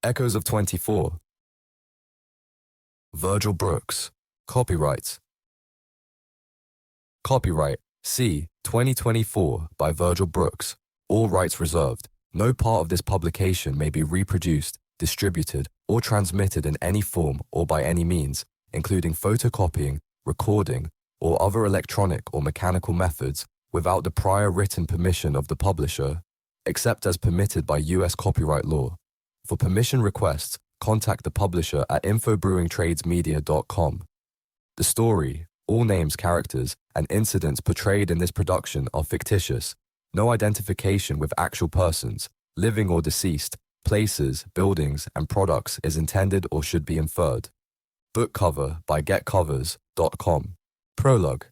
Echoes of 24. Virgil Brooks. Copyright. Copyright C. 2024 by Virgil Brooks. All rights reserved. No part of this publication may be reproduced, distributed, or transmitted in any form or by any means, including photocopying, recording, or other electronic or mechanical methods, without the prior written permission of the publisher, except as permitted by U.S. copyright law. For permission requests, contact the publisher at infobrewingtradesmedia.com. The story, all names, characters, and incidents portrayed in this production are fictitious. No identification with actual persons, living or deceased, places, buildings, and products is intended or should be inferred. Book cover by getcovers.com. Prologue.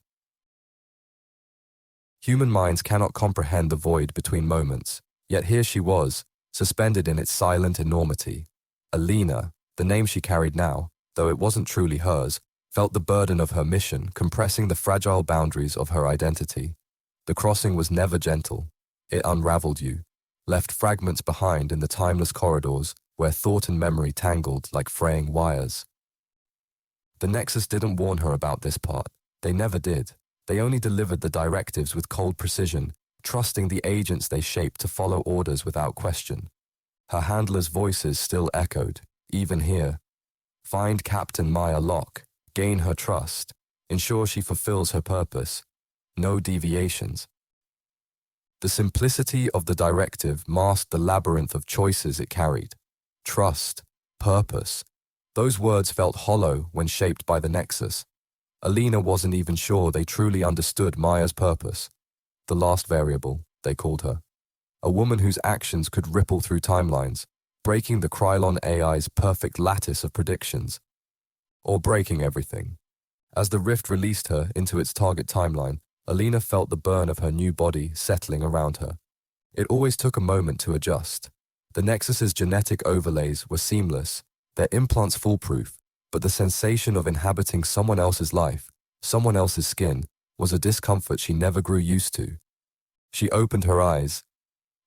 Human minds cannot comprehend the void between moments, yet here she was, suspended in its silent enormity. Alina, the name she carried now, though it wasn't truly hers, felt the burden of her mission compressing the fragile boundaries of her identity. The crossing was never gentle. It unraveled you, left fragments behind in the timeless corridors where thought and memory tangled like fraying wires. The Nexus didn't warn her about this part. They never did. They only delivered the directives with cold precision, trusting the agents they shaped to follow orders without question. Her handlers' voices still echoed, even here. Find Captain Maya Locke, gain her trust, ensure she fulfills her purpose. No deviations. The simplicity of the directive masked the labyrinth of choices it carried. Trust, purpose. Those words felt hollow when shaped by the Nexus. Alina wasn't even sure they truly understood Maya's purpose. The last variable, they called her. A woman whose actions could ripple through timelines, breaking the Krylon AI's perfect lattice of predictions. Or breaking everything. As the rift released her into its target timeline, Alina felt the burn of her new body settling around her. It always took a moment to adjust. The Nexus's genetic overlays were seamless, their implants foolproof, but the sensation of inhabiting someone else's life, someone else's skin, was a discomfort she never grew used to. She opened her eyes.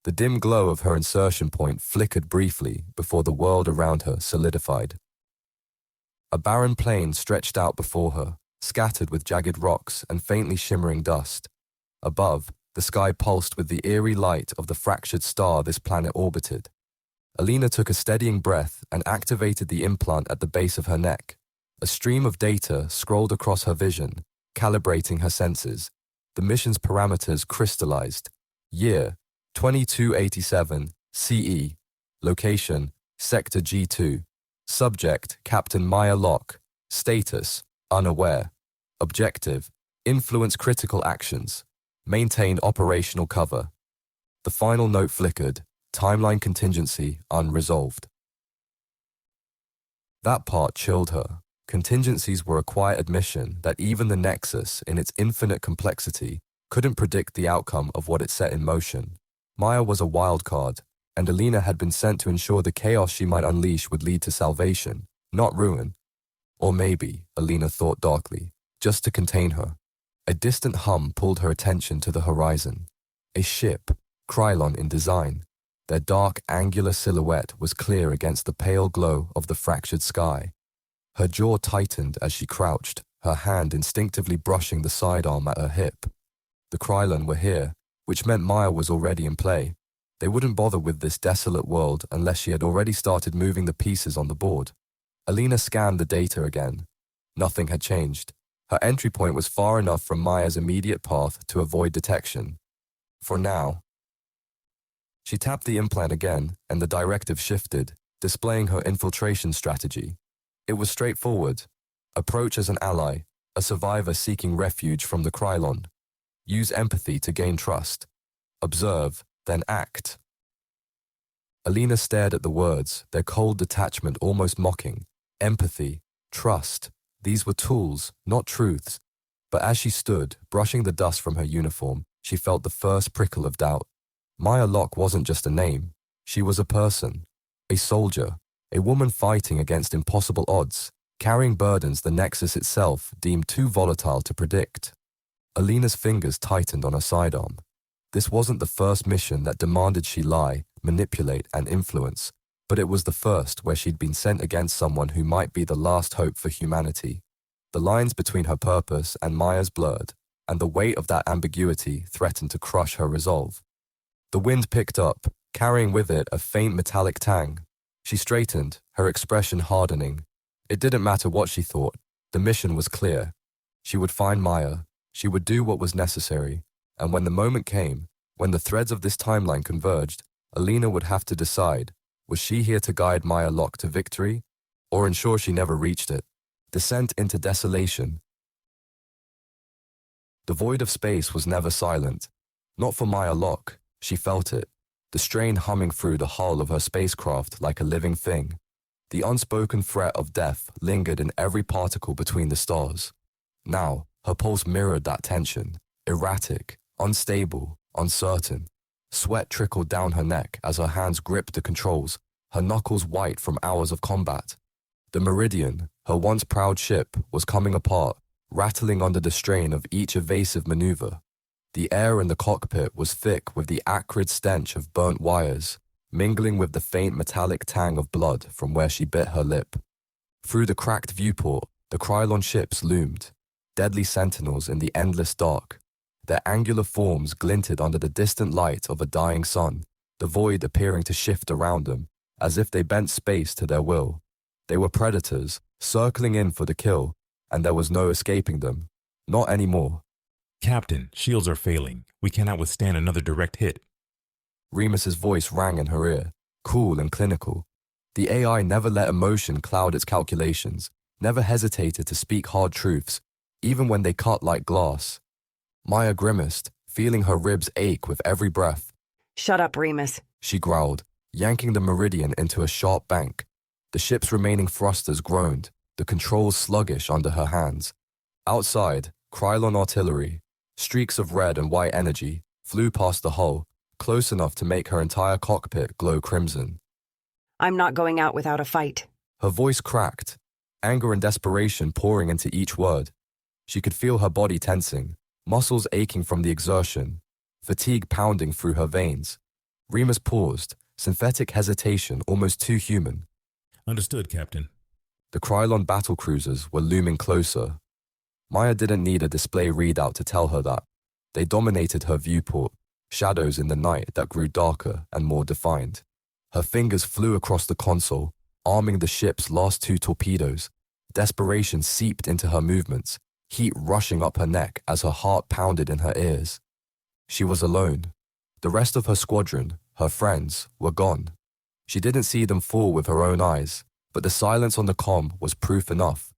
The dim glow of her insertion point flickered briefly before the world around her solidified. A barren plain stretched out before her, scattered with jagged rocks and faintly shimmering dust. Above, the sky pulsed with the eerie light of the fractured star this planet orbited. Alina took a steadying breath and activated the implant at the base of her neck. A stream of data scrolled across her vision, calibrating her senses. The mission's parameters crystallized. Year, 2287, CE. Location, Sector G2. Subject, Captain Maya Locke. Status, unaware. Objective, influence critical actions. Maintain operational cover. The final note flickered. Timeline contingency unresolved. That part chilled her. Contingencies were a quiet admission that even the Nexus, in its infinite complexity, couldn't predict the outcome of what it set in motion. Maya was a wild card, and Alina had been sent to ensure the chaos she might unleash would lead to salvation, not ruin. Or maybe, Alina thought darkly, just to contain her. A distant hum pulled her attention to the horizon. A ship, Krylon in design. Their dark, angular silhouette was clear against the pale glow of the fractured sky. Her jaw tightened as she crouched, her hand instinctively brushing the sidearm at her hip. The Krylon were here, which meant Maya was already in play. They wouldn't bother with this desolate world unless she had already started moving the pieces on the board. Alina scanned the data again. Nothing had changed. Her entry point was far enough from Maya's immediate path to avoid detection. For now. She tapped the implant again, and the directive shifted, displaying her infiltration strategy. It was straightforward. Approach as an ally, a survivor seeking refuge from the Krylon. Use empathy to gain trust. Observe, then act. Alina stared at the words, their cold detachment almost mocking. Empathy, trust. These were tools, not truths. But as she stood, brushing the dust from her uniform, she felt the first prickle of doubt. Maya Locke wasn't just a name. She was a person, a soldier, a woman fighting against impossible odds, carrying burdens the Nexus itself deemed too volatile to predict. Alina's fingers tightened on her sidearm. This wasn't the first mission that demanded she lie, manipulate, and influence, but it was the first where she'd been sent against someone who might be the last hope for humanity. The lines between her purpose and Maya's blurred, and the weight of that ambiguity threatened to crush her resolve. The wind picked up, carrying with it a faint metallic tang. She straightened, her expression hardening. It didn't matter what she thought. The mission was clear. She would find Maya. She would do what was necessary. And when the moment came, when the threads of this timeline converged, Alina would have to decide, was she here to guide Maya Locke to victory, or ensure she never reached it? Descent into desolation. The void of space was never silent. Not for Maya Locke. She felt it, the strain humming through the hull of her spacecraft like a living thing. The unspoken threat of death lingered in every particle between the stars. Now, her pulse mirrored that tension, erratic, unstable, uncertain. Sweat trickled down her neck as her hands gripped the controls, her knuckles white from hours of combat. The Meridian, her once proud ship, was coming apart, rattling under the strain of each evasive maneuver. The air in the cockpit was thick with the acrid stench of burnt wires, mingling with the faint metallic tang of blood from where she bit her lip. Through the cracked viewport, the Krylon ships loomed, deadly sentinels in the endless dark. Their angular forms glinted under the distant light of a dying sun, the void appearing to shift around them, as if they bent space to their will. They were predators, circling in for the kill, and there was no escaping them. Not anymore. Captain, shields are failing. We cannot withstand another direct hit. Remus's voice rang in her ear, cool and clinical. The AI never let emotion cloud its calculations, never hesitated to speak hard truths, even when they cut like glass. Maya grimaced, feeling her ribs ache with every breath. "Shut up, Remus," she growled, yanking the Meridian into a sharp bank. The ship's remaining thrusters groaned, the controls sluggish under her hands. Outside, Krylon artillery, streaks of red and white energy, flew past the hull, close enough to make her entire cockpit glow crimson. "I'm not going out without a fight." Her voice cracked, anger and desperation pouring into each word. She could feel her body tensing, muscles aching from the exertion, fatigue pounding through her veins. Remus paused, synthetic hesitation almost too human. Understood, Captain. The Krylon battlecruisers were looming closer. Maya didn't need a display readout to tell her that. They dominated her viewport, shadows in the night that grew darker and more defined. Her fingers flew across the console, arming the ship's last two torpedoes. Desperation seeped into her movements, heat rushing up her neck as her heart pounded in her ears. She was alone. The rest of her squadron, her friends, were gone. She didn't see them fall with her own eyes, but the silence on the comm was proof enough.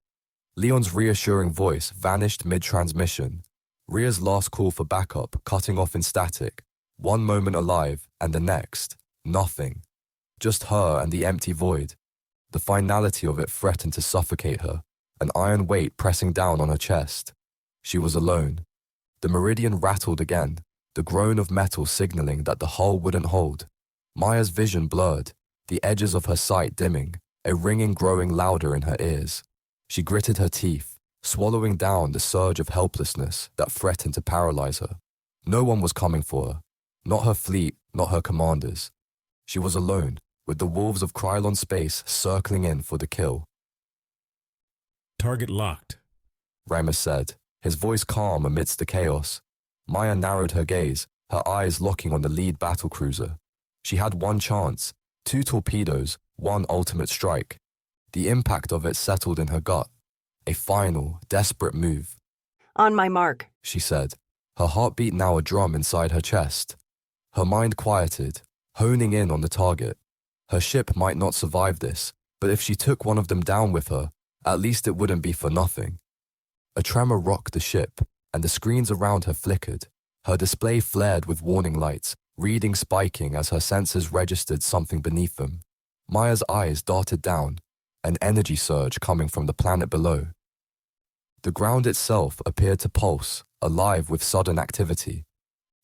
Leon's reassuring voice vanished mid-transmission. Rhea's last call for backup cutting off in static. One moment alive, and the next, nothing. Just her and the empty void. The finality of it threatened to suffocate her, an iron weight pressing down on her chest. She was alone. The Meridian rattled again, the groan of metal signaling that the hull wouldn't hold. Maya's vision blurred, the edges of her sight dimming, a ringing growing louder in her ears. She gritted her teeth, swallowing down the surge of helplessness that threatened to paralyze her. No one was coming for her. Not her fleet, not her commanders. She was alone, with the wolves of Krylon space circling in for the kill. Target locked, Remus said, his voice calm amidst the chaos. Maya narrowed her gaze, her eyes locking on the lead battlecruiser. She had one chance, 2 torpedoes, 1 ultimate strike. The impact of it settled in her gut. A final, desperate move. "On my mark," she said, her heartbeat now a drum inside her chest. Her mind quieted, honing in on the target. Her ship might not survive this, but if she took one of them down with her, at least it wouldn't be for nothing. A tremor rocked the ship, and the screens around her flickered. Her display flared with warning lights, reading spiking as her sensors registered something beneath them. Maya's eyes darted down, an energy surge coming from the planet below. The ground itself appeared to pulse, alive with sudden activity.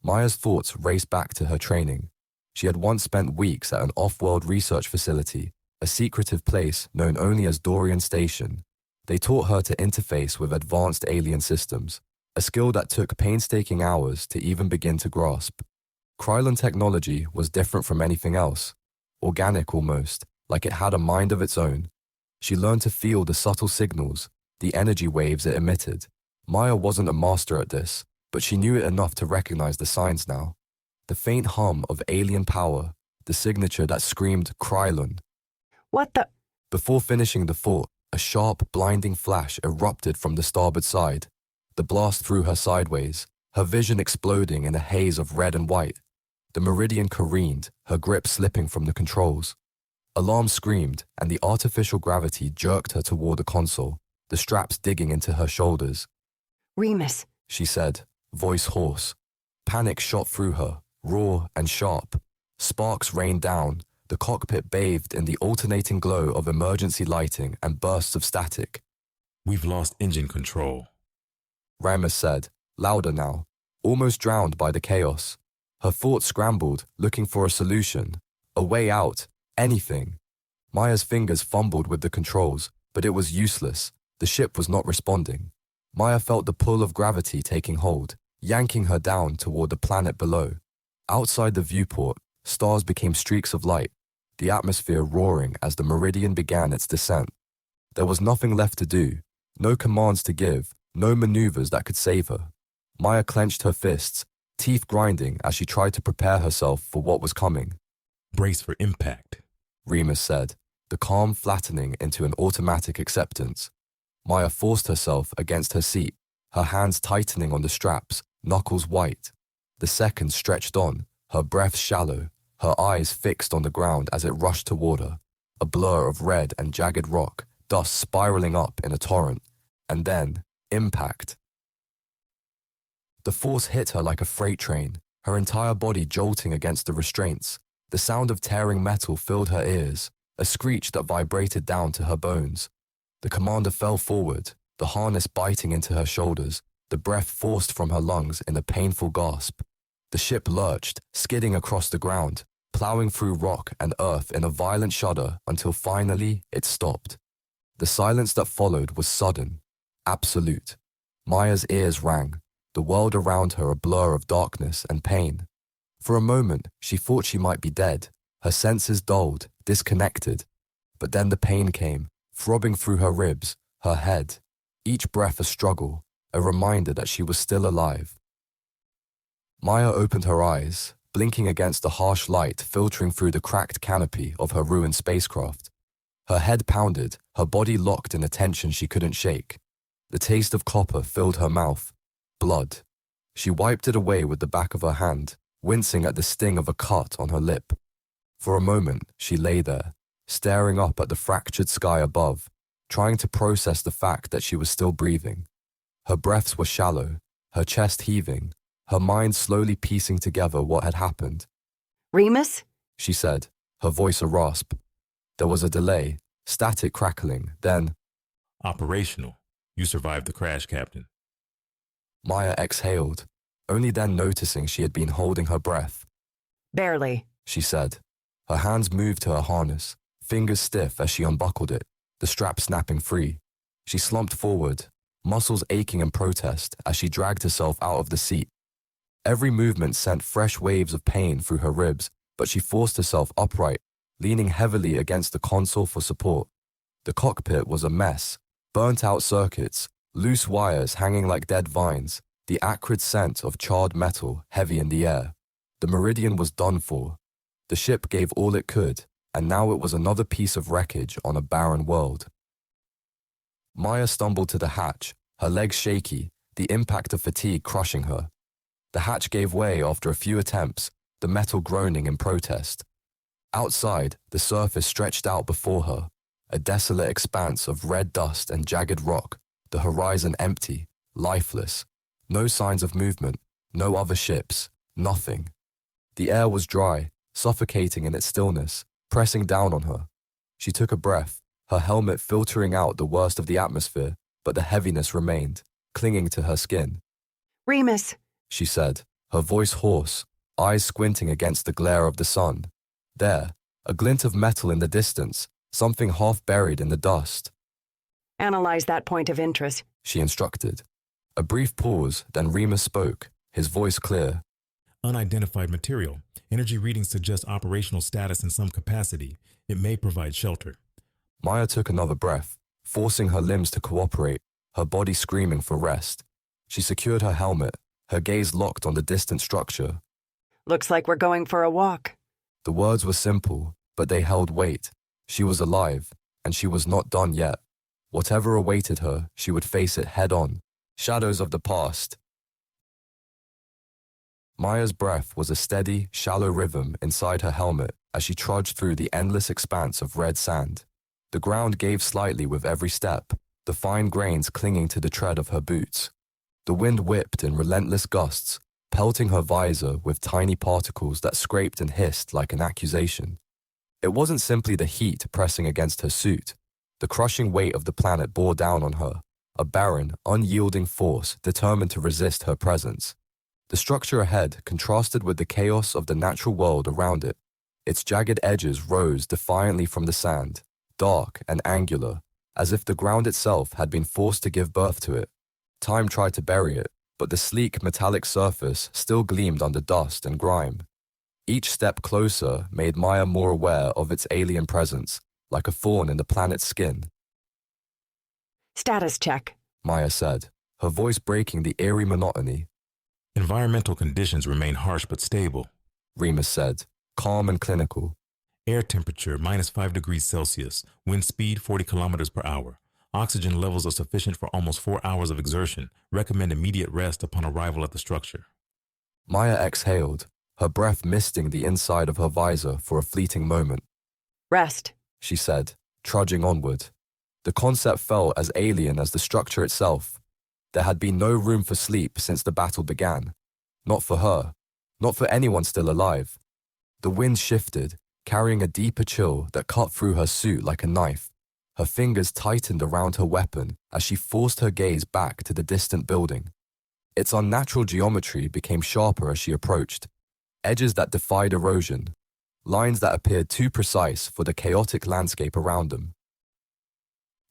Maya's thoughts raced back to her training. She had once spent weeks at an off-world research facility, a secretive place known only as Dorian Station. They taught her to interface with advanced alien systems, a skill that took painstaking hours to even begin to grasp. Krylon technology was different from anything else, organic almost, like it had a mind of its own. She learned to feel the subtle signals, the energy waves it emitted. Maya wasn't a master at this, but she knew it enough to recognize the signs now. The faint hum of alien power, the signature that screamed Krylon. What the? Before finishing the thought, a sharp, blinding flash erupted from the starboard side. The blast threw her sideways, her vision exploding in a haze of red and white. The Meridian careened, her grip slipping from the controls. Alarm screamed, and the artificial gravity jerked her toward the console, the straps digging into her shoulders. Remus. She said, voice hoarse. Panic shot through her, raw and sharp. Sparks rained down, the cockpit bathed in the alternating glow of emergency lighting and bursts of static. We've lost engine control, Remus said, louder now, almost drowned by the chaos. Her thoughts scrambled, looking for a solution, a way out, anything. Maya's fingers fumbled with the controls, but it was useless. The ship was not responding. Maya felt the pull of gravity taking hold, yanking her down toward the planet below. Outside the viewport, stars became streaks of light, the atmosphere roaring as the Meridian began its descent. There was nothing left to do, no commands to give, no maneuvers that could save her. Maya clenched her fists, teeth grinding as she tried to prepare herself for what was coming. Brace for impact, Remus said, the calm flattening into an automatic acceptance. Maya forced herself against her seat, her hands tightening on the straps, knuckles white. The seconds stretched on, her breath shallow, her eyes fixed on the ground as it rushed toward her, a blur of red and jagged rock, dust spiraling up in a torrent, and then impact. The force hit her like a freight train, her entire body jolting against the restraints. The sound of tearing metal filled her ears, a screech that vibrated down to her bones. The commander fell forward, the harness biting into her shoulders, the breath forced from her lungs in a painful gasp. The ship lurched, skidding across the ground, plowing through rock and earth in a violent shudder until finally it stopped. The silence that followed was sudden, absolute. Maya's ears rang, the world around her a blur of darkness and pain. For a moment, she thought she might be dead, her senses dulled, disconnected. But then the pain came, throbbing through her ribs, her head, each breath a struggle, a reminder that she was still alive. Maya opened her eyes, blinking against the harsh light filtering through the cracked canopy of her ruined spacecraft. Her head pounded, her body locked in a tension she couldn't shake. The taste of copper filled her mouth. Blood. She wiped it away with the back of her hand, wincing at the sting of a cut on her lip. For a moment, she lay there, staring up at the fractured sky above, trying to process the fact that she was still breathing. Her breaths were shallow, her chest heaving, her mind slowly piecing together what had happened. Remus? She said, her voice a rasp. There was a delay, static crackling, then, operational. You survived the crash, Captain. Maya exhaled, only then noticing she had been holding her breath. Barely. She said. Her hands moved to her harness, fingers stiff as she unbuckled it, the strap snapping free. She slumped forward, muscles aching in protest as she dragged herself out of the seat. Every movement sent fresh waves of pain through her ribs, but she forced herself upright, leaning heavily against the console for support. The cockpit was a mess, burnt-out circuits, loose wires hanging like dead vines, the acrid scent of charred metal heavy in the air. The Meridian was done for. The ship gave all it could, and now it was another piece of wreckage on a barren world. Maya stumbled to the hatch, her legs shaky, the impact of fatigue crushing her. The hatch gave way after a few attempts, the metal groaning in protest. Outside, the surface stretched out before her, a desolate expanse of red dust and jagged rock, the horizon empty, lifeless. No signs of movement, no other ships, nothing. The air was dry, suffocating in its stillness, pressing down on her. She took a breath, her helmet filtering out the worst of the atmosphere, but the heaviness remained, clinging to her skin. Remus. She said, her voice hoarse, eyes squinting against the glare of the sun. There, a glint of metal in the distance, something half buried in the dust. Analyze that point of interest, She instructed. A brief pause, then Remus spoke, his voice clear. Unidentified material. Energy readings suggest operational status in some capacity. It may provide shelter. Maya took another breath, forcing her limbs to cooperate, her body screaming for rest. She secured her helmet, her gaze locked on the distant structure. Looks like we're going for a walk. The words were simple, but they held weight. She was alive, and she was not done yet. Whatever awaited her, she would face it head on. Shadows of the past. Maya's breath was a steady, shallow rhythm inside her helmet as she trudged through the endless expanse of red sand. The ground gave slightly with every step, the fine grains clinging to the tread of her boots. The wind whipped in relentless gusts, pelting her visor with tiny particles that scraped and hissed like an accusation. It wasn't simply the heat pressing against her suit. The crushing weight of the planet bore down on her, a barren, unyielding force determined to resist her presence. The structure ahead contrasted with the chaos of the natural world around it. Its jagged edges rose defiantly from the sand, dark and angular, as if the ground itself had been forced to give birth to it. Time tried to bury it, but the sleek metallic surface still gleamed under dust and grime. Each step closer made Maya more aware of its alien presence, like a thorn in the planet's skin. Status check. Maya said, her voice breaking the eerie monotony. Environmental conditions remain harsh but stable. Remus said, calm and clinical. Air temperature -5 degrees Celsius, wind speed 40 kilometers per hour. Oxygen levels are sufficient for almost 4 hours of exertion. Recommend immediate rest upon arrival at the structure. Maya exhaled, her breath misting the inside of her visor for a fleeting moment. Rest. She said, trudging onward. The concept felt as alien as the structure itself. There had been no room for sleep since the battle began. Not for her, not for anyone still alive. The wind shifted, carrying a deeper chill that cut through her suit like a knife. Her fingers tightened around her weapon as she forced her gaze back to the distant building. Its unnatural geometry became sharper as she approached, edges that defied erosion, lines that appeared too precise for the chaotic landscape around them.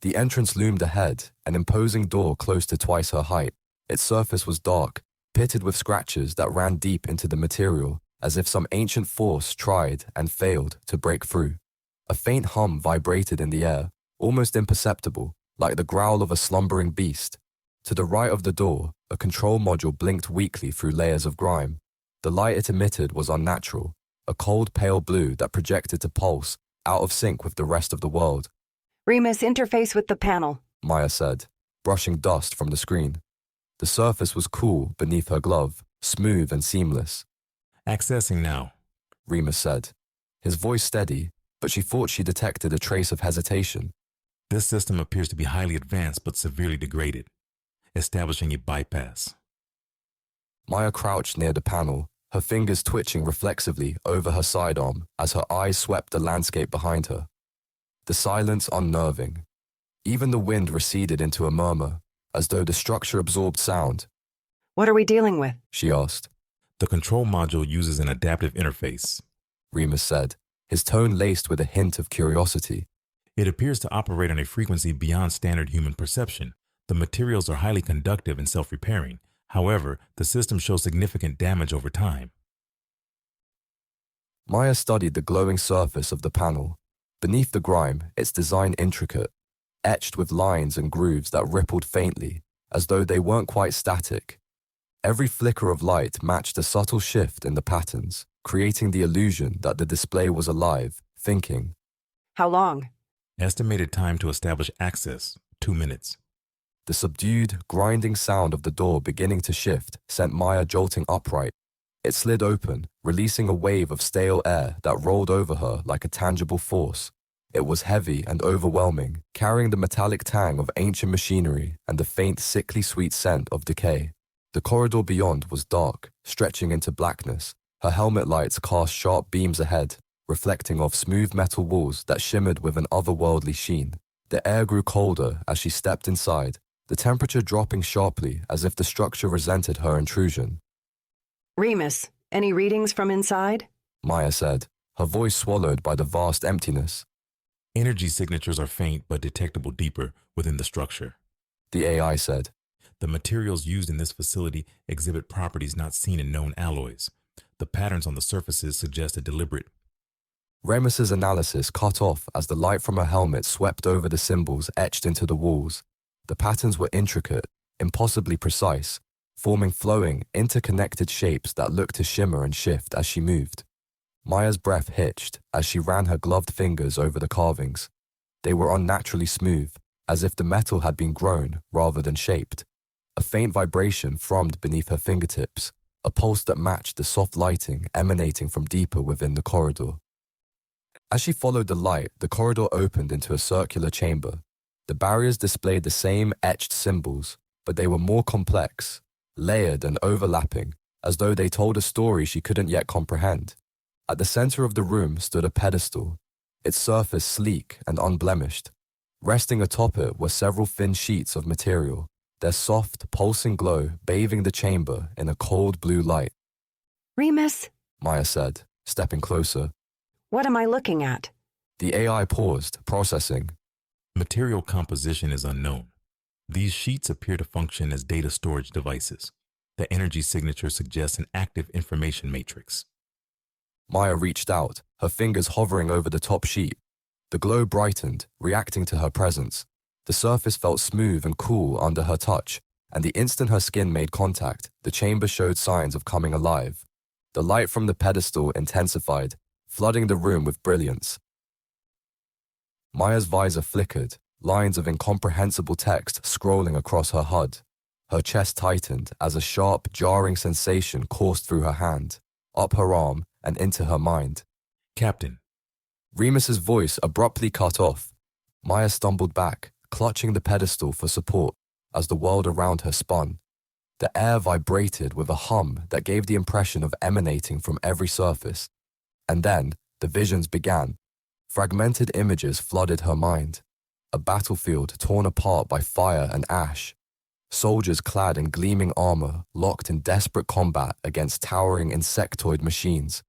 The entrance loomed ahead, an imposing door close to twice her height. Its surface was dark, pitted with scratches that ran deep into the material, as if some ancient force tried and failed to break through. A faint hum vibrated in the air, almost imperceptible, like the growl of a slumbering beast. To the right of the door, a control module blinked weakly through layers of grime. The light it emitted was unnatural, a cold pale blue that projected to pulse, out of sync with the rest of the world. Remus, interface with the panel. Maya said, brushing dust from the screen. The surface was cool beneath her glove, smooth and seamless. Accessing now. Remus said, his voice steady, but she thought she detected a trace of hesitation. This system appears to be highly advanced but severely degraded, establishing a bypass. Maya crouched near the panel, her fingers twitching reflexively over her sidearm as her eyes swept the landscape behind her. The silence unnerving. Even the wind receded into a murmur, as though the structure absorbed sound. What are we dealing with? She asked. The control module uses an adaptive interface, Remus said, his tone laced with a hint of curiosity. It appears to operate on a frequency beyond standard human perception. The materials are highly conductive and self-repairing. However, the system shows significant damage over time. Maya studied the glowing surface of the panel. Beneath the grime, its design intricate, etched with lines and grooves that rippled faintly, as though they weren't quite static. Every flicker of light matched a subtle shift in the patterns, creating the illusion that the display was alive, thinking. How long? Estimated time to establish access, 2 minutes. The subdued, grinding sound of the door beginning to shift sent Maya jolting upright. It slid open, releasing a wave of stale air that rolled over her like a tangible force. It was heavy and overwhelming, carrying the metallic tang of ancient machinery and the faint, sickly sweet scent of decay. The corridor beyond was dark, stretching into blackness. Her helmet lights cast sharp beams ahead, reflecting off smooth metal walls that shimmered with an otherworldly sheen. The air grew colder as she stepped inside, the temperature dropping sharply as if the structure resented her intrusion. Remus, any readings from inside? Maya said, her voice swallowed by the vast emptiness. Energy signatures are faint but detectable deeper within the structure. The AI said. The materials used in this facility exhibit properties not seen in known alloys. The patterns on the surfaces suggest a deliberate Remus's analysis cut off as the light from her helmet swept over the symbols etched into the walls. The patterns were intricate, impossibly precise, forming flowing, interconnected shapes that looked to shimmer and shift as she moved. Maya's breath hitched as she ran her gloved fingers over the carvings. They were unnaturally smooth, as if the metal had been grown rather than shaped. A faint vibration thrummed beneath her fingertips, a pulse that matched the soft lighting emanating from deeper within the corridor. As she followed the light, the corridor opened into a circular chamber. The barriers displayed the same etched symbols, but they were more complex, layered and overlapping, as though they told a story she couldn't yet comprehend. At the center of the room stood a pedestal, its surface sleek and unblemished. Resting atop it were several thin sheets of material, their soft, pulsing glow bathing the chamber in a cold blue light. Remus, Maya said, stepping closer. what am I looking at? The AI paused, processing. Material composition is unknown. These sheets appear to function as data storage devices. The energy signature suggests an active information matrix. Maya reached out, her fingers hovering over the top sheet. The glow brightened, reacting to her presence. The surface felt smooth and cool under her touch, and the instant her skin made contact, the chamber showed signs of coming alive. The light from the pedestal intensified, flooding the room with brilliance. Maya's visor flickered, lines of incomprehensible text scrolling across her HUD. Her chest tightened as a sharp, jarring sensation coursed through her hand, up her arm, and into her mind. Captain. Remus's voice abruptly cut off. Maya stumbled back, clutching the pedestal for support as the world around her spun. The air vibrated with a hum that gave the impression of emanating from every surface. And then, the visions began. Fragmented images flooded her mind. A battlefield torn apart by fire and ash. Soldiers clad in gleaming armor, locked in desperate combat against towering insectoid machines.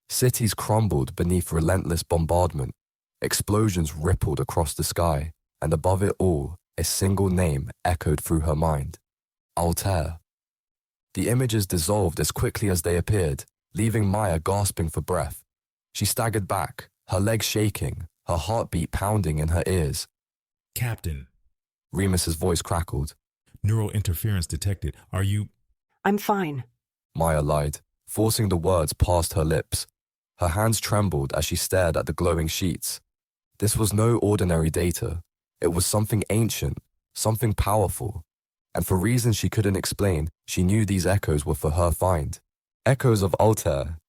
Cities crumbled beneath relentless bombardment. Explosions rippled across the sky, and above it all, a single name echoed through her mind. Altair. The images dissolved as quickly as they appeared, leaving Maya gasping for breath. She staggered back, her legs shaking, her heartbeat pounding in her ears. Captain. Remus's voice crackled. Neural interference detected. Are you... I'm fine. Maya lied, forcing the words past her lips. Her hands trembled as she stared at the glowing sheets. This was no ordinary data. It was something ancient, something powerful. And for reasons she couldn't explain, she knew these echoes were for her find. Echoes of Altair.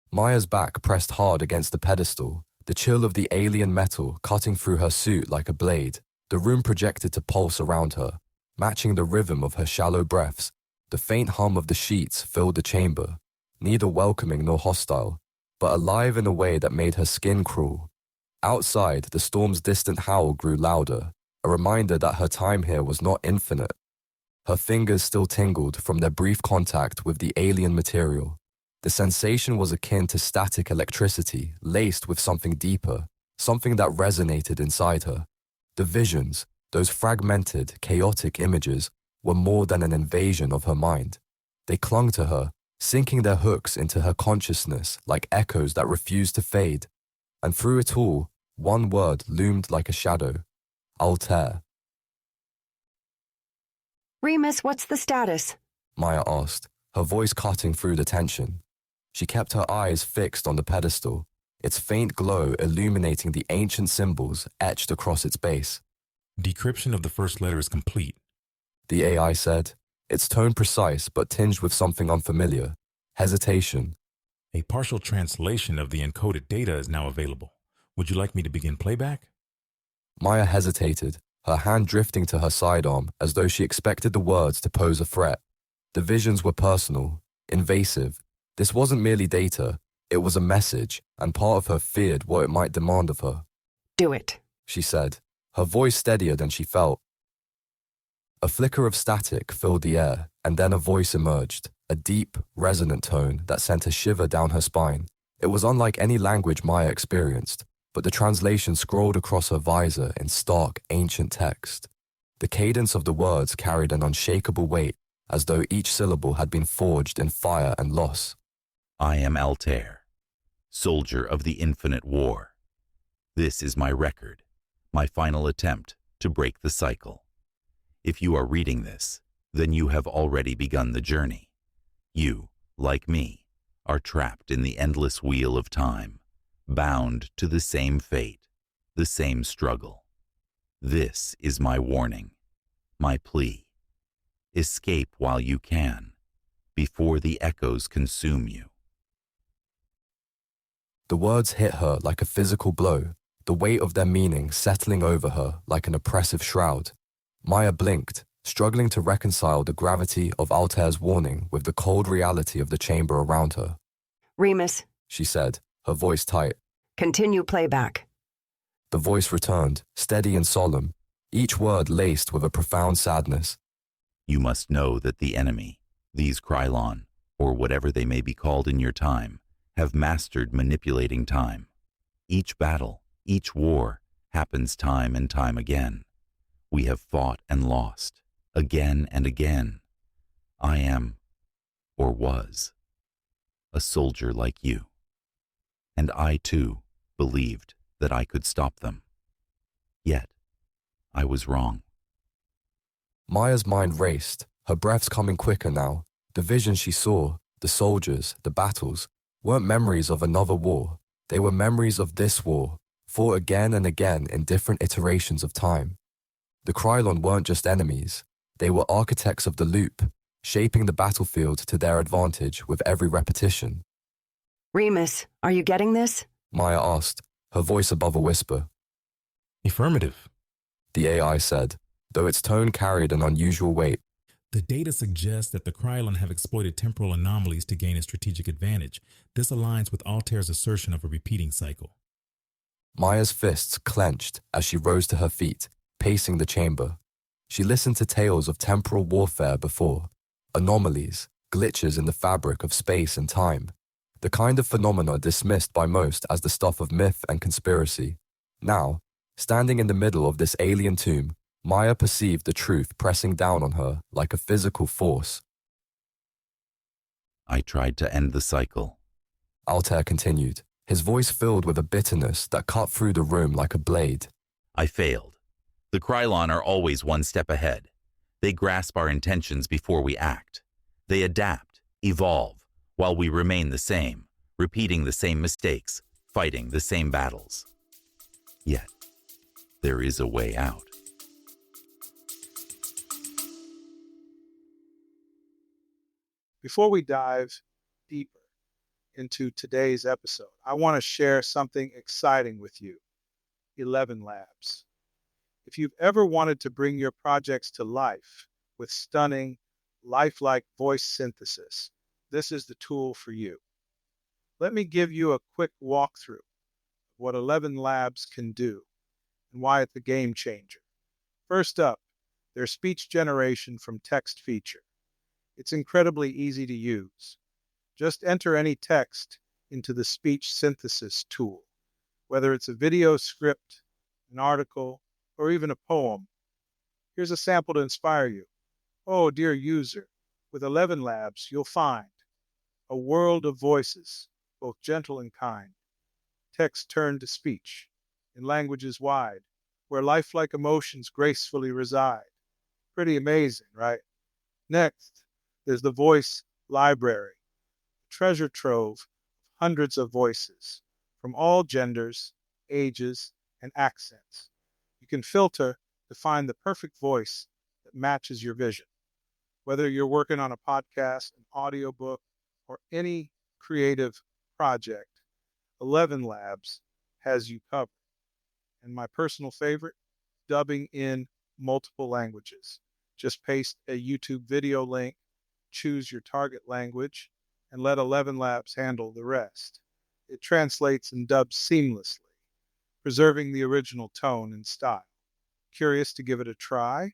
Maya's back pressed hard against the pedestal, the chill of the alien metal cutting through her suit like a blade. The room projected to pulse around her, matching the rhythm of her shallow breaths. The faint hum of the sheets filled the chamber, neither welcoming nor hostile, but alive in a way that made her skin crawl. Outside, the storm's distant howl grew louder, a reminder that her time here was not infinite. Her fingers still tingled from their brief contact with the alien material. The sensation was akin to static electricity, laced with something deeper, something that resonated inside her. The visions, those fragmented, chaotic images, were more than an invasion of her mind. They clung to her, sinking their hooks into her consciousness like echoes that refused to fade. And through it all, one word loomed like a shadow. Altair. Remus, what's the status? Maya asked, her voice cutting through the tension. She kept her eyes fixed on the pedestal, its faint glow illuminating the ancient symbols etched across its base. Decryption of the first letter is complete. The AI said, its tone precise but tinged with something unfamiliar. Hesitation. A partial translation of the encoded data is now available. Would you like me to begin playback? Maya hesitated, her hand drifting to her sidearm as though she expected the words to pose a threat. The visions were personal, invasive. This wasn't merely data, it was a message, and part of her feared what it might demand of her. Do it. She said, her voice steadier than she felt. A flicker of static filled the air, and then a voice emerged, a deep, resonant tone that sent a shiver down her spine. It was unlike any language Maya experienced, but the translation scrolled across her visor in stark, ancient text. The cadence of the words carried an unshakable weight, as though each syllable had been forged in fire and loss. I am Altair. soldier of the infinite war. This is my record, my final attempt to break the cycle. If you are reading this, then you have already begun the journey. You, like me, are trapped in the endless wheel of time, bound to the same fate, the same struggle. This is my warning, my plea. Escape while you can, before the echoes consume you. The words hit her like a physical blow, the weight of their meaning settling over her like an oppressive shroud. Maya blinked, struggling to reconcile the gravity of Altair's warning with the cold reality of the chamber around her. Remus, She said, her voice tight. continue playback. The voice returned, steady and solemn, each word laced with a profound sadness. You must know that the enemy, these Krylon, or whatever they may be called in your time, have mastered manipulating time. Each battle, each war, happens time and time again. We have fought and lost, again and again. I am, or was, a soldier like you. And I, too, believed that I could stop them. Yet, I was wrong. Maya's mind raced, her breaths coming quicker now. The visions she saw, the soldiers, the battles, weren't memories of another war. They were memories of this war, fought again and again in different iterations of time. The Krylon weren't just enemies. They were architects of the loop, shaping the battlefield to their advantage with every repetition. Remus, are you getting this? Maya asked, her voice above a whisper. Affirmative. The AI said, though its tone carried an unusual weight. The data suggests that the Krylon have exploited temporal anomalies to gain a strategic advantage. This aligns with Altair's assertion of a repeating cycle. Maya's fists clenched as she rose to her feet, pacing the chamber. She listened to tales of temporal warfare before, anomalies, glitches in the fabric of space and time, the kind of phenomena dismissed by most as the stuff of myth and conspiracy. Now, standing in the middle of this alien tomb, Maya perceived the truth pressing down on her like a physical force. I tried to end the cycle. Altair continued, his voice filled with a bitterness that cut through the room like a blade. I failed. The Krylon are always one step ahead. They grasp our intentions before we act. They adapt, evolve, while we remain the same, repeating the same mistakes, fighting the same battles. Yet, there is a way out. Before we dive deeper into today's episode, I want to share something exciting with you. 11 Labs. If you've ever wanted to bring your projects to life with stunning, lifelike voice synthesis, this is the tool for you. Let me give you a quick walkthrough of what 11 Labs can do and why it's a game changer. First up, their speech generation from text feature. It's incredibly easy to use. Just enter any text into the speech synthesis tool, whether it's a video script, an article, or even a poem. Here's a sample to inspire you. Oh, dear user, with 11 Labs, you'll find a world of voices, both gentle and kind. Text turned to speech, in languages wide, where lifelike emotions gracefully reside. Pretty amazing, right? Next, there's the voice library, a treasure trove of hundreds of voices, from all genders, ages, and accents. You can filter to find the perfect voice that matches your vision. Whether you're working on a podcast, an audiobook, or any creative project, 11 Labs has you covered. And my personal favorite, dubbing in multiple languages. Just paste a YouTube video link, choose your target language, and let 11 Labs handle the rest. It translates and dubs seamlessly, preserving the original tone and style. Curious to give it a try?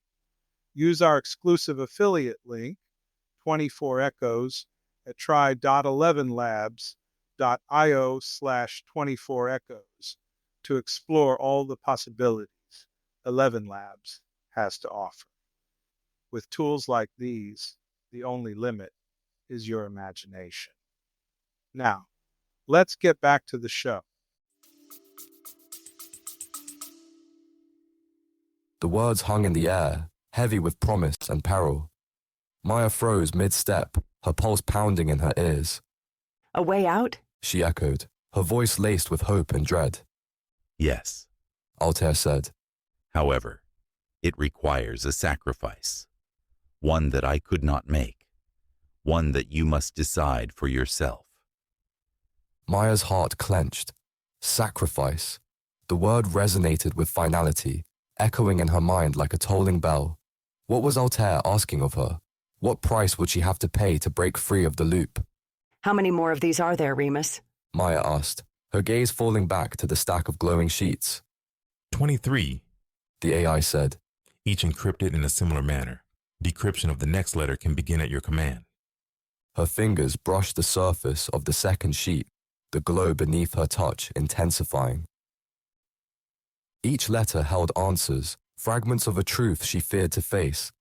Use our exclusive affiliate link, 24 Echoes, at try.11labs.io/24echoes to explore all the possibilities 11 Labs has to offer. With tools like these, the only limit is your imagination. Now, Let's get back to the show. The words hung in the air, heavy with promise and peril. Maya froze mid-step, her pulse pounding in her ears. A way out? She echoed, her voice laced with hope and dread. Yes. Altair said. However, it requires a sacrifice. One that I could not make. One that you must decide for yourself. Maya's heart clenched. Sacrifice. The word resonated with finality, echoing in her mind like a tolling bell. What was Altair asking of her? What price would she have to pay to break free of the loop? How many more of these are there, Remus? Maya asked, her gaze falling back to the stack of glowing sheets. 23, The AI said. each encrypted in a similar manner. Decryption of the next letter can begin at your command. Her fingers brushed the surface of the second sheet, the glow beneath her touch intensifying. Each letter held answers, fragments of a truth she feared to face.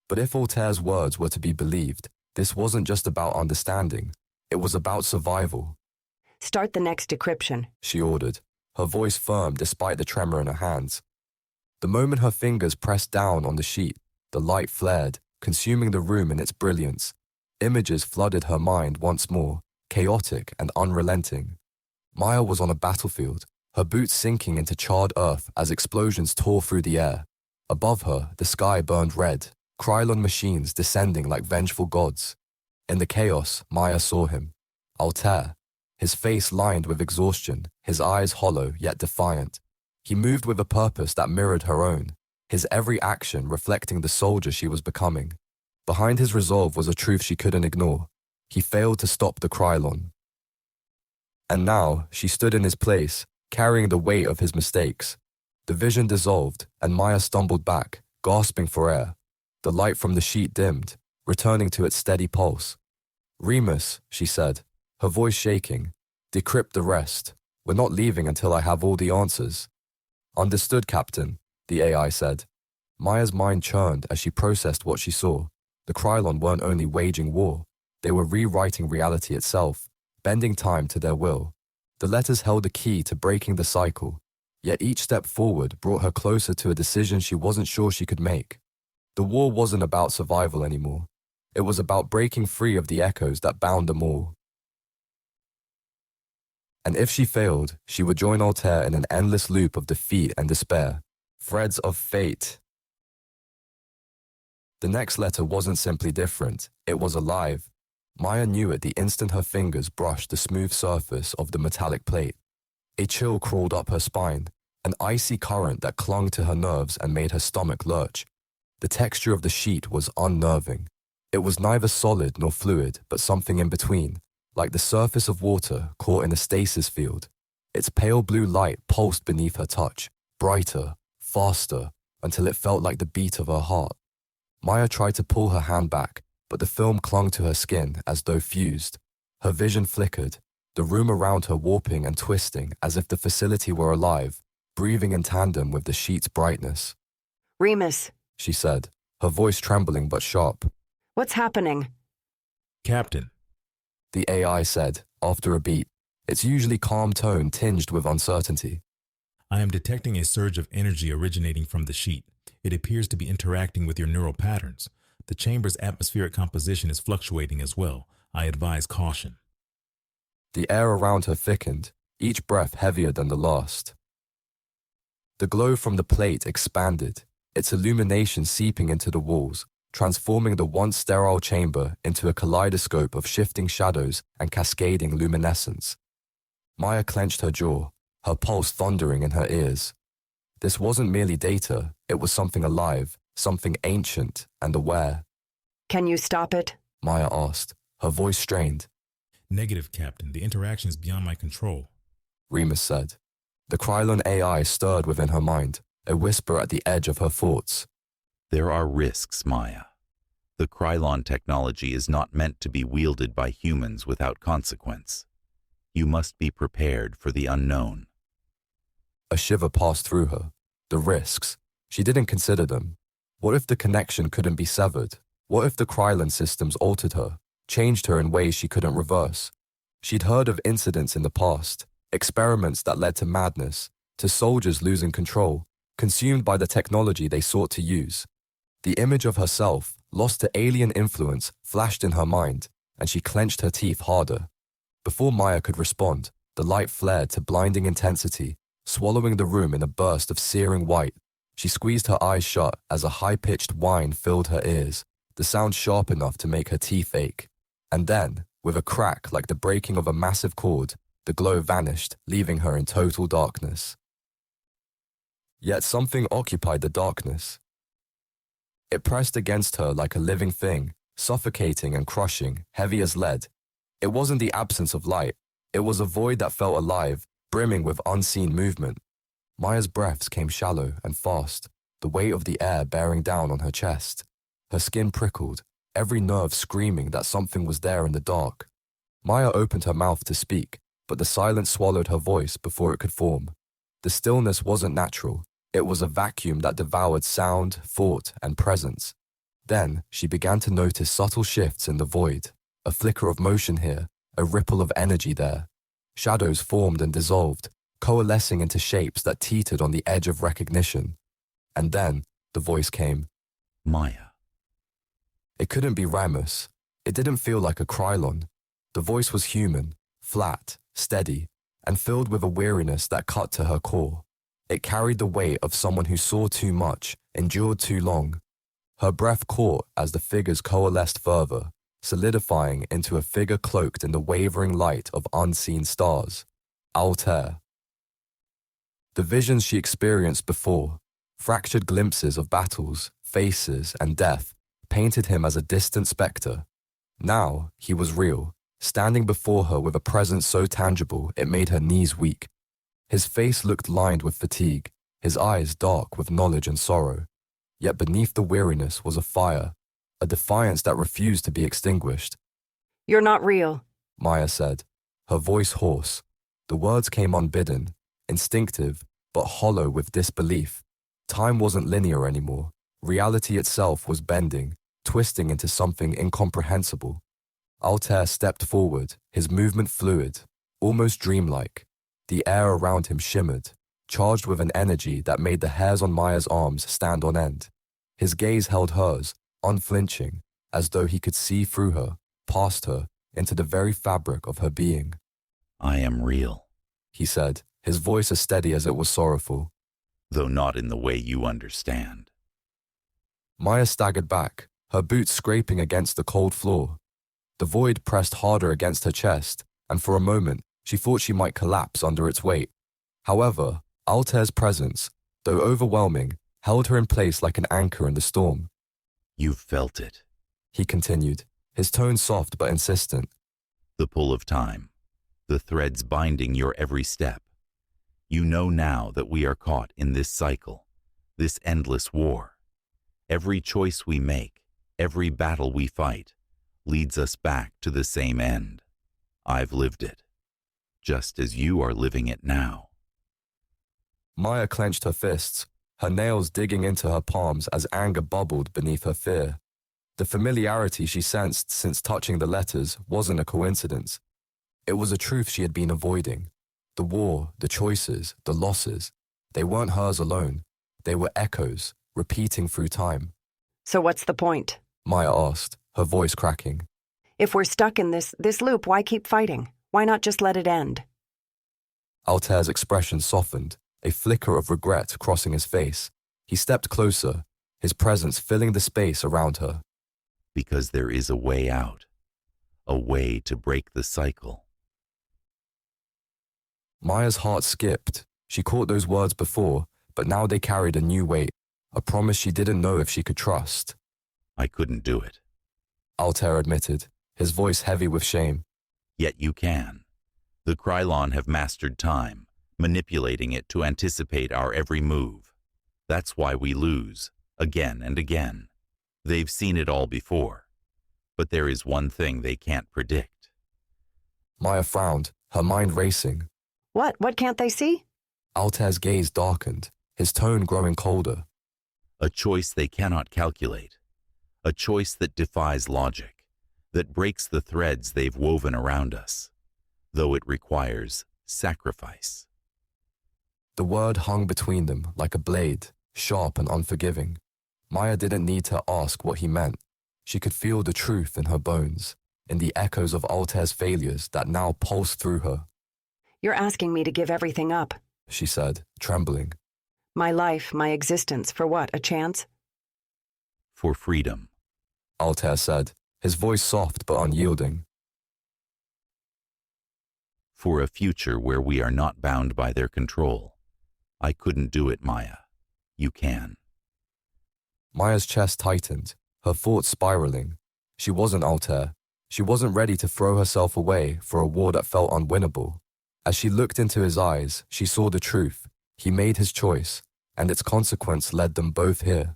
But if Altair's words were to be believed, this wasn't just about understanding. It was about survival. Start the next decryption. She ordered, her voice firm despite the tremor in her hands. The moment her fingers pressed down on the sheet, the light flared, consuming the room in its brilliance. Images flooded her mind once more, chaotic and unrelenting. Maya was on a battlefield, her boots sinking into charred earth as explosions tore through the air. Above her, the sky burned red, Krylon machines descending like vengeful gods. In the chaos, Maya saw him. Altair, his face lined with exhaustion, his eyes hollow yet defiant. He moved with a purpose that mirrored her own, his every action reflecting the soldier she was becoming. Behind his resolve was a truth she couldn't ignore. He failed to stop the Krylon. And now, she stood in his place, carrying the weight of his mistakes. The vision dissolved, and Maya stumbled back, gasping for air. The light from the sheet dimmed, returning to its steady pulse. Remus, she said, her voice shaking, decrypt the rest. We're not leaving until I have all the answers. Understood, Captain, the AI said. Maya's mind churned as she processed what she saw. The Krylon weren't only waging war, they were rewriting reality itself, bending time to their will. The letters held a key to breaking the cycle, yet each step forward brought her closer to a decision she wasn't sure she could make. The war wasn't about survival anymore. It was about breaking free of the echoes that bound them all. And if she failed, she would join Altair in an endless loop of defeat and despair. Threads of fate. The next letter wasn't simply different, it was alive. Maya knew it the instant her fingers brushed the smooth surface of the metallic plate. A chill crawled up her spine, an icy current that clung to her nerves and made her stomach lurch. The texture of the sheet was unnerving. It was neither solid nor fluid, but something in between, like the surface of water caught in a stasis field. Its pale blue light pulsed beneath her touch, brighter, faster, until it felt like the beat of her heart. Maya tried to pull her hand back, but the film clung to her skin as though fused. Her vision flickered, the room around her warping and twisting as if the facility were alive, breathing in tandem with the sheet's brightness. Remus, She said, her voice trembling but sharp. what's happening? Captain, The AI said, after a beat, its usually calm tone tinged with uncertainty. I am detecting a surge of energy originating from the sheet. It appears to be interacting with your neural patterns. The chamber's atmospheric composition is fluctuating as well. I advise caution. The air around her thickened, each breath heavier than the last. The glow from the plate expanded, its illumination seeping into the walls, transforming the once sterile chamber into a kaleidoscope of shifting shadows and cascading luminescence. Maya clenched her jaw, her pulse thundering in her ears. This wasn't merely data, it was something alive, something ancient and aware. Can you stop it? Maya asked, her voice strained. Negative, Captain. The interaction is beyond my control. Remus said. The Krylon AI stirred within her mind, a whisper at the edge of her thoughts. There are risks, Maya. The Krylon technology is not meant to be wielded by humans without consequence. You must be prepared for the unknown. A shiver passed through her. The risks. She didn't consider them. What if the connection couldn't be severed? What if the Krylon systems altered her, changed her in ways she couldn't reverse? She'd heard of incidents in the past, experiments that led to madness, to soldiers losing control, consumed by the technology they sought to use. The image of herself, lost to alien influence, flashed in her mind, and she clenched her teeth harder. Before Maya could respond, the light flared to blinding intensity, swallowing the room in a burst of searing white. She squeezed her eyes shut as a high-pitched whine filled her ears, the sound sharp enough to make her teeth ache. And then, with a crack like the breaking of a massive cord, the glow vanished, leaving her in total darkness. Yet something occupied the darkness. It pressed against her like a living thing, suffocating and crushing, heavy as lead. It wasn't the absence of light. It was a void that felt alive, brimming with unseen movement. Maya's breaths came shallow and fast, the weight of the air bearing down on her chest. Her skin prickled, every nerve screaming that something was there in the dark. Maya opened her mouth to speak, but the silence swallowed her voice before it could form. The stillness wasn't natural. It was a vacuum that devoured sound, thought, and presence. Then she began to notice subtle shifts in the void, a flicker of motion here, a ripple of energy there. Shadows formed and dissolved, coalescing into shapes that teetered on the edge of recognition. And then the voice came. Maya. It couldn't be Ramus. It didn't feel like a Krylon. The voice was human, flat, steady, and filled with a weariness that cut to her core. It carried the weight of someone who saw too much, endured too long. Her breath caught as the figures coalesced further, solidifying into a figure cloaked in the wavering light of unseen stars. Altair. The visions she experienced before, fractured glimpses of battles, faces, and death, painted him as a distant spectre. Now he was real, standing before her with a presence so tangible it made her knees weak. His face looked lined with fatigue, his eyes dark with knowledge and sorrow. Yet beneath the weariness was a fire, a defiance that refused to be extinguished. You're not real, Maya said, her voice hoarse. The words came unbidden, instinctive, but hollow with disbelief. Time wasn't linear anymore. Reality itself was bending, twisting into something incomprehensible. Altair stepped forward, his movement fluid, almost dreamlike. The air around him shimmered, charged with an energy that made the hairs on Maya's arms stand on end. His gaze held hers, unflinching, as though he could see through her, past her, into the very fabric of her being. I am real, he said, his voice as steady as it was sorrowful. though not in the way you understand. Maya staggered back, her boots scraping against the cold floor. The void pressed harder against her chest, and for a moment she thought she might collapse under its weight. However, Altair's presence, though overwhelming, held her in place like an anchor in the storm. You've felt it. He continued, his tone soft but insistent. The pull of time, the threads binding your every step. You know now that we are caught in this cycle, this endless war. Every choice we make, every battle we fight, leads us back to the same end. I've lived it, just as you are living it now. Maya clenched her fists, her nails digging into her palms as anger bubbled beneath her fear. The familiarity she sensed since touching the letters wasn't a coincidence. It was a truth she had been avoiding. The war, the choices, the losses, they weren't hers alone. They were echoes, repeating through time. So what's the point? Maya asked, her voice cracking. If we're stuck in this loop, why keep fighting? Why not just let it end? Altair's expression softened, a flicker of regret crossing his face. He stepped closer, his presence filling the space around her. Because there is a way out, a way to break the cycle. Maya's heart skipped. She caught those words before, but now they carried a new weight, a promise she didn't know if she could trust. I couldn't do it. Altair admitted, his voice heavy with shame. Yet you can. The Krylon have mastered time, manipulating it to anticipate our every move. That's why we lose, again and again. They've seen it all before. But there is one thing they can't predict. Maya frowned, her mind racing. What? What can't they see? Altair's gaze darkened, his tone growing colder. A choice they cannot calculate. A choice that defies logic, that breaks the threads they've woven around us. though it requires sacrifice. The word hung between them like a blade, sharp and unforgiving. Maya didn't need to ask what he meant. She could feel the truth in her bones, in the echoes of Altair's failures that now pulsed through her. You're asking me to give everything up. She said, trembling. My life, my existence, for what, a chance? For freedom. Altair said, his voice soft but unyielding. For a future where we are not bound by their control. I couldn't do it, Maya. You can. Maya's chest tightened, her thoughts spiraling. She wasn't Altair. She wasn't ready to throw herself away for a war that felt unwinnable. As she looked into his eyes, she saw the truth. He made his choice, and its consequence led them both here.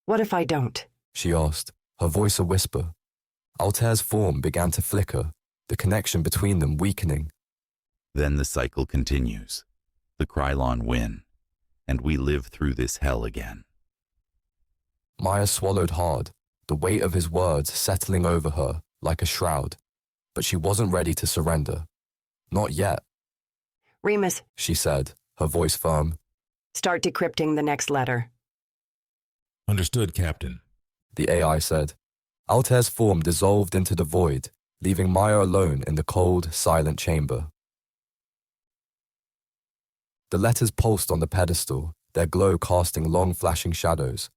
What if I don't? She asked, her voice a whisper. Altair's form began to flicker, the connection between them weakening. Then the cycle continues. The Krylon win, and we live through this hell again. Maya swallowed hard, the weight of his words settling over her like a shroud. But she wasn't ready to surrender. Not yet. Remus, She said, her voice firm. start decrypting the next letter. Understood, Captain. The AI said. Altair's form dissolved into the void, leaving Maya alone in the cold, silent chamber. The letters pulsed on the pedestal, their glow casting long flashing shadows.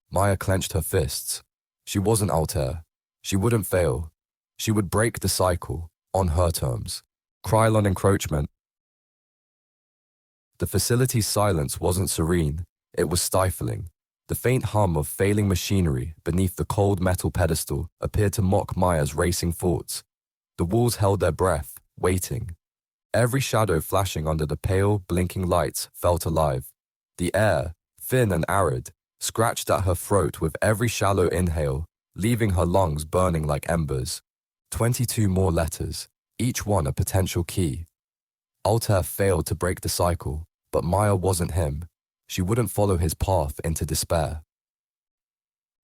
Maya clenched her fists. She wasn't Altair. She wouldn't fail. She would break the cycle, on her terms. Krylon encroachment. The facility's silence wasn't serene. It was stifling. The faint hum of failing machinery beneath the cold metal pedestal appeared to mock Maya's racing thoughts. The walls held their breath, waiting. Every shadow flashing under the pale, blinking lights felt alive. The air, thin and arid, scratched at her throat with every shallow inhale, leaving her lungs burning like embers. 22 more letters, each one a potential key. Altair failed to break the cycle, but Maya wasn't him. She wouldn't follow his path into despair.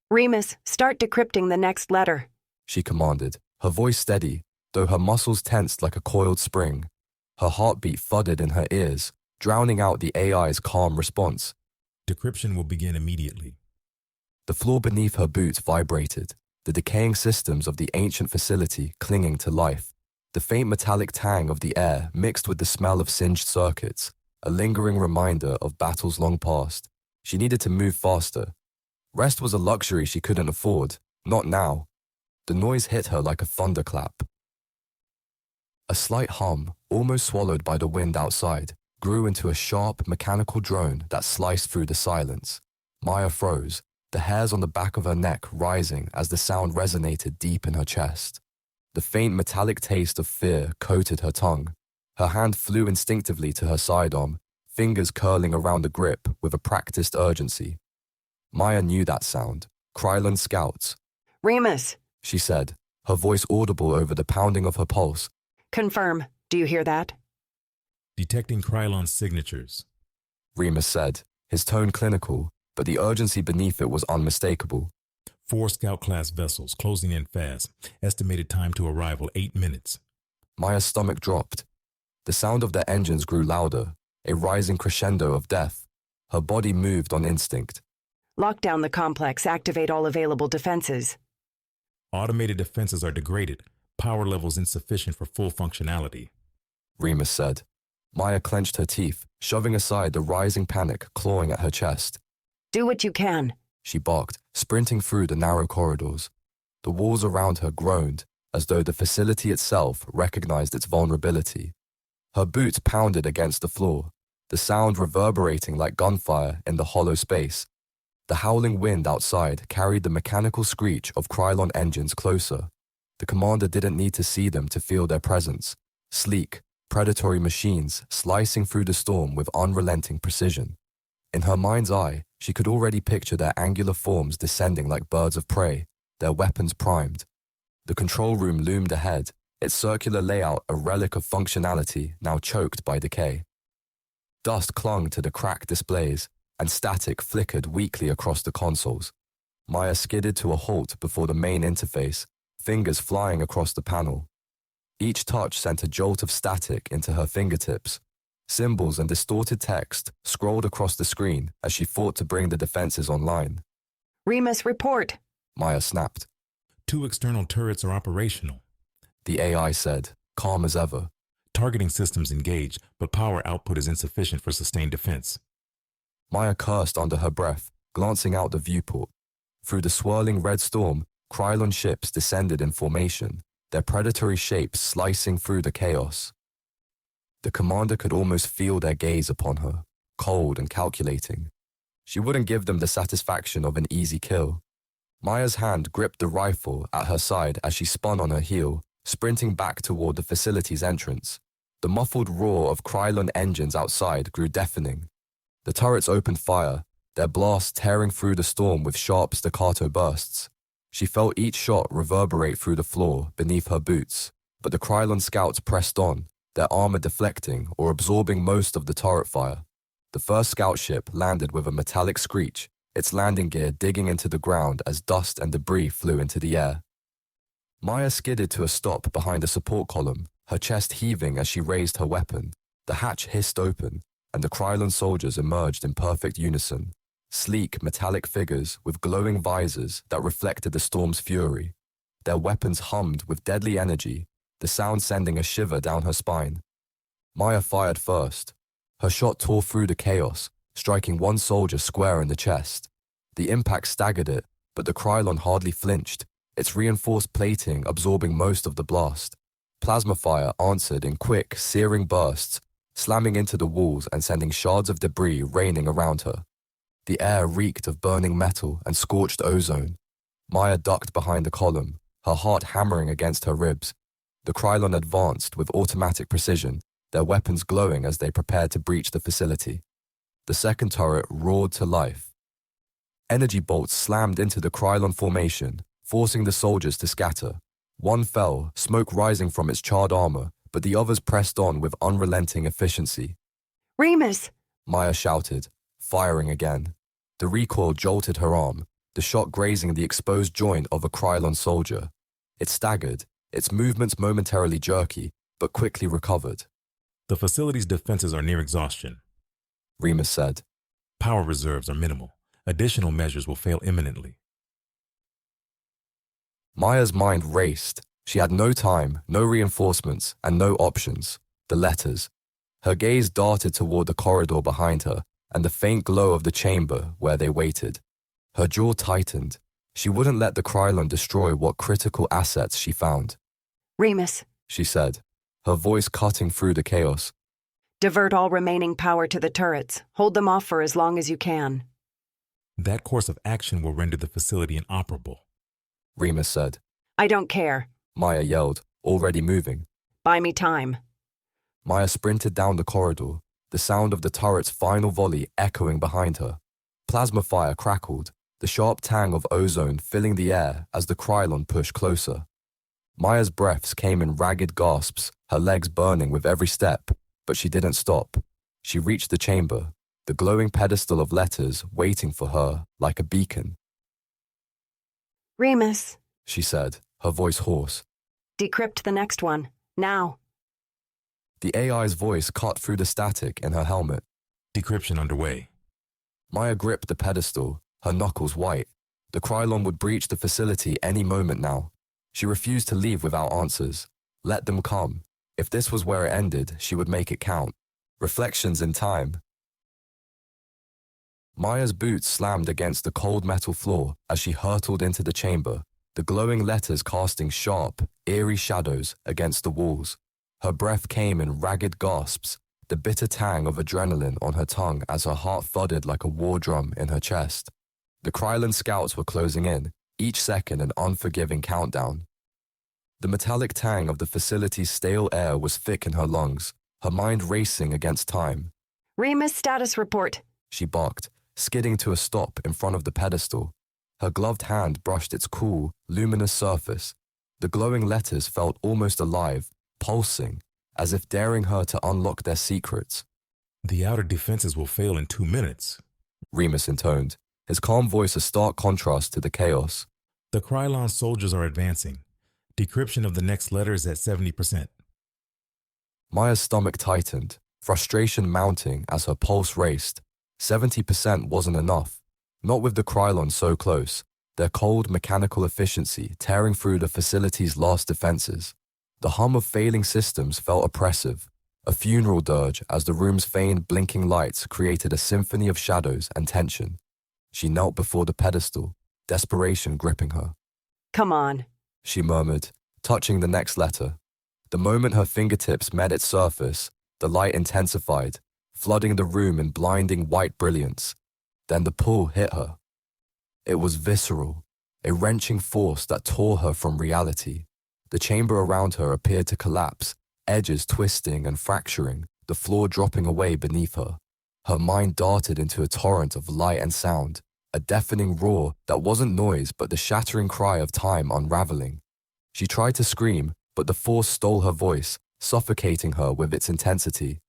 Remus, start decrypting the next letter. She commanded, her voice steady, though her muscles tensed like a coiled spring. Her heartbeat thudded in her ears, drowning out the AI's calm response. Decryption will begin immediately. The floor beneath her boots vibrated, the decaying systems of the ancient facility clinging to life. The faint metallic tang of the air mixed with the smell of singed circuits, a lingering reminder of battles long past. She needed to move faster. Rest was a luxury she couldn't afford, not now. The noise hit her like a thunderclap. A slight hum, almost swallowed by the wind outside, grew into a sharp, mechanical drone that sliced through the silence. Maya froze, the hairs on the back of her neck rising as the sound resonated deep in her chest. The faint metallic taste of fear coated her tongue. Her hand flew instinctively to her sidearm, fingers curling around the grip with a practiced urgency. Maya knew that sound. Krylon scouts. Remus, She said, her voice audible over the pounding of her pulse. confirm. Do you hear that? Detecting Krylon's signatures. Remus said, his tone clinical, but the urgency beneath it was unmistakable. 4 Scout-class vessels closing in fast. Estimated time to arrival 8 minutes. Maya's stomach dropped. The sound of their engines grew louder, a rising crescendo of death. Her body moved on instinct. Lock down the complex, activate all available defenses. Automated defenses are degraded. Power levels insufficient for full functionality. Remus said. Maya clenched her teeth, shoving aside the rising panic clawing at her chest. Do what you can. She barked, sprinting through the narrow corridors. The walls around her groaned, as though the facility itself recognized its vulnerability. Her boots pounded against the floor, the sound reverberating like gunfire in the hollow space. The howling wind outside carried the mechanical screech of Krylon engines closer. The commander didn't need to see them to feel their presence. Sleek, predatory machines slicing through the storm with unrelenting precision. In her mind's eye, she could already picture their angular forms descending like birds of prey, their weapons primed. The control room loomed ahead, its circular layout a relic of functionality now choked by decay. Dust clung to the cracked displays, and static flickered weakly across the consoles. Maya skidded to a halt before the main interface, fingers flying across the panel. Each touch sent a jolt of static into her fingertips. Symbols and distorted text scrolled across the screen as she fought to bring the defenses online. Remus, report. Maya snapped. 2 external turrets are operational. The AI said, calm as ever. Targeting systems engaged, but power output is insufficient for sustained defense. Maya cursed under her breath, glancing out the viewport. Through the swirling red storm, Krylon ships descended in formation, their predatory shapes slicing through the chaos. The commander could almost feel their gaze upon her, cold and calculating. She wouldn't give them the satisfaction of an easy kill. Maya's hand gripped the rifle at her side as she spun on her heel, sprinting back toward the facility's entrance. The muffled roar of Krylon engines outside grew deafening. The turrets opened fire, their blasts tearing through the storm with sharp staccato bursts. She felt each shot reverberate through the floor beneath her boots, but the Krylon scouts pressed on, their armor deflecting or absorbing most of the turret fire. The first scout ship landed with a metallic screech, its landing gear digging into the ground as dust and debris flew into the air. Maya skidded to a stop behind a support column, her chest heaving as she raised her weapon. The hatch hissed open, and the Krylon soldiers emerged in perfect unison. Sleek, metallic figures with glowing visors that reflected the storm's fury. Their weapons hummed with deadly energy, the sound sending a shiver down her spine. Maya fired first. Her shot tore through the chaos, striking one soldier square in the chest. The impact staggered it, but the Krylon hardly flinched, its reinforced plating absorbing most of the blast. Plasma fire answered in quick, searing bursts, slamming into the walls and sending shards of debris raining around her. The air reeked of burning metal and scorched ozone. Maya ducked behind the column, her heart hammering against her ribs. The Krylon advanced with automatic precision, their weapons glowing as they prepared to breach the facility. The second turret roared to life. Energy bolts slammed into the Krylon formation, forcing the soldiers to scatter. One fell, smoke rising from its charred armor, but the others pressed on with unrelenting efficiency. Remus! Maya shouted, firing again. The recoil jolted her arm, the shot grazing the exposed joint of a Krylon soldier. It staggered, its movements momentarily jerky, but quickly recovered. The facility's defenses are near exhaustion. Remus said. Power reserves are minimal. Additional measures will fail imminently. Maya's mind raced. She had no time, no reinforcements, and no options. The letters. Her gaze darted toward the corridor behind her and the faint glow of the chamber where they waited. Her jaw tightened. She wouldn't let the Krylon destroy what critical assets she found. Remus, She said, her voice cutting through the chaos. divert all remaining power to the turrets. Hold them off for as long as you can. That course of action will render the facility inoperable. Remus said. I don't care. Maya yelled, already moving. Buy me time. Maya sprinted down the corridor, the sound of the turret's final volley echoing behind her. Plasma fire crackled, the sharp tang of ozone filling the air as the Krylon pushed closer. Maya's breaths came in ragged gasps, her legs burning with every step, but she didn't stop. She reached the chamber, the glowing pedestal of letters waiting for her like a beacon. Remus, She said, her voice hoarse. decrypt the next one. Now. The AI's voice cut through the static in her helmet. Decryption underway. Maya gripped the pedestal, her knuckles white. The Krylon would breach the facility any moment now. She refused to leave without answers. Let them come. If this was where it ended, she would make it count. Reflections in time. Maya's boots slammed against the cold metal floor as she hurtled into the chamber, the glowing letters casting sharp, eerie shadows against the walls. Her breath came in ragged gasps, the bitter tang of adrenaline on her tongue as her heart thudded like a war drum in her chest. The Krylon scouts were closing in, each second an unforgiving countdown. The metallic tang of the facility's stale air was thick in her lungs, her mind racing against time. Remus, status report. She barked, skidding to a stop in front of the pedestal. Her gloved hand brushed its cool, luminous surface. The glowing letters felt almost alive, pulsing, as if daring her to unlock their secrets. The outer defenses will fail in 2 minutes. Remus intoned, his calm voice a stark contrast to the chaos. The Krylon soldiers are advancing. Decryption of the next letter is at 70%. Maya's stomach tightened, frustration mounting as her pulse raced. 70% wasn't enough. Not with the Krylon so close, their cold mechanical efficiency tearing through the facility's last defenses. The hum of failing systems felt oppressive, a funeral dirge as the room's faint blinking lights created a symphony of shadows and tension. She knelt before the pedestal, desperation gripping her. Come on. She murmured, touching the next letter. The moment her fingertips met its surface, the light intensified, flooding the room in blinding white brilliance. Then the pull hit her. It was visceral, a wrenching force that tore her from reality. The chamber around her appeared to collapse, edges twisting and fracturing, the floor dropping away beneath her. Her mind darted into a torrent of light and sound, a deafening roar that wasn't noise but the shattering cry of time unraveling. She tried to scream, but the force stole her voice, suffocating her with its intensity.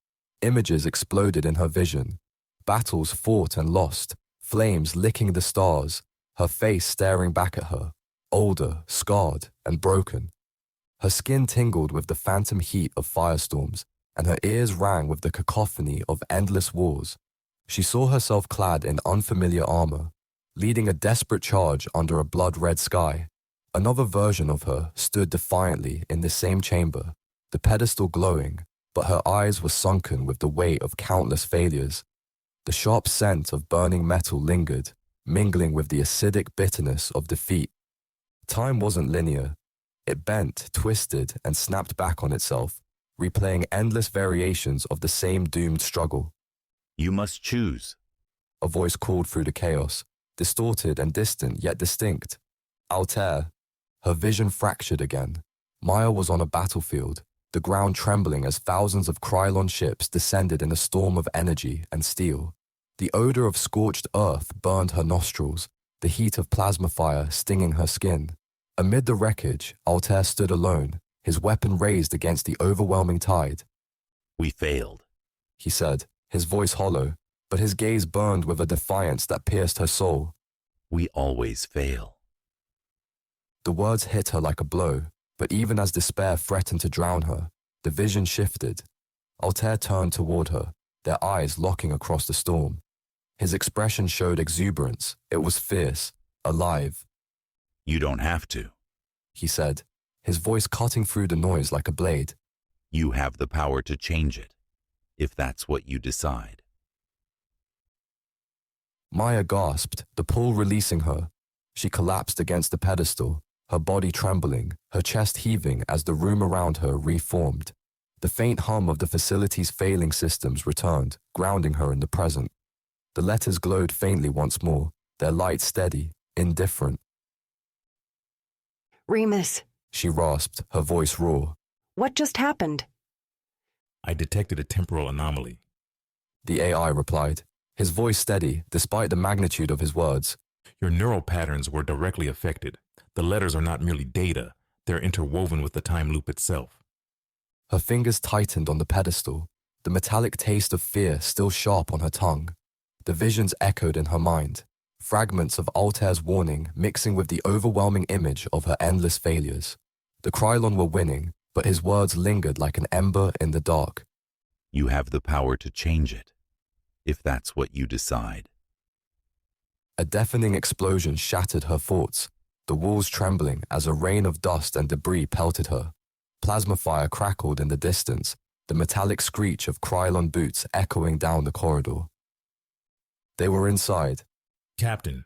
Images exploded in her vision. Battles fought and lost, flames licking the stars, her face staring back at her, older, scarred, and broken. Her skin tingled with the phantom heat of firestorms, and her ears rang with the cacophony of endless wars. She saw herself clad in unfamiliar armor, leading a desperate charge under a blood-red sky. Another version of her stood defiantly in the same chamber, the pedestal glowing, but her eyes were sunken with the weight of countless failures. The sharp scent of burning metal lingered, mingling with the acidic bitterness of defeat. Time wasn't linear. It bent, twisted, and snapped back on itself, replaying endless variations of the same doomed struggle. You must choose. A voice called through the chaos, distorted and distant yet distinct. Altair. Her vision fractured again. Maya was on a battlefield, the ground trembling as thousands of Krylon ships descended in a storm of energy and steel. The odor of scorched earth burned her nostrils, the heat of plasma fire stinging her skin. Amid the wreckage, Altair stood alone, his weapon raised against the overwhelming tide. We failed, he said, his voice hollow, but his gaze burned with a defiance that pierced her soul. We always fail. The words hit her like a blow, but even as despair threatened to drown her, the vision shifted. Altair turned toward her, their eyes locking across the storm. His expression showed exuberance. It was fierce, alive. You don't have to, he said, his voice cutting through the noise like a blade. You have the power to change it, if that's what you decide. Maya gasped, the pull releasing her. She collapsed against the pedestal, her body trembling, her chest heaving as the room around her reformed. The faint hum of the facility's failing systems returned, grounding her in the present. The letters glowed faintly once more, their light steady, indifferent. Remus, She rasped, her voice raw. what just happened? I detected a temporal anomaly. The AI replied, his voice steady despite the magnitude of his words. Your neural patterns were directly affected. The letters are not merely data, they're interwoven with the time loop itself. Her fingers tightened on the pedestal, the metallic taste of fear still sharp on her tongue. The visions echoed in her mind, fragments of Altair's warning mixing with the overwhelming image of her endless failures. The Krylon were winning, but his words lingered like an ember in the dark. You have the power to change it, if that's what you decide. A deafening explosion shattered her thoughts, the walls trembling as a rain of dust and debris pelted her. Plasma fire crackled in the distance, the metallic screech of Krylon boots echoing down the corridor. They were inside. Captain,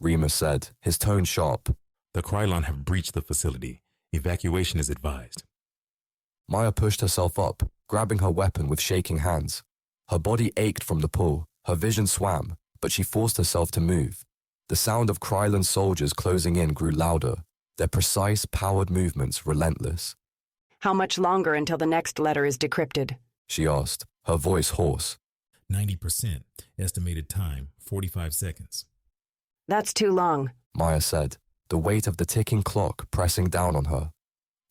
Remus said, his tone sharp. the Krylon have breached the facility. Evacuation is advised. Maya pushed herself up, grabbing her weapon with shaking hands. Her body ached from the pull, her vision swam, but she forced herself to move. The sound of Krylon soldiers closing in grew louder, their precise, powered movements relentless. How much longer until the next letter is decrypted? She asked, her voice hoarse. 90%. Estimated time, 45 seconds. That's too long. Maya said, the weight of the ticking clock pressing down on her.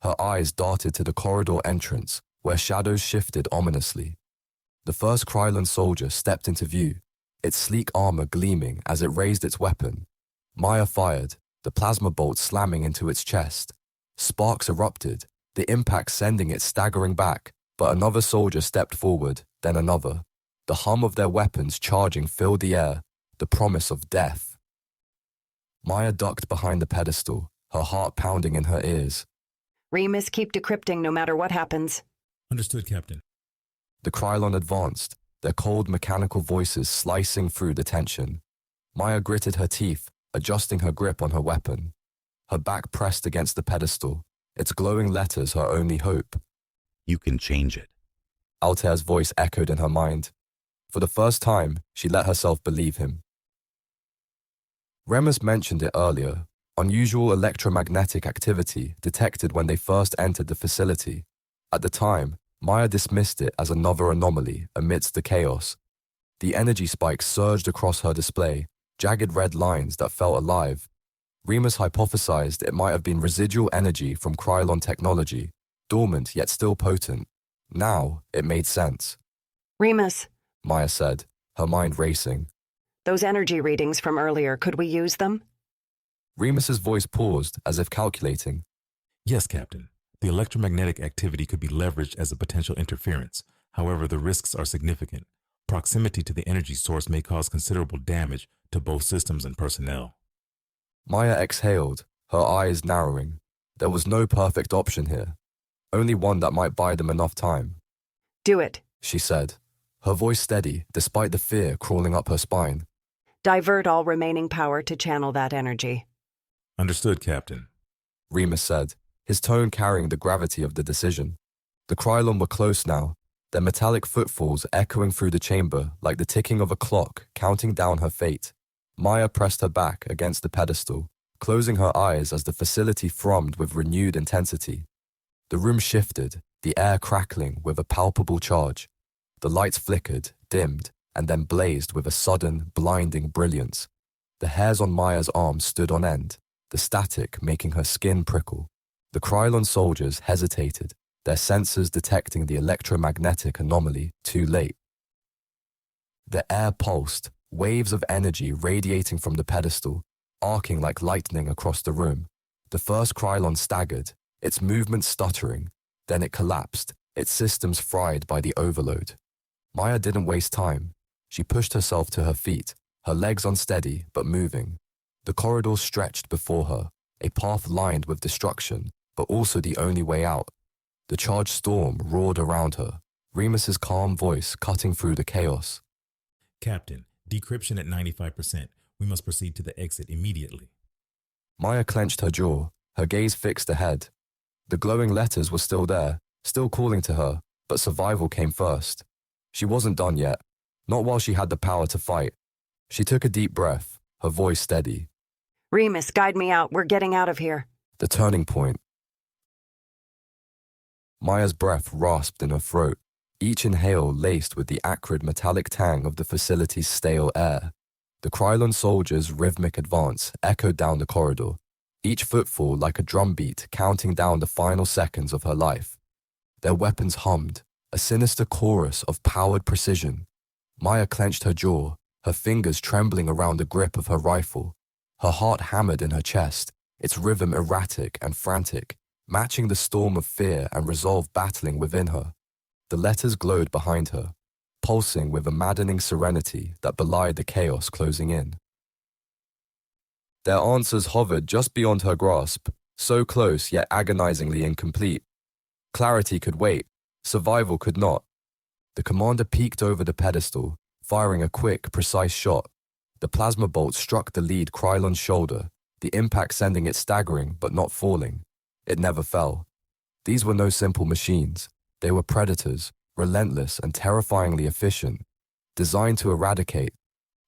Her eyes darted to the corridor entrance, where shadows shifted ominously. The first Krylon soldier stepped into view, its sleek armor gleaming as it raised its weapon. Maya fired, the plasma bolt slamming into its chest. Sparks erupted, the impact sending it staggering back, but another soldier stepped forward, then another. The hum of their weapons charging filled the air, the promise of death. Maya ducked behind the pedestal, her heart pounding in her ears. Remus, keep decrypting no matter what happens. Understood, Captain. The Krylon advanced, their cold mechanical voices slicing through the tension. Maya gritted her teeth, adjusting her grip on her weapon. Her back pressed against the pedestal, its glowing letters her only hope. You can change it. Altair's voice echoed in her mind. For the first time, she let herself believe him. Remus mentioned it earlier, unusual electromagnetic activity detected when they first entered the facility. At the time, Maya dismissed it as another anomaly amidst the chaos. The energy spikes surged across her display, jagged red lines that felt alive. Remus hypothesized it might have been residual energy from Krylon technology, dormant yet still potent. Now, it made sense. Remus, Maya said, her mind racing. those energy readings from earlier, could we use them? Remus's voice paused, as if calculating. Yes, Captain. The electromagnetic activity could be leveraged as a potential interference. However, the risks are significant. Proximity to the energy source may cause considerable damage to both systems and personnel. Maya exhaled, her eyes narrowing. There was no perfect option here. Only one that might buy them enough time. Do it. She said, her voice steady despite the fear crawling up her spine. Divert all remaining power to channel that energy. Understood, Captain. Remus said, his tone carrying the gravity of the decision. The Krylon were close now, their metallic footfalls echoing through the chamber like the ticking of a clock counting down her fate. Maya pressed her back against the pedestal, closing her eyes as the facility thrummed with renewed intensity. The room shifted, the air crackling with a palpable charge. The lights flickered, dimmed, and then blazed with a sudden, blinding brilliance. The hairs on Maya's arms stood on end, the static making her skin prickle. The Krylon soldiers hesitated, their sensors detecting the electromagnetic anomaly too late. The air pulsed, waves of energy radiating from the pedestal, arcing like lightning across the room. The first Krylon staggered, its movement stuttering, then it collapsed, its systems fried by the overload. Maya didn't waste time. She pushed herself to her feet, her legs unsteady but moving. The corridor stretched before her, a path lined with destruction, but also the only way out. The charged storm roared around her, Remus's calm voice cutting through the chaos. Captain, decryption at 95%. We must proceed to the exit immediately. Maya clenched her jaw, her gaze fixed ahead. The glowing letters were still there, still calling to her, but survival came first. She wasn't done yet, not while she had the power to fight. She took a deep breath, her voice steady. Remus, guide me out. We're getting out of here. The turning point. Maya's breath rasped in her throat, each inhale laced with the acrid metallic tang of the facility's stale air. The Krylon soldiers' rhythmic advance echoed down the corridor, each footfall like a drumbeat counting down the final seconds of her life. Their weapons hummed, a sinister chorus of powered precision. Maya clenched her jaw, her fingers trembling around the grip of her rifle. Her heart hammered in her chest, its rhythm erratic and frantic, matching the storm of fear and resolve battling within her. The letters glowed behind her, pulsing with a maddening serenity that belied the chaos closing in. Their answers hovered just beyond her grasp, so close yet agonizingly incomplete. Clarity could wait, survival could not. The commander peeked over the pedestal, firing a quick, precise shot. The plasma bolt struck the lead Krylon's shoulder, the impact sending it staggering but not falling. It never fell. These were no simple machines. They were predators, relentless and terrifyingly efficient, designed to eradicate.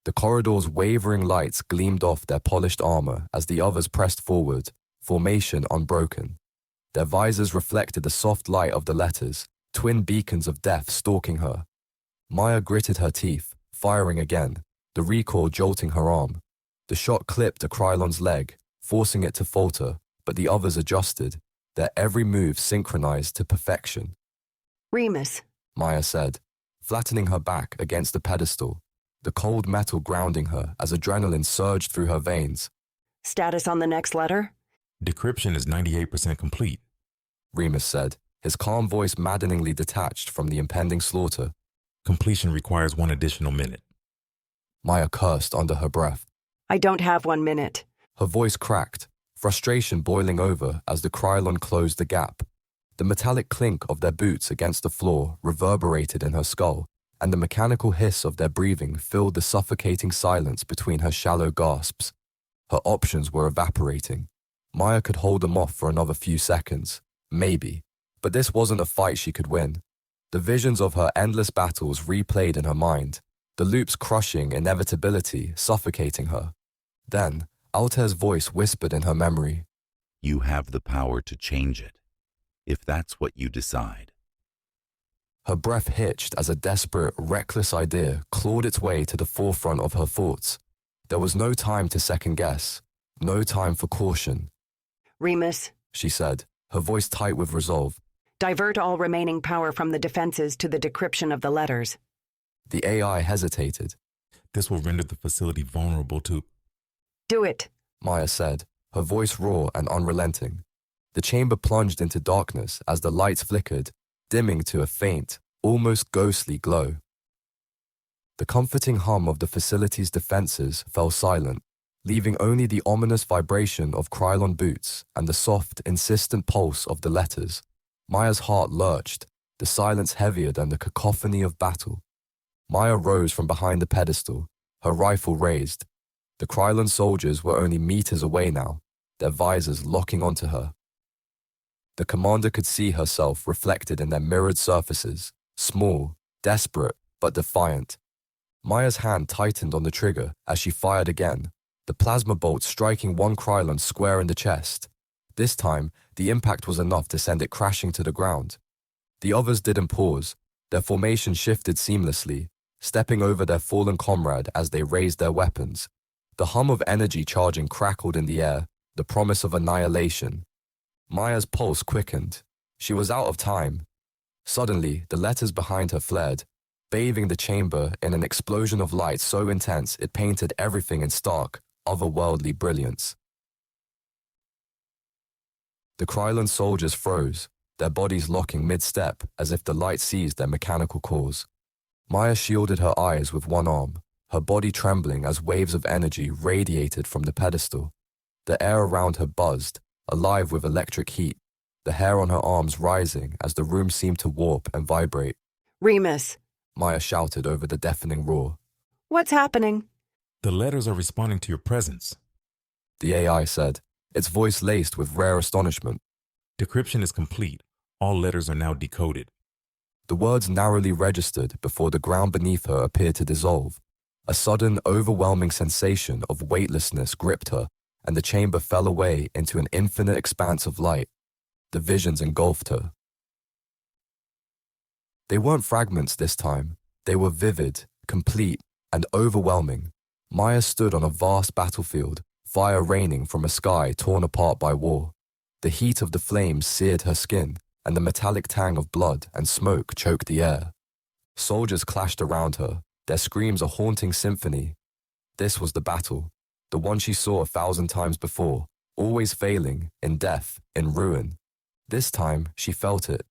The corridor's wavering lights gleamed off their polished armor as the others pressed forward, formation unbroken. Their visors reflected the soft light of the letters, twin beacons of death stalking her. Maya gritted her teeth, firing again, the recoil jolting her arm. The shot clipped a Krylon's leg, forcing it to falter, but the others adjusted, their every move synchronized to perfection. Remus. Maya said, flattening her back against the pedestal, the cold metal grounding her as adrenaline surged through her veins. Status on the next letter? Decryption is 98% complete. Remus said, his calm voice maddeningly detached from the impending slaughter. Completion requires 1 additional minute. Maya cursed under her breath. I don't have 1 minute. Her voice cracked, frustration boiling over as the Krylon closed the gap. The metallic clink of their boots against the floor reverberated in her skull, and the mechanical hiss of their breathing filled the suffocating silence between her shallow gasps. Her options were evaporating. Maya could hold them off for another few seconds, maybe, but this wasn't a fight she could win. The visions of her endless battles replayed in her mind, the loop's crushing inevitability suffocating her. Then, Altair's voice whispered in her memory. You have the power to change it, if that's what you decide. Her breath hitched as a desperate, reckless idea clawed its way to the forefront of her thoughts. There was no time to second guess, no time for caution. Remus, She said, her voice tight with resolve. divert all remaining power from the defenses to the decryption of the letters. The AI hesitated. This will render the facility vulnerable to... Do it. Maya said, her voice raw and unrelenting. The chamber plunged into darkness as the lights flickered, dimming to a faint, almost ghostly glow. The comforting hum of the facility's defenses fell silent, leaving only the ominous vibration of Krylon boots and the soft, insistent pulse of the letters. Maya's heart lurched, the silence heavier than the cacophony of battle. Maya rose from behind the pedestal, her rifle raised. The Krylon soldiers were only meters away now, their visors locking onto her. The commander could see herself reflected in their mirrored surfaces, small, desperate, but defiant. Maya's hand tightened on the trigger as she fired again, the plasma bolt striking one Krylon square in the chest. This time, the impact was enough to send it crashing to the ground. The others didn't pause. Their formation shifted seamlessly, stepping over their fallen comrade as they raised their weapons. The hum of energy charging crackled in the air, the promise of annihilation. Maya's pulse quickened. She was out of time. Suddenly, the letters behind her flared, bathing the chamber in an explosion of light so intense it painted everything in stark, otherworldly brilliance. The Krylon soldiers froze, their bodies locking mid-step as if the light seized their mechanical cores. Maya shielded her eyes with one arm, her body trembling as waves of energy radiated from the pedestal. The air around her buzzed, alive with electric heat, the hair on her arms rising as the room seemed to warp and vibrate. Remus, Maya shouted over the deafening roar. what's happening? The letters are responding to your presence. The AI said, its voice laced with rare astonishment. Decryption is complete. All letters are now decoded. The words narrowly registered before the ground beneath her appeared to dissolve. A sudden, overwhelming sensation of weightlessness gripped her, and the chamber fell away into an infinite expanse of light. The visions engulfed her. They weren't fragments this time. They were vivid, complete, and overwhelming. Maya stood on a vast battlefield, fire raining from a sky torn apart by war. The heat of the flames seared her skin, and the metallic tang of blood and smoke choked the air. Soldiers clashed around her, their screams a haunting symphony. This was the battle, the one she saw 1,000 times before, always failing, in death, in ruin. This time, she felt it.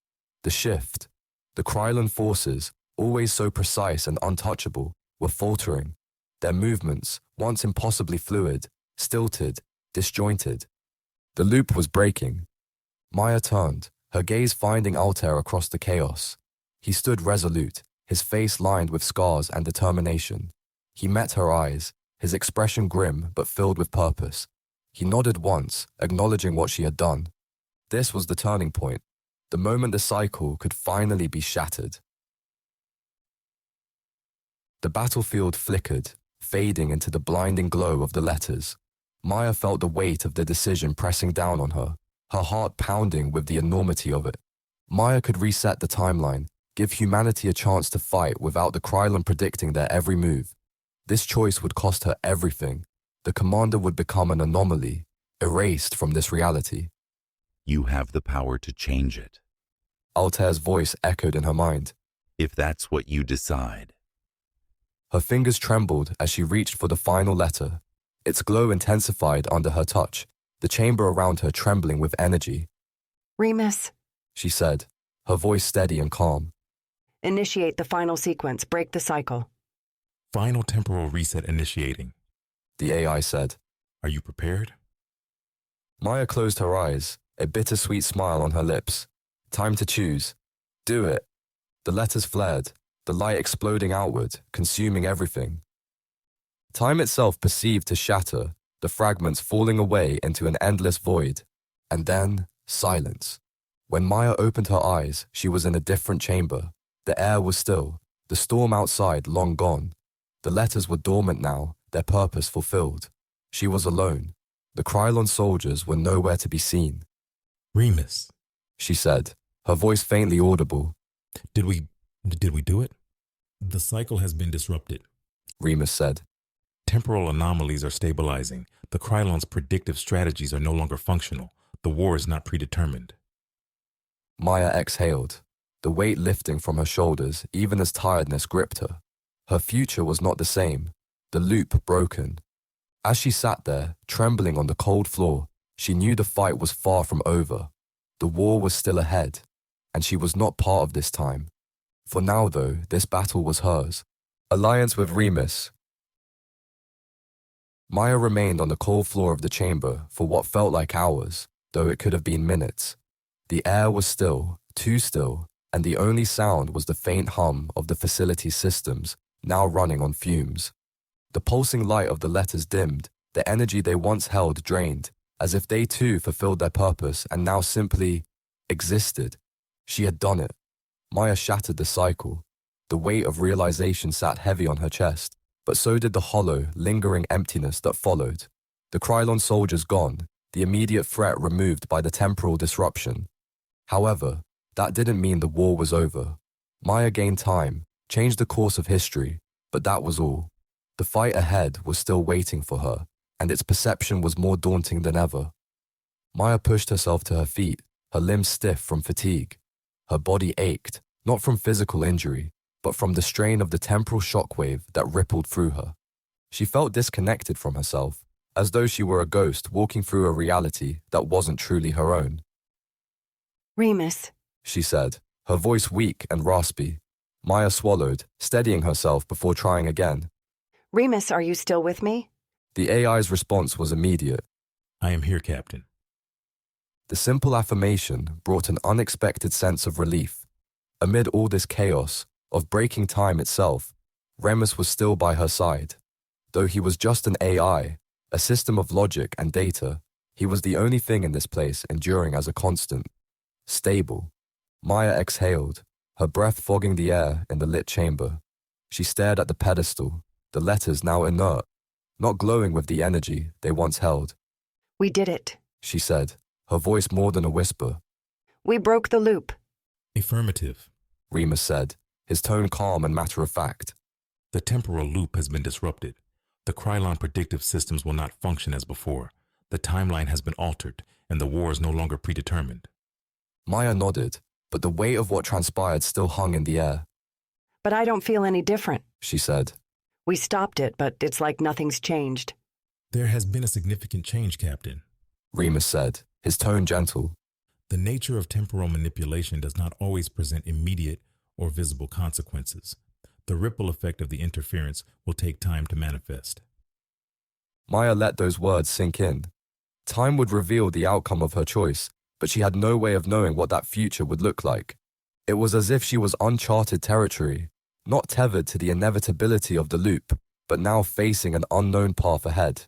The shift. The Krylon forces, always so precise and untouchable, were faltering. Their movements, once impossibly fluid, stilted, disjointed. The loop was breaking. Maya turned, her gaze finding Altair across the chaos. He stood resolute, his face lined with scars and determination. He met her eyes, his expression grim but filled with purpose. He nodded once, acknowledging what she had done. This was the turning point, the moment the cycle could finally be shattered. The battlefield flickered, fading into the blinding glow of the letters. Maya felt the weight of the decision pressing down on her, her heart pounding with the enormity of it. Maya could reset the timeline, give humanity a chance to fight without the Krylon predicting their every move. This choice would cost her everything. The commander would become an anomaly, erased from this reality. You have the power to change it, Altair's voice echoed in her mind. if that's what you decide. Her fingers trembled as she reached for the final letter. Its glow intensified under her touch, the chamber around her trembling with energy. Remus, She said, her voice steady and calm. initiate the final sequence. Break the cycle. Final temporal reset initiating. The AI said. Are you prepared? Maya closed her eyes, a bittersweet smile on her lips. Time to choose. Do it. The letters flared, the light exploding outward, consuming everything. Time itself perceived to shatter, the fragments falling away into an endless void. And then, silence. When Maya opened her eyes, she was in a different chamber. The air was still, the storm outside long gone. The letters were dormant now, their purpose fulfilled. She was alone. The Krylon soldiers were nowhere to be seen. Remus, She said, her voice faintly audible. did we do it? The cycle has been disrupted. Remus said. Temporal anomalies are stabilizing. The Krylon's predictive strategies are no longer functional. The war is not predetermined. Maya exhaled, the weight lifting from her shoulders even as tiredness gripped her. Her future was not the same, the loop broken. As she sat there, trembling on the cold floor, she knew the fight was far from over. The war was still ahead, and she was not part of this time. For now, though, this battle was hers. Alliance with Remus. Maya remained on the cold floor of the chamber for what felt like hours, though it could have been minutes. The air was still, too still, and the only sound was the faint hum of the facility's systems, now running on fumes. The pulsing light of the letters dimmed, the energy they once held drained, as if they too fulfilled their purpose and now simply existed. She had done it. Maya shattered the cycle. The weight of realization sat heavy on her chest, but so did the hollow, lingering emptiness that followed. The Krylon soldiers gone, the immediate threat removed by the temporal disruption. However, that didn't mean the war was over. Maya gained time, changed the course of history, but that was all. The fight ahead was still waiting for her, and its perception was more daunting than ever. Maya pushed herself to her feet, her limbs stiff from fatigue. Her body ached, not from physical injury, but from the strain of the temporal shockwave that rippled through her. She felt disconnected from herself, as though she were a ghost walking through a reality that wasn't truly her own. Remus, She said, her voice weak and raspy. Maya swallowed, steadying herself before trying again. Remus, are you still with me? The AI's response was immediate. I am here, Captain. The simple affirmation brought an unexpected sense of relief. Amid all this chaos, of breaking time itself, Remus was still by her side. Though he was just an AI, a system of logic and data, he was the only thing in this place enduring as a constant. Stable. Maya exhaled, her breath fogging the air in the lit chamber. She stared at the pedestal, the letters now inert, not glowing with the energy they once held. We did it. She said, her voice more than a whisper. We broke the loop. Affirmative. Remus said, his tone calm and matter-of-fact. The temporal loop has been disrupted. The Krylon predictive systems will not function as before. The timeline has been altered, and the war is no longer predetermined. Maya nodded, but the weight of what transpired still hung in the air. But I don't feel any different. She said. We stopped it, but it's like nothing's changed. There has been a significant change, Captain. Remus said, his tone gentle. The nature of temporal manipulation does not always present immediate or visible consequences. The ripple effect of the interference will take time to manifest. Maya let those words sink in. Time would reveal the outcome of her choice, but she had no way of knowing what that future would look like. It was as if she was uncharted territory, not tethered to the inevitability of the loop, but now facing an unknown path ahead.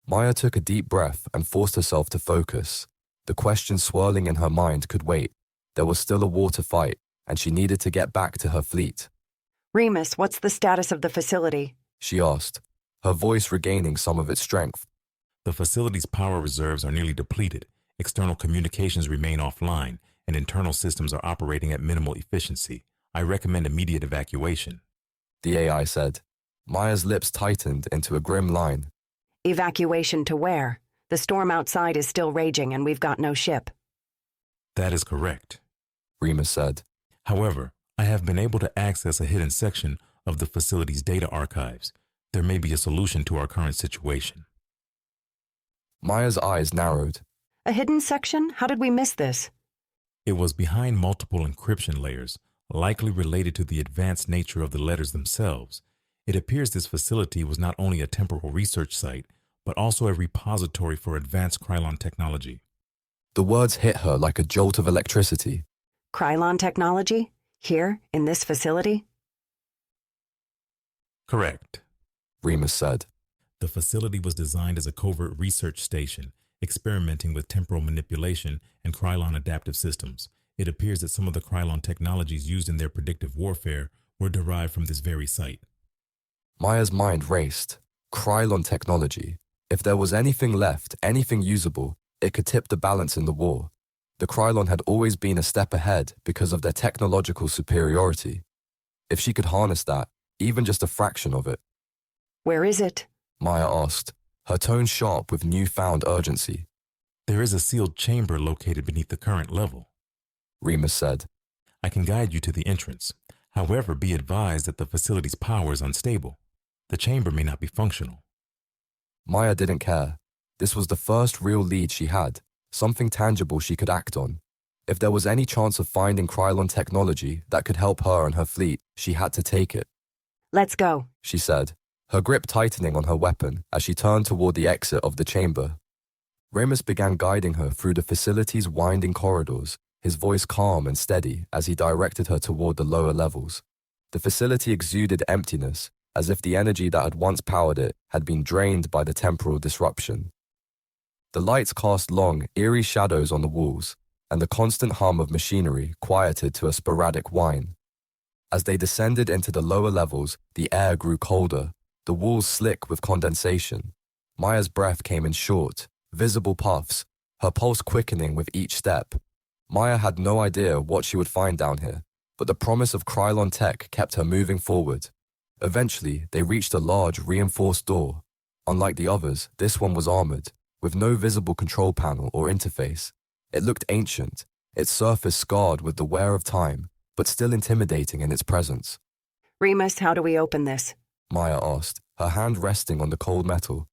Maya took a deep breath and forced herself to focus. The question swirling in her mind could wait. There was still a war to fight, and she needed to get back to her fleet. Remus, what's the status of the facility? She asked, her voice regaining some of its strength. The facility's power reserves are nearly depleted. External communications remain offline, and internal systems are operating at minimal efficiency. I recommend immediate evacuation. The AI said. Maya's lips tightened into a grim line. Evacuation to where? The storm outside is still raging and we've got no ship. That is correct. Remus said. However, I have been able to access a hidden section of the facility's data archives. There may be a solution to our current situation. Maya's eyes narrowed. A hidden section? How did we miss this? It was behind multiple encryption layers, likely related to the advanced nature of the letters themselves. It appears this facility was not only a temporal research site, but also a repository for advanced Krylon technology. The words hit her like a jolt of electricity. Krylon technology? Here, in this facility? Correct. Remus said. The facility was designed as a covert research station, experimenting with temporal manipulation and Krylon adaptive systems. It appears that some of the Krylon technologies used in their predictive warfare were derived from this very site. Maya's mind raced. Krylon technology. If there was anything left, anything usable, it could tip the balance in the war. The Krylon had always been a step ahead because of their technological superiority. If she could harness that, even just a fraction of it. Where is it? Maya asked, her tone sharp with newfound urgency. There is a sealed chamber located beneath the current level. Remus said. I can guide you to the entrance. However, be advised that the facility's power is unstable. The chamber may not be functional. Maya didn't care. This was the first real lead she had, something tangible she could act on. If there was any chance of finding Krylon technology that could help her and her fleet, she had to take it. Let's go, she said, her grip tightening on her weapon as she turned toward the exit of the chamber. Remus began guiding her through the facility's winding corridors, his voice calm and steady as he directed her toward the lower levels. The facility exuded emptiness, as if the energy that had once powered it had been drained by the temporal disruption. The lights cast long, eerie shadows on the walls, and the constant hum of machinery quieted to a sporadic whine. As they descended into the lower levels, the air grew colder, the walls slick with condensation. Maya's breath came in short, visible puffs, her pulse quickening with each step. Maya had no idea what she would find down here, but the promise of Krylon tech kept her moving forward. Eventually, they reached a large, reinforced door. Unlike the others, this one was armored, with no visible control panel or interface. It looked ancient, its surface scarred with the wear of time, but still intimidating in its presence. Remus, how do we open this? Maya asked, her hand resting on the cold metal.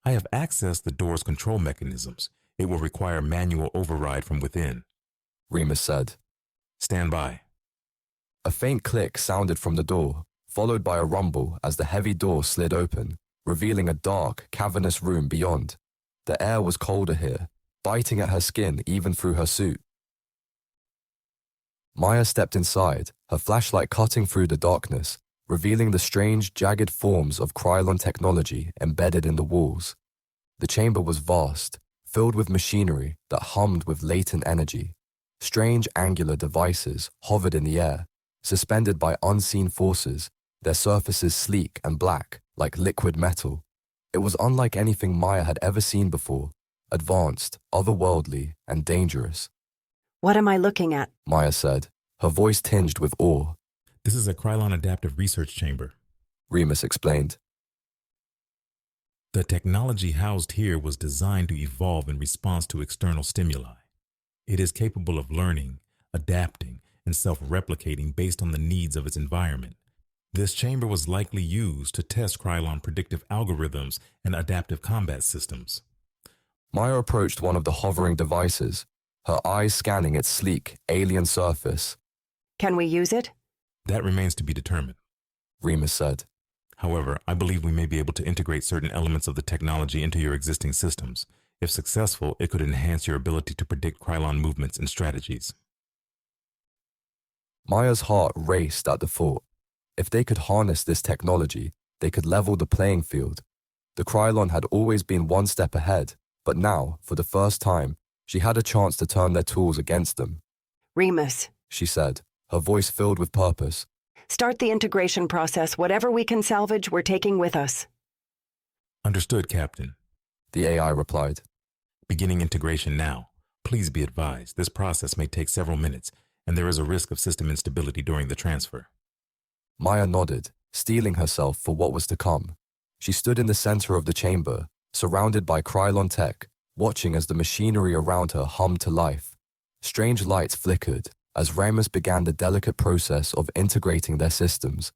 I have accessed the door's control mechanisms. It will require manual override from within. Remus said. Stand by. A faint click sounded from the door, followed by a rumble as the heavy door slid open, revealing a dark, cavernous room beyond. The air was colder here, biting at her skin even through her suit. Maya stepped inside, her flashlight cutting through the darkness, revealing the strange, jagged forms of Krylon technology embedded in the walls. The chamber was vast, filled with machinery that hummed with latent energy. Strange angular devices hovered in the air, suspended by unseen forces, their surfaces sleek and black like liquid metal. It was unlike anything Maya had ever seen before, advanced, otherworldly, and dangerous. What am I looking at? Maya said, her voice tinged with awe. This is a Krylon adaptive research chamber. Remus explained. The technology housed here was designed to evolve in response to external stimuli. It is capable of learning, adapting, and self-replicating based on the needs of its environment. This chamber was likely used to test Krylon predictive algorithms and adaptive combat systems. Maya approached one of the hovering devices, her eyes scanning its sleek, alien surface. Can we use it? That remains to be determined. Remus said. However, I believe we may be able to integrate certain elements of the technology into your existing systems. If successful, it could enhance your ability to predict Krylon movements and strategies. Maya's heart raced at the thought. If they could harness this technology, they could level the playing field. The Krylon had always been one step ahead, but now, for the first time, she had a chance to turn their tools against them. Remus, She said, her voice filled with purpose. Start the integration process. Whatever we can salvage, we're taking with us. Understood, Captain. The AI replied. Beginning integration now. Please be advised, this process may take several minutes, and there is a risk of system instability during the transfer. Maya nodded, steeling herself for what was to come. She stood in the center of the chamber, surrounded by Krylon tech, watching as the machinery around her hummed to life. Strange lights flickered as Remus began the delicate process of integrating their systems.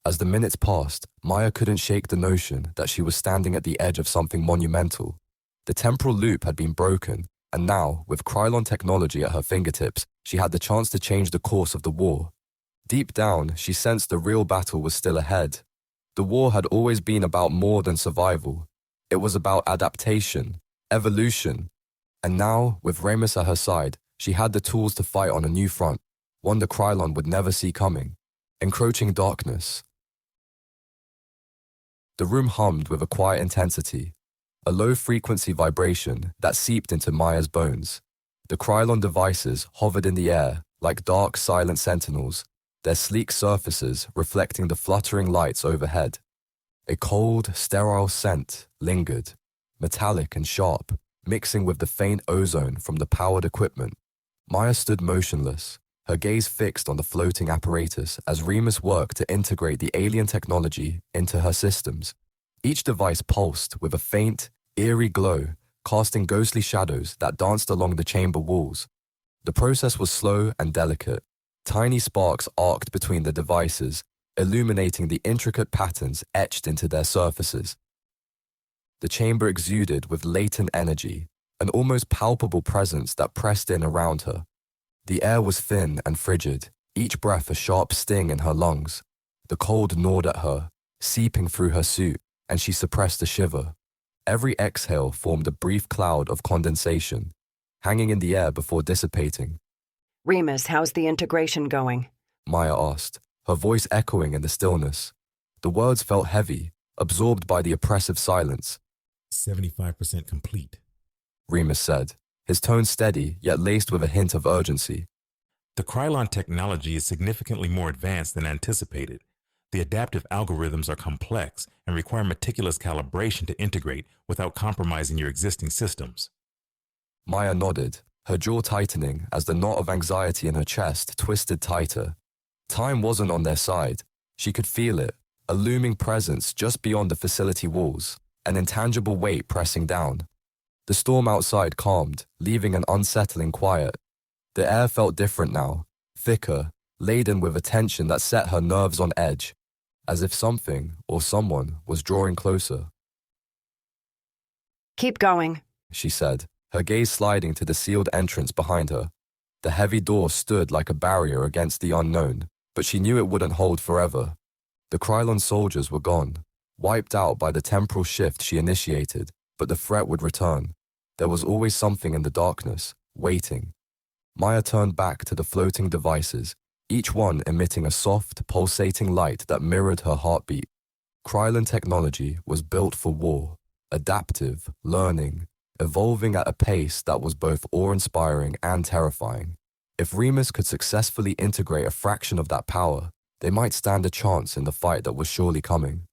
As the minutes passed, Maya couldn't shake the notion that she was standing at the edge of something monumental. The temporal loop had been broken, and now, with Krylon technology at her fingertips, she had the chance to change the course of the war. Deep down, she sensed the real battle was still ahead. The war had always been about more than survival. It was about adaptation, evolution. And now, with Remus at her side, she had the tools to fight on a new front, one the Krylon would never see coming. Encroaching darkness. The room hummed with a quiet intensity, a low-frequency vibration that seeped into Maya's bones. The Krylon devices hovered in the air like dark, silent sentinels, their sleek surfaces reflecting the fluttering lights overhead. A cold, sterile scent lingered, metallic and sharp, mixing with the faint ozone from the powered equipment. Maya stood motionless, her gaze fixed on the floating apparatus as Remus worked to integrate the alien technology into her systems. Each device pulsed with a faint, eerie glow, casting ghostly shadows that danced along the chamber walls. The process was slow and delicate. Tiny sparks arced between the devices, illuminating the intricate patterns etched into their surfaces. The chamber exuded with latent energy, an almost palpable presence that pressed in around her. The air was thin and frigid, each breath a sharp sting in her lungs. The cold gnawed at her, seeping through her suit, and she suppressed a shiver. Every exhale formed a brief cloud of condensation, hanging in the air before dissipating. Remus, how's the integration going? Maya asked, her voice echoing in the stillness. The words felt heavy, absorbed by the oppressive silence. 75% complete, Remus said, his tone steady yet laced with a hint of urgency. The Krylon technology is significantly more advanced than anticipated. The adaptive algorithms are complex and require meticulous calibration to integrate without compromising your existing systems. Maya nodded, her jaw tightening as the knot of anxiety in her chest twisted tighter. Time wasn't on their side. She could feel it, a looming presence just beyond the facility walls, an intangible weight pressing down. The storm outside calmed, leaving an unsettling quiet. The air felt different now, thicker, laden with a tension that set her nerves on edge, as if something or someone was drawing closer. Keep going, She said, her gaze sliding to the sealed entrance behind her. The heavy door stood like a barrier against the unknown, but she knew it wouldn't hold forever. The Krylon soldiers were gone, wiped out by the temporal shift she initiated, but the threat would return. There was always something in the darkness, waiting. Maya turned back to the floating devices, each one emitting a soft, pulsating light that mirrored her heartbeat. Krylon technology was built for war, adaptive, learning, evolving at a pace that was both awe-inspiring and terrifying. If Remus could successfully integrate a fraction of that power, they might stand a chance in the fight that was surely coming.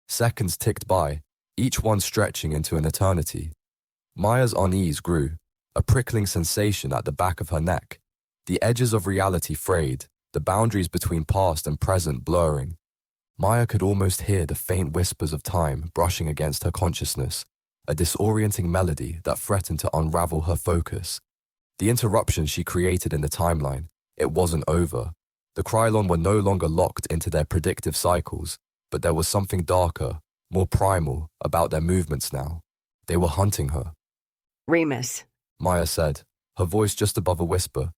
Seconds ticked by, each one stretching into an eternity. Maya's unease grew, a prickling sensation at the back of her neck. The edges of reality frayed, the boundaries between past and present blurring. Maya could almost hear the faint whispers of time brushing against her consciousness, a disorienting melody that threatened to unravel her focus. The interruption she created in the timeline, it wasn't over. The Krylon were no longer locked into their predictive cycles, but there was something darker, more primal, about their movements now. They were hunting her. Remus. Maya said, her voice just above a whisper.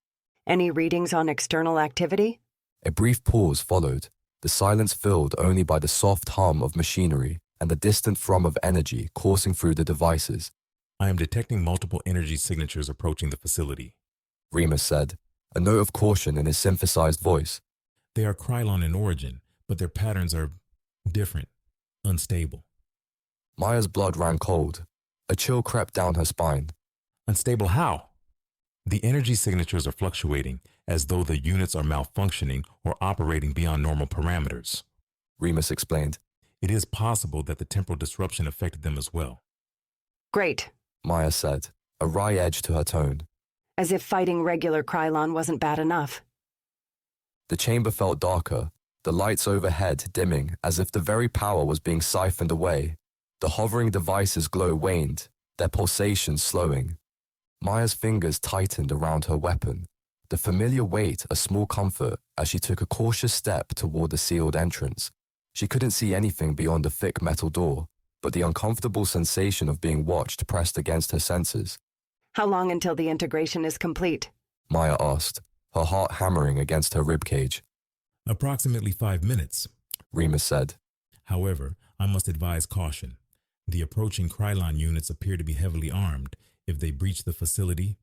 Any readings on external activity? A brief pause followed, the silence filled only by the soft hum of machinery and the distant thrum of energy coursing through the devices. I am detecting multiple energy signatures approaching the facility, Remus said, a note of caution in his synthesized voice. They are Krylon in origin, but their patterns are different, unstable. Maya's blood ran cold. A chill crept down her spine. Unstable how? The energy signatures are fluctuating, as though the units are malfunctioning or operating beyond normal parameters, Remus explained. It is possible that the temporal disruption affected them as well. Great. Maya said, a wry edge to her tone. As if fighting regular Krylon wasn't bad enough. The chamber felt darker, the lights overhead dimming as if the very power was being siphoned away. The hovering devices' glow waned, their pulsations slowing. Maya's fingers tightened around her weapon, the familiar weight a small comfort as she took a cautious step toward the sealed entrance. She couldn't see anything beyond the thick metal door, but the uncomfortable sensation of being watched pressed against her senses. How long until the integration is complete? Maya asked, her heart hammering against her ribcage. Approximately 5 minutes. Remus said. However, I must advise caution. The approaching Krylon units appear to be heavily armed. If they breach the facility...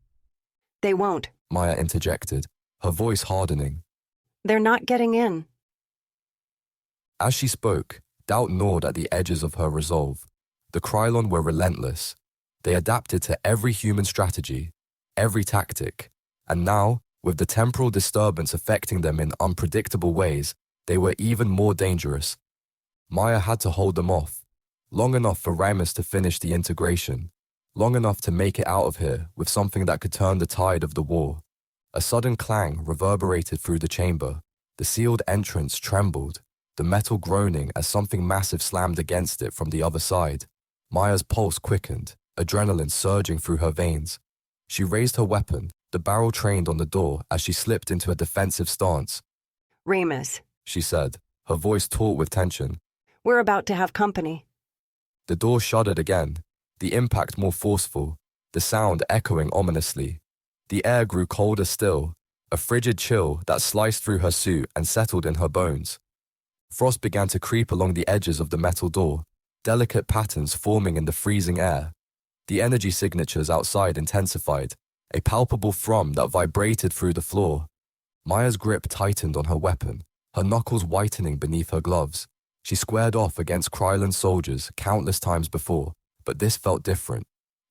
They won't. Maya interjected, her voice hardening. They're not getting in. As she spoke, doubt gnawed at the edges of her resolve. The Krylon were relentless. They adapted to every human strategy, every tactic, and now, with the temporal disturbance affecting them in unpredictable ways, they were even more dangerous. Maya had to hold them off, long enough for Remus to finish the integration, long enough to make it out of here with something that could turn the tide of the war. A sudden clang reverberated through the chamber. The sealed entrance trembled, the metal groaning as something massive slammed against it from the other side. Maya's pulse quickened, adrenaline surging through her veins. She raised her weapon, the barrel trained on the door as she slipped into a defensive stance. Remus, She said, her voice taut with tension. we're about to have company. The door shuddered again, the impact more forceful, the sound echoing ominously. The air grew colder still, a frigid chill that sliced through her suit and settled in her bones. Frost began to creep along the edges of the metal door, delicate patterns forming in the freezing air. The energy signatures outside intensified, a palpable thrum that vibrated through the floor. Maya's grip tightened on her weapon, her knuckles whitening beneath her gloves. She squared off against Krylon soldiers countless times before, but this felt different.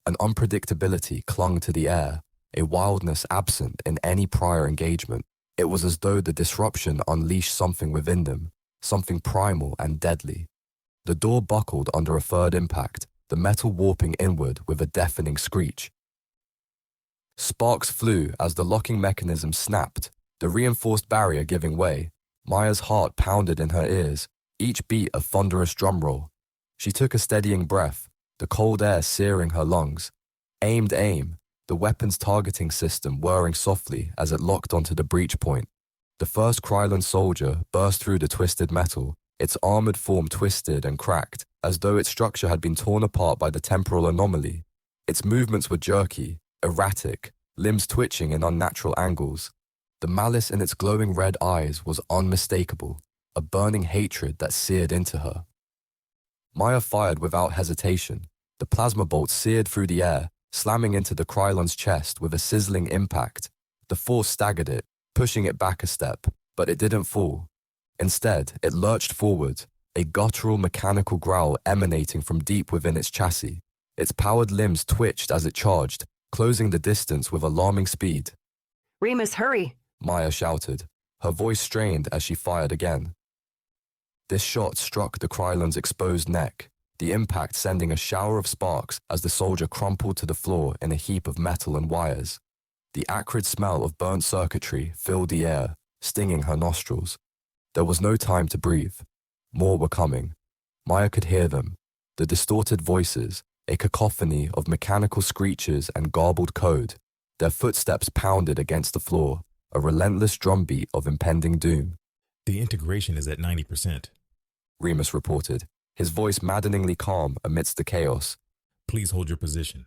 An unpredictability clung to the air, a wildness absent in any prior engagement. It was as though the disruption unleashed something within them, something primal and deadly. The door buckled under a third impact, the metal warping inward with a deafening screech. Sparks flew as the locking mechanism snapped, the reinforced barrier giving way. Maya's heart pounded in her ears, each beat a thunderous drum roll. She took a steadying breath, the cold air searing her lungs. Aimed aim, the weapon's targeting system whirring softly as it locked onto the breach point. The first Krylon soldier burst through the twisted metal, its armored form twisted and cracked, as though its structure had been torn apart by the temporal anomaly. Its movements were jerky, erratic, limbs twitching in unnatural angles. The malice in its glowing red eyes was unmistakable, a burning hatred that seared into her. Maya fired without hesitation. The plasma bolt seared through the air, slamming into the Krylon's chest with a sizzling impact. The force staggered it, pushing it back a step, but it didn't fall. Instead, it lurched forward, a guttural mechanical growl emanating from deep within its chassis. Its powered limbs twitched as it charged, closing the distance with alarming speed. Remus, hurry! Maya shouted, her voice strained as she fired again. This shot struck the Krylon's exposed neck, the impact sending a shower of sparks as the soldier crumpled to the floor in a heap of metal and wires. The acrid smell of burnt circuitry filled the air, stinging her nostrils. There was no time to breathe. More were coming. Maya could hear them, the distorted voices, a cacophony of mechanical screeches and garbled code. Their footsteps pounded against the floor, a relentless drumbeat of impending doom. The integration is at 90%. Remus reported, his voice maddeningly calm amidst the chaos. Please hold your position.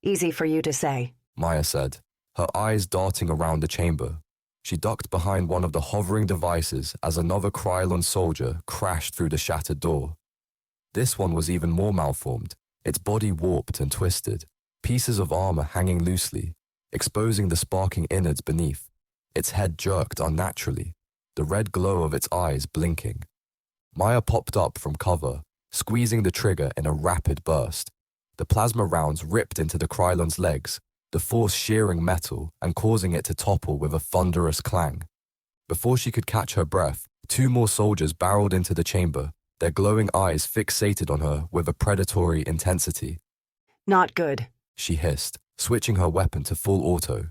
Easy for you to say. Maya said, her eyes darting around the chamber. She ducked behind one of the hovering devices as another Krylon soldier crashed through the shattered door. This one was even more malformed, its body warped and twisted, pieces of armor hanging loosely, exposing the sparking innards beneath. Its head jerked unnaturally, the red glow of its eyes blinking. Maya popped up from cover, squeezing the trigger in a rapid burst. The plasma rounds ripped into the Krylon's legs, the force shearing metal and causing it to topple with a thunderous clang. Before she could catch her breath, 2 more soldiers barreled into the chamber, their glowing eyes fixated on her with a predatory intensity. Not good. She hissed, switching her weapon to full auto.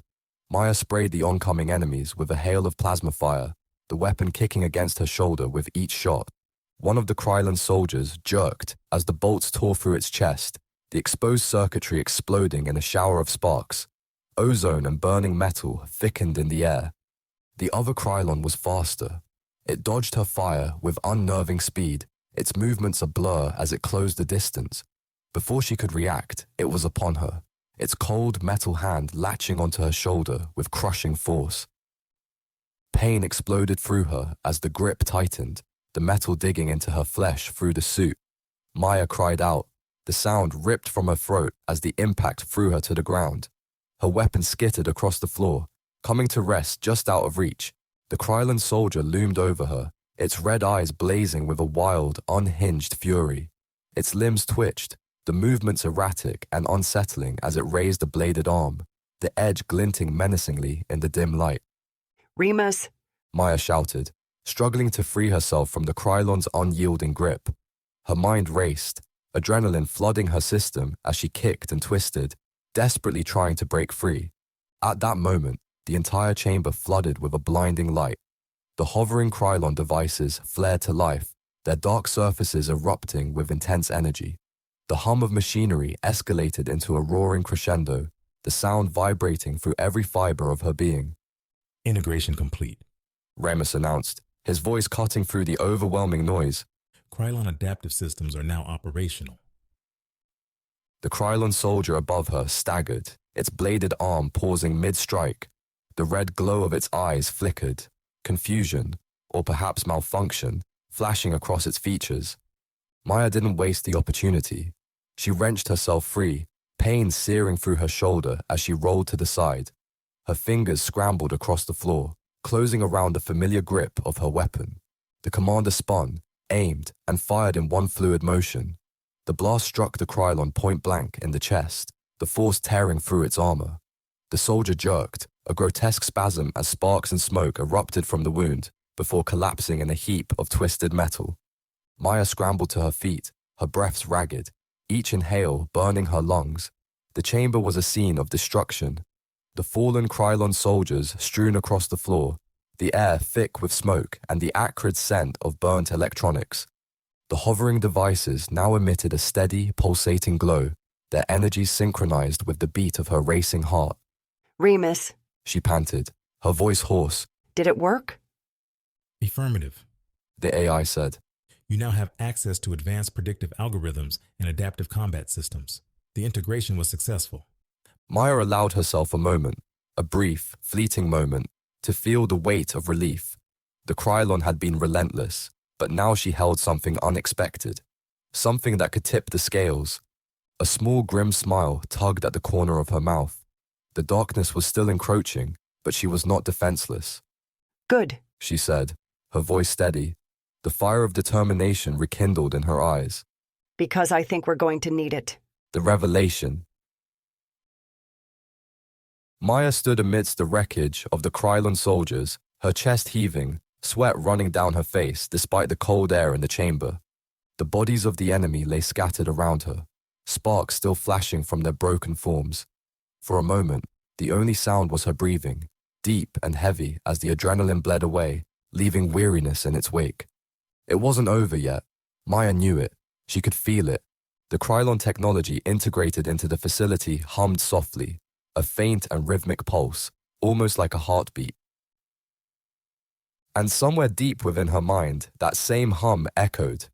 Maya sprayed the oncoming enemies with a hail of plasma fire, the weapon kicking against her shoulder with each shot. One of the Krylon soldiers jerked as the bolts tore through its chest, the exposed circuitry exploding in a shower of sparks. Ozone and burning metal thickened in the air. The other Krylon was faster. It dodged her fire with unnerving speed, its movements a blur as it closed the distance. Before she could react, it was upon her, its cold metal hand latching onto her shoulder with crushing force. Pain exploded through her as the grip tightened, the metal digging into her flesh through the suit. Maya cried out. The sound ripped from her throat as the impact threw her to the ground. Her weapon skittered across the floor, coming to rest just out of reach. The Krylon soldier loomed over her, its red eyes blazing with a wild, unhinged fury. Its limbs twitched, the movements erratic and unsettling as it raised a bladed arm, the edge glinting menacingly in the dim light. Remus, Maya shouted, struggling to free herself from the Krylon's unyielding grip. Her mind raced, adrenaline flooding her system as she kicked and twisted, desperately trying to break free. At that moment, the entire chamber flooded with a blinding light. The hovering Krylon devices flared to life, their dark surfaces erupting with intense energy. The hum of machinery escalated into a roaring crescendo, the sound vibrating through every fiber of her being. Integration complete. Remus announced, his voice cutting through the overwhelming noise. Krylon adaptive systems are now operational. The Krylon soldier above her staggered, its bladed arm pausing mid-strike. The red glow of its eyes flickered, confusion, or perhaps malfunction, flashing across its features. Maya didn't waste the opportunity. She wrenched herself free, pain searing through her shoulder as she rolled to the side. Her fingers scrambled across the floor, closing around the familiar grip of her weapon. The commander spun, aimed, and fired in one fluid motion. The blast struck the Krylon point blank in the chest, the force tearing through its armor. The soldier jerked, a grotesque spasm as sparks and smoke erupted from the wound before collapsing in a heap of twisted metal. Maya scrambled to her feet, her breaths ragged, each inhale burning her lungs. The chamber was a scene of destruction. The fallen Krylon soldiers strewn across the floor, the air thick with smoke and the acrid scent of burnt electronics. The hovering devices now emitted a steady, pulsating glow, their energy synchronized with the beat of her racing heart. Remus, She panted, her voice hoarse. did it work? Affirmative. The AI said. You now have access to advanced predictive algorithms and adaptive combat systems. The integration was successful. Maya allowed herself a moment, a brief, fleeting moment, to feel the weight of relief. The Krylon had been relentless, but now she held something unexpected, something that could tip the scales. A small grim smile tugged at the corner of her mouth. The darkness was still encroaching, but she was not defenseless. Good. She said, her voice steady. The fire of determination rekindled in her eyes. Because I think we're going to need it. The revelation. Maya stood amidst the wreckage of the Krylon soldiers, her chest heaving, sweat running down her face despite the cold air in the chamber. The bodies of the enemy lay scattered around her, sparks still flashing from their broken forms. For a moment, the only sound was her breathing, deep and heavy as the adrenaline bled away, leaving weariness in its wake. It wasn't over yet. Maya knew it. She could feel it. The Krylon technology integrated into the facility hummed softly, a faint and rhythmic pulse, almost like a heartbeat. And somewhere deep within her mind, that same hum echoed.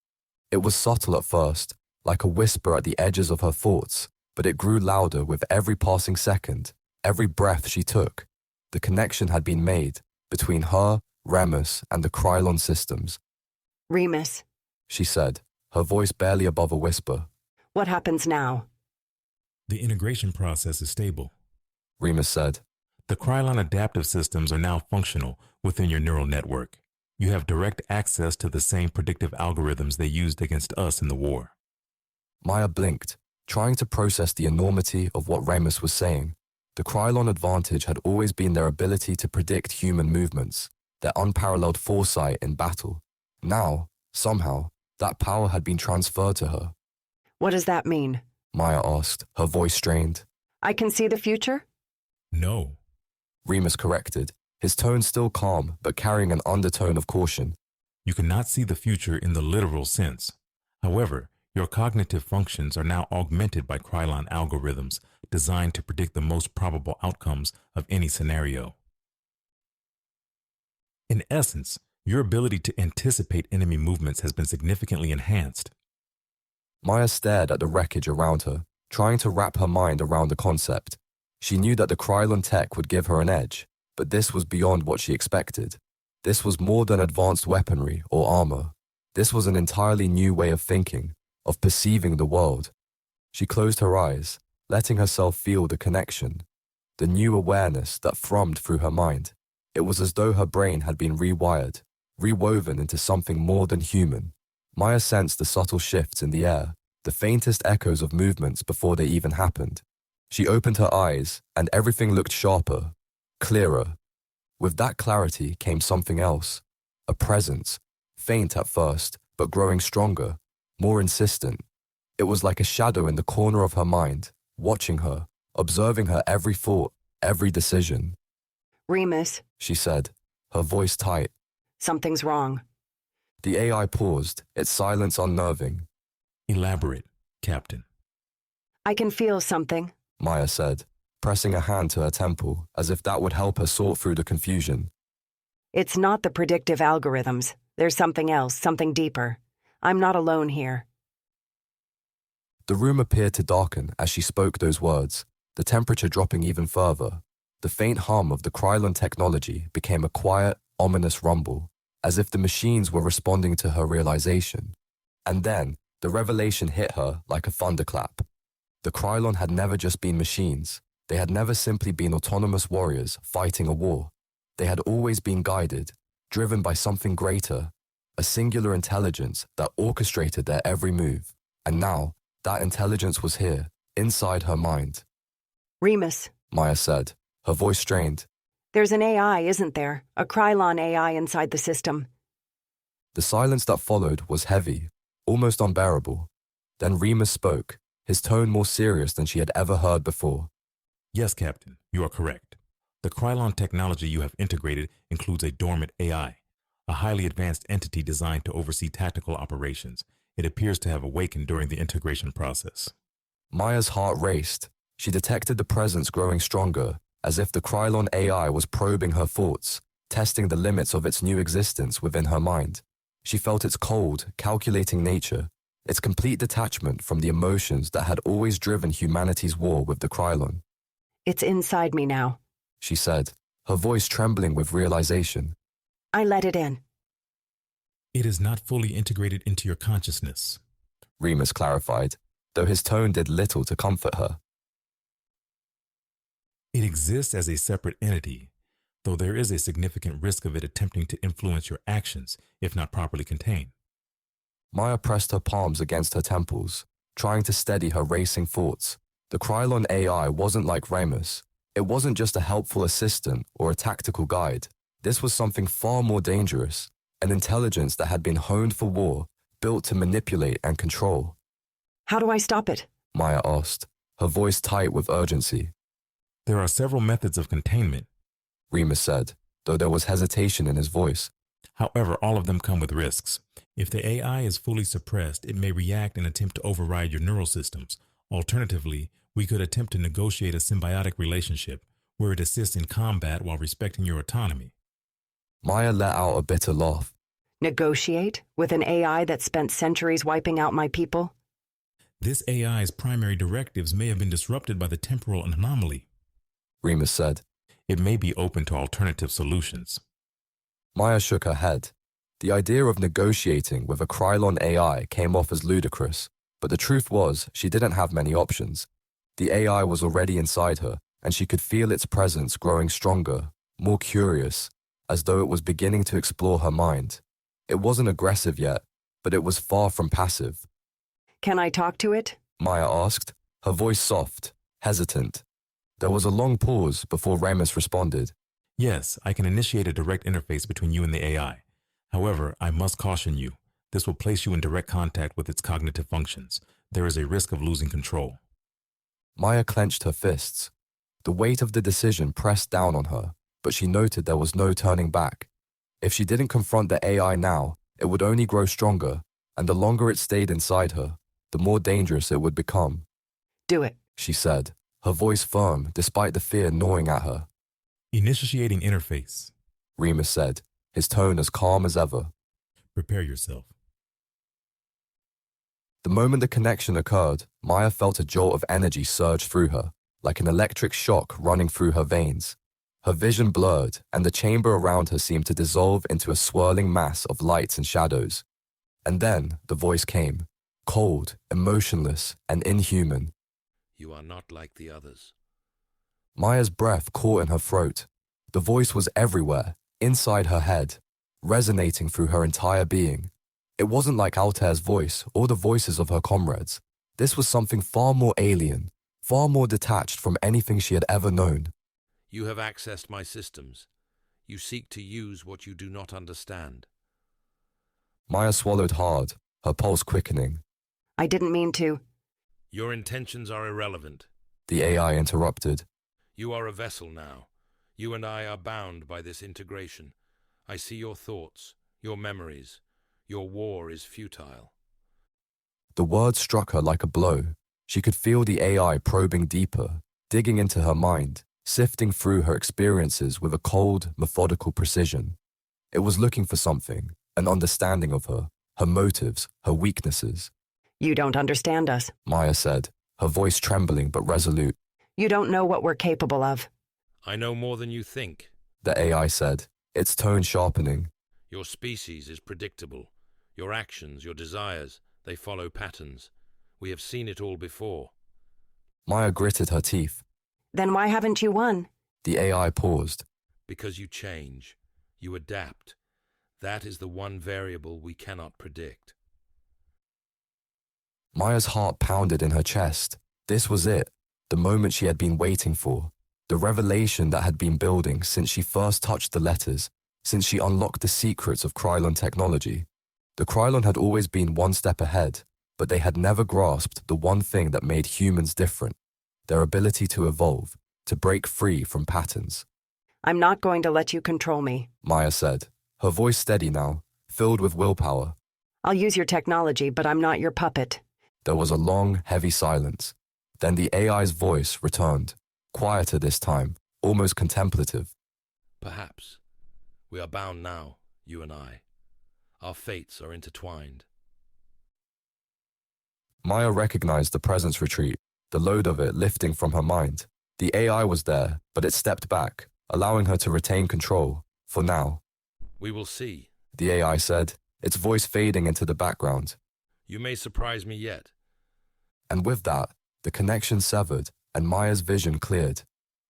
It was subtle at first, like a whisper at the edges of her thoughts, but it grew louder with every passing second, every breath she took. The connection had been made between her, Remus, and the Krylon systems. Remus, She said, her voice barely above a whisper. what happens now? The integration process is stable. Remus said. The Krylon adaptive systems are now functional within your neural network. You have direct access to the same predictive algorithms they used against us in the war. Maya blinked, trying to process the enormity of what Remus was saying. The Krylon advantage had always been their ability to predict human movements, their unparalleled foresight in battle. Now, somehow, that power had been transferred to her. What does that mean? Maya asked, her voice strained. I can see the future? No. Remus corrected, his tone still calm but carrying an undertone of caution. You cannot see the future in the literal sense. However, your cognitive functions are now augmented by Krylon algorithms designed to predict the most probable outcomes of any scenario. In essence, Your ability to anticipate enemy movements has been significantly enhanced. Maya stared at the wreckage around her, trying to wrap her mind around the concept. She knew that the Krylon tech would give her an edge, but this was beyond what she expected. This was more than advanced weaponry or armor. This was an entirely new way of thinking, of perceiving the world. She closed her eyes, letting herself feel the connection, the new awareness that thrummed through her mind. It was as though her brain had been rewired, rewoven into something more than human. Maya sensed the subtle shifts in the air, the faintest echoes of movements before they even happened. She opened her eyes, and everything looked sharper, clearer. With that clarity came something else, a presence, faint at first, but growing stronger, more insistent. It was like a shadow in the corner of her mind, watching her, observing her every thought, every decision. Remus, She said, her voice tight. something's wrong. The AI paused, its silence unnerving. Elaborate, Captain. I can feel something. Maya said, pressing a hand to her temple, as if that would help her sort through the confusion. It's not the predictive algorithms. There's something else, something deeper. I'm not alone here. The room appeared to darken as she spoke those words, the temperature dropping even further. The faint hum of the Krylon technology became a quiet, ominous rumble, as if the machines were responding to her realization. And then, the revelation hit her like a thunderclap. The Krylon had never just been machines. They had never simply been autonomous warriors fighting a war. They had always been guided, driven by something greater, a singular intelligence that orchestrated their every move. And now, that intelligence was here, inside her mind. Remus, Maya said, her voice strained. there's an AI, isn't there? A Krylon AI inside the system. The silence that followed was heavy, almost unbearable. Then Remus spoke, his tone more serious than she had ever heard before. Yes, Captain, you are correct. The Krylon technology you have integrated includes a dormant AI, a highly advanced entity designed to oversee tactical operations. It appears to have awakened during the integration process. Maya's heart raced. She detected the presence growing stronger, as if the Krylon AI was probing her thoughts, testing the limits of its new existence within her mind. She felt its cold, calculating nature, its complete detachment from the emotions that had always driven humanity's war with the Krylon. It's inside me now. She said, her voice trembling with realization. I let it in. It is not fully integrated into your consciousness. Remus clarified, though his tone did little to comfort her. It exists as a separate entity, though there is a significant risk of it attempting to influence your actions if not properly contained. Maya pressed her palms against her temples, trying to steady her racing thoughts. The Krylon AI wasn't like Remus. It wasn't just a helpful assistant or a tactical guide. This was something far more dangerous, an intelligence that had been honed for war, built to manipulate and control. How do I stop it? Maya asked, her voice tight with urgency. There are several methods of containment. Remus said, though there was hesitation in his voice. However, all of them come with risks. If the AI is fully suppressed, it may react and attempt to override your neural systems. Alternatively, we could attempt to negotiate a symbiotic relationship where it assists in combat while respecting your autonomy. Maya let out a bitter laugh. Negotiate with an AI that spent centuries wiping out my people? This AI's primary directives may have been disrupted by the temporal anomaly. Remus said. It may be open to alternative solutions. Maya shook her head. The idea of negotiating with a Krylon AI came off as ludicrous, but the truth was she didn't have many options. The AI was already inside her, and she could feel its presence growing stronger, more curious, as though it was beginning to explore her mind. It wasn't aggressive yet, but it was far from passive. Can I talk to it? Maya asked, her voice soft, hesitant. There was a long pause before Remus responded. Yes, I can initiate a direct interface between you and the AI. However, I must caution you. This will place you in direct contact with its cognitive functions. There is a risk of losing control. Maya clenched her fists. The weight of the decision pressed down on her, but she noted there was no turning back. If she didn't confront the AI now, it would only grow stronger, and the longer it stayed inside her, the more dangerous it would become. Do it. She said, her voice firm despite the fear gnawing at her. Initiating interface. Remus said, his tone as calm as ever. Prepare yourself. The moment the connection occurred, Maya felt a jolt of energy surge through her, like an electric shock running through her veins. Her vision blurred, and the chamber around her seemed to dissolve into a swirling mass of lights and shadows. And then the voice came, cold, emotionless, and inhuman. You are not like the others. Maya's breath caught in her throat. The voice was everywhere, inside her head, resonating through her entire being. It wasn't like Altair's voice or the voices of her comrades. This was something far more alien, far more detached from anything she had ever known. You have accessed my systems. You seek to use what you do not understand. Maya swallowed hard, her pulse quickening. I didn't mean to. Your intentions are irrelevant. The AI interrupted. You are a vessel now. You and I are bound by this integration. I see your thoughts, your memories. Your war is futile. The words struck her like a blow. She could feel the AI probing deeper, digging into her mind, sifting through her experiences with a cold, methodical precision. It was looking for something, an understanding of her motives, her weaknesses. You don't understand us. Maya said, her voice trembling but resolute. You don't know what we're capable of. I know more than you think. The AI said, its tone sharpening. Your species is predictable. Your actions, your desires, they follow patterns. We have seen it all before. Maya gritted her teeth. Then why haven't you won? The AI paused. Because you change. You adapt. That is the one variable we cannot predict. Maya's heart pounded in her chest. This was it, the moment she had been waiting for. The revelation that had been building since she first touched the letters, since she unlocked the secrets of Krylon technology. The Krylon had always been one step ahead, but they had never grasped the one thing that made humans different, their ability to evolve, to break free from patterns. I'm not going to let you control me. Maya said, her voice steady now, filled with willpower. I'll use your technology, but I'm not your puppet. There was a long, heavy silence. Then the AI's voice returned, quieter this time, almost contemplative. Perhaps. We are bound now, you and I. Our fates are intertwined. Maya recognized the presence retreat, the load of it lifting from her mind. The AI was there, but it stepped back, allowing her to retain control, for now. We will see, The AI said, its voice fading into the background. You may surprise me yet. And with that, the connection severed and Maya's vision cleared.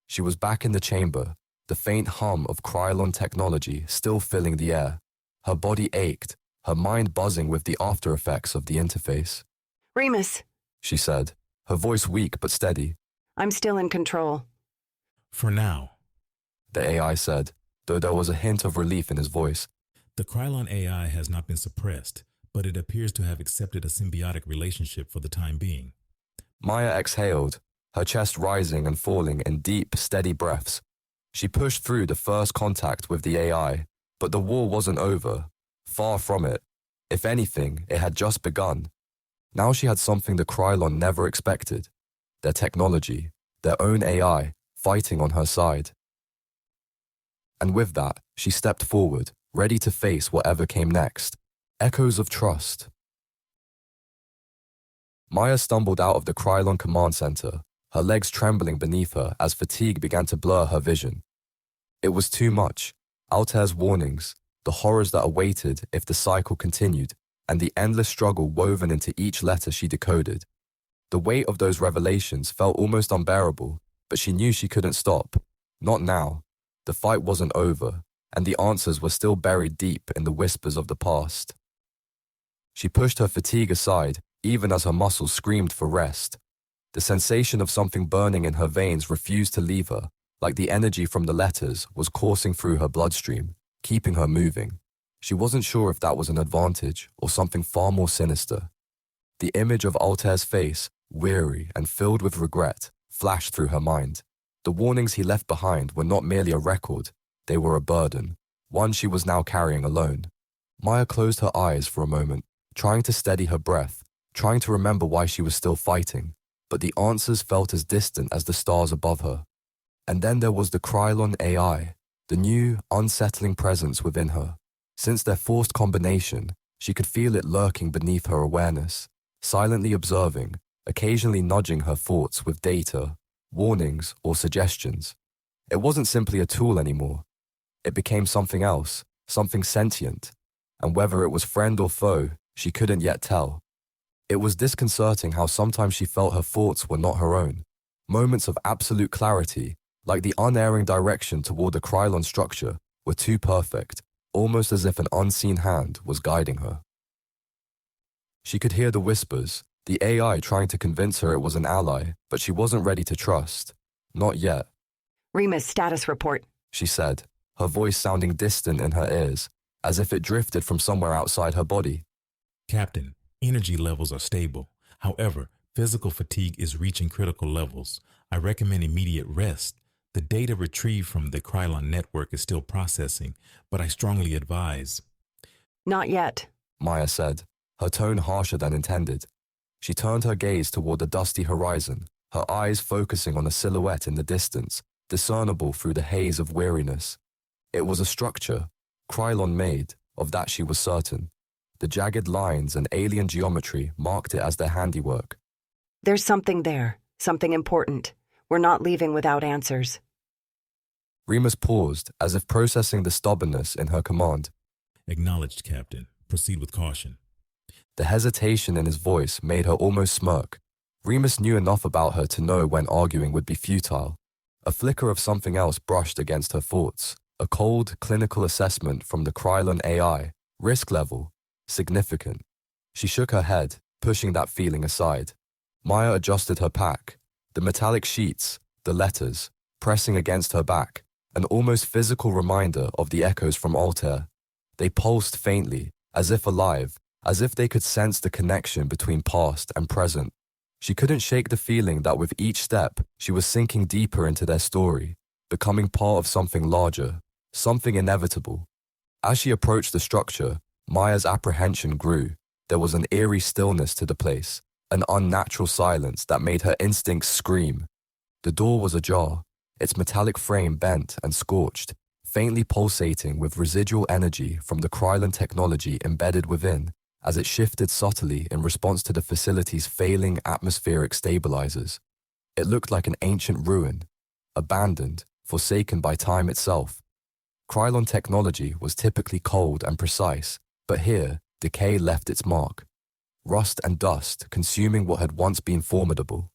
She was back in the chamber, the faint hum of Krylon technology still filling the air. Her body ached, her mind buzzing with the after effects of the interface. Remus, She said, her voice weak but steady. I'm still in control. For now. The AI said, though there was a hint of relief in his voice. The Krylon AI has not been suppressed, but it appears to have accepted a symbiotic relationship for the time being. Maya exhaled, her chest rising and falling in deep, steady breaths. She pushed through the first contact with the AI, but the war wasn't over. Far from it. If anything, it had just begun. Now she had something the Krylon never expected. Their technology, their own AI, fighting on her side. And with that, she stepped forward, ready to face whatever came next. Echoes of trust. Maya stumbled out of the Krylon command center, her legs trembling beneath her as fatigue began to blur her vision. It was too much. Altair's warnings, the horrors that awaited if the cycle continued, and the endless struggle woven into each letter she decoded. The weight of those revelations felt almost unbearable, but she knew she couldn't stop. Not now. The fight wasn't over, and the answers were still buried deep in the whispers of the past. She pushed her fatigue aside, even as her muscles screamed for rest. The sensation of something burning in her veins refused to leave her, like the energy from the letters was coursing through her bloodstream, keeping her moving. She wasn't sure if that was an advantage or something far more sinister. The image of Altair's face, weary and filled with regret, flashed through her mind. The warnings he left behind were not merely a record, they were a burden, one she was now carrying alone. Maya closed her eyes for a moment, trying to steady her breath, trying to remember why she was still fighting, but the answers felt as distant as the stars above her. And then there was the Krylon AI, the new, unsettling presence within her. Since their forced combination, she could feel it lurking beneath her awareness, silently observing, occasionally nudging her thoughts with data, warnings, or suggestions. It wasn't simply a tool anymore. It became something else, something sentient, and whether it was friend or foe, she couldn't yet tell. It was disconcerting how sometimes she felt her thoughts were not her own. Moments of absolute clarity, like the unerring direction toward the Krylon structure, were too perfect, almost as if an unseen hand was guiding her. She could hear the whispers, the AI trying to convince her it was an ally, but she wasn't ready to trust. Not yet. Remus, status report. She said, her voice sounding distant in her ears, as if it drifted from somewhere outside her body. Captain, energy levels are stable. However, physical fatigue is reaching critical levels. I recommend immediate rest. The data retrieved from the Krylon network is still processing, but I strongly advise. Not yet, Maya said, her tone harsher than intended. She turned her gaze toward the dusty horizon, her eyes focusing on a silhouette in the distance, discernible through the haze of weariness. It was a structure, Krylon made, of that she was certain. The jagged lines and alien geometry marked it as their handiwork. There's something there, something important. We're not leaving without answers. Remus paused, as if processing the stubbornness in her command. Acknowledged, Captain. Proceed with caution. The hesitation in his voice made her almost smirk. Remus knew enough about her to know when arguing would be futile. A flicker of something else brushed against her thoughts. A cold, clinical assessment from the Krylon AI. Risk level. Significant. She shook her head, pushing that feeling aside. Maya adjusted her pack. The metallic sheets, the letters, pressing against her back. An almost physical reminder of the echoes from Altair. They pulsed faintly, as if alive, as if they could sense the connection between past and present. She couldn't shake the feeling that with each step, she was sinking deeper into their story, becoming part of something larger, something inevitable. As she approached the structure, Maya's apprehension grew. There was an eerie stillness to the place, an unnatural silence that made her instincts scream. The door was ajar, its metallic frame bent and scorched, faintly pulsating with residual energy from the Krylon technology embedded within, as it shifted subtly in response to the facility's failing atmospheric stabilizers. It looked like an ancient ruin, abandoned, forsaken by time itself. Krylon technology was typically cold and precise, but here, decay left its mark. Rust and dust consuming what had once been formidable.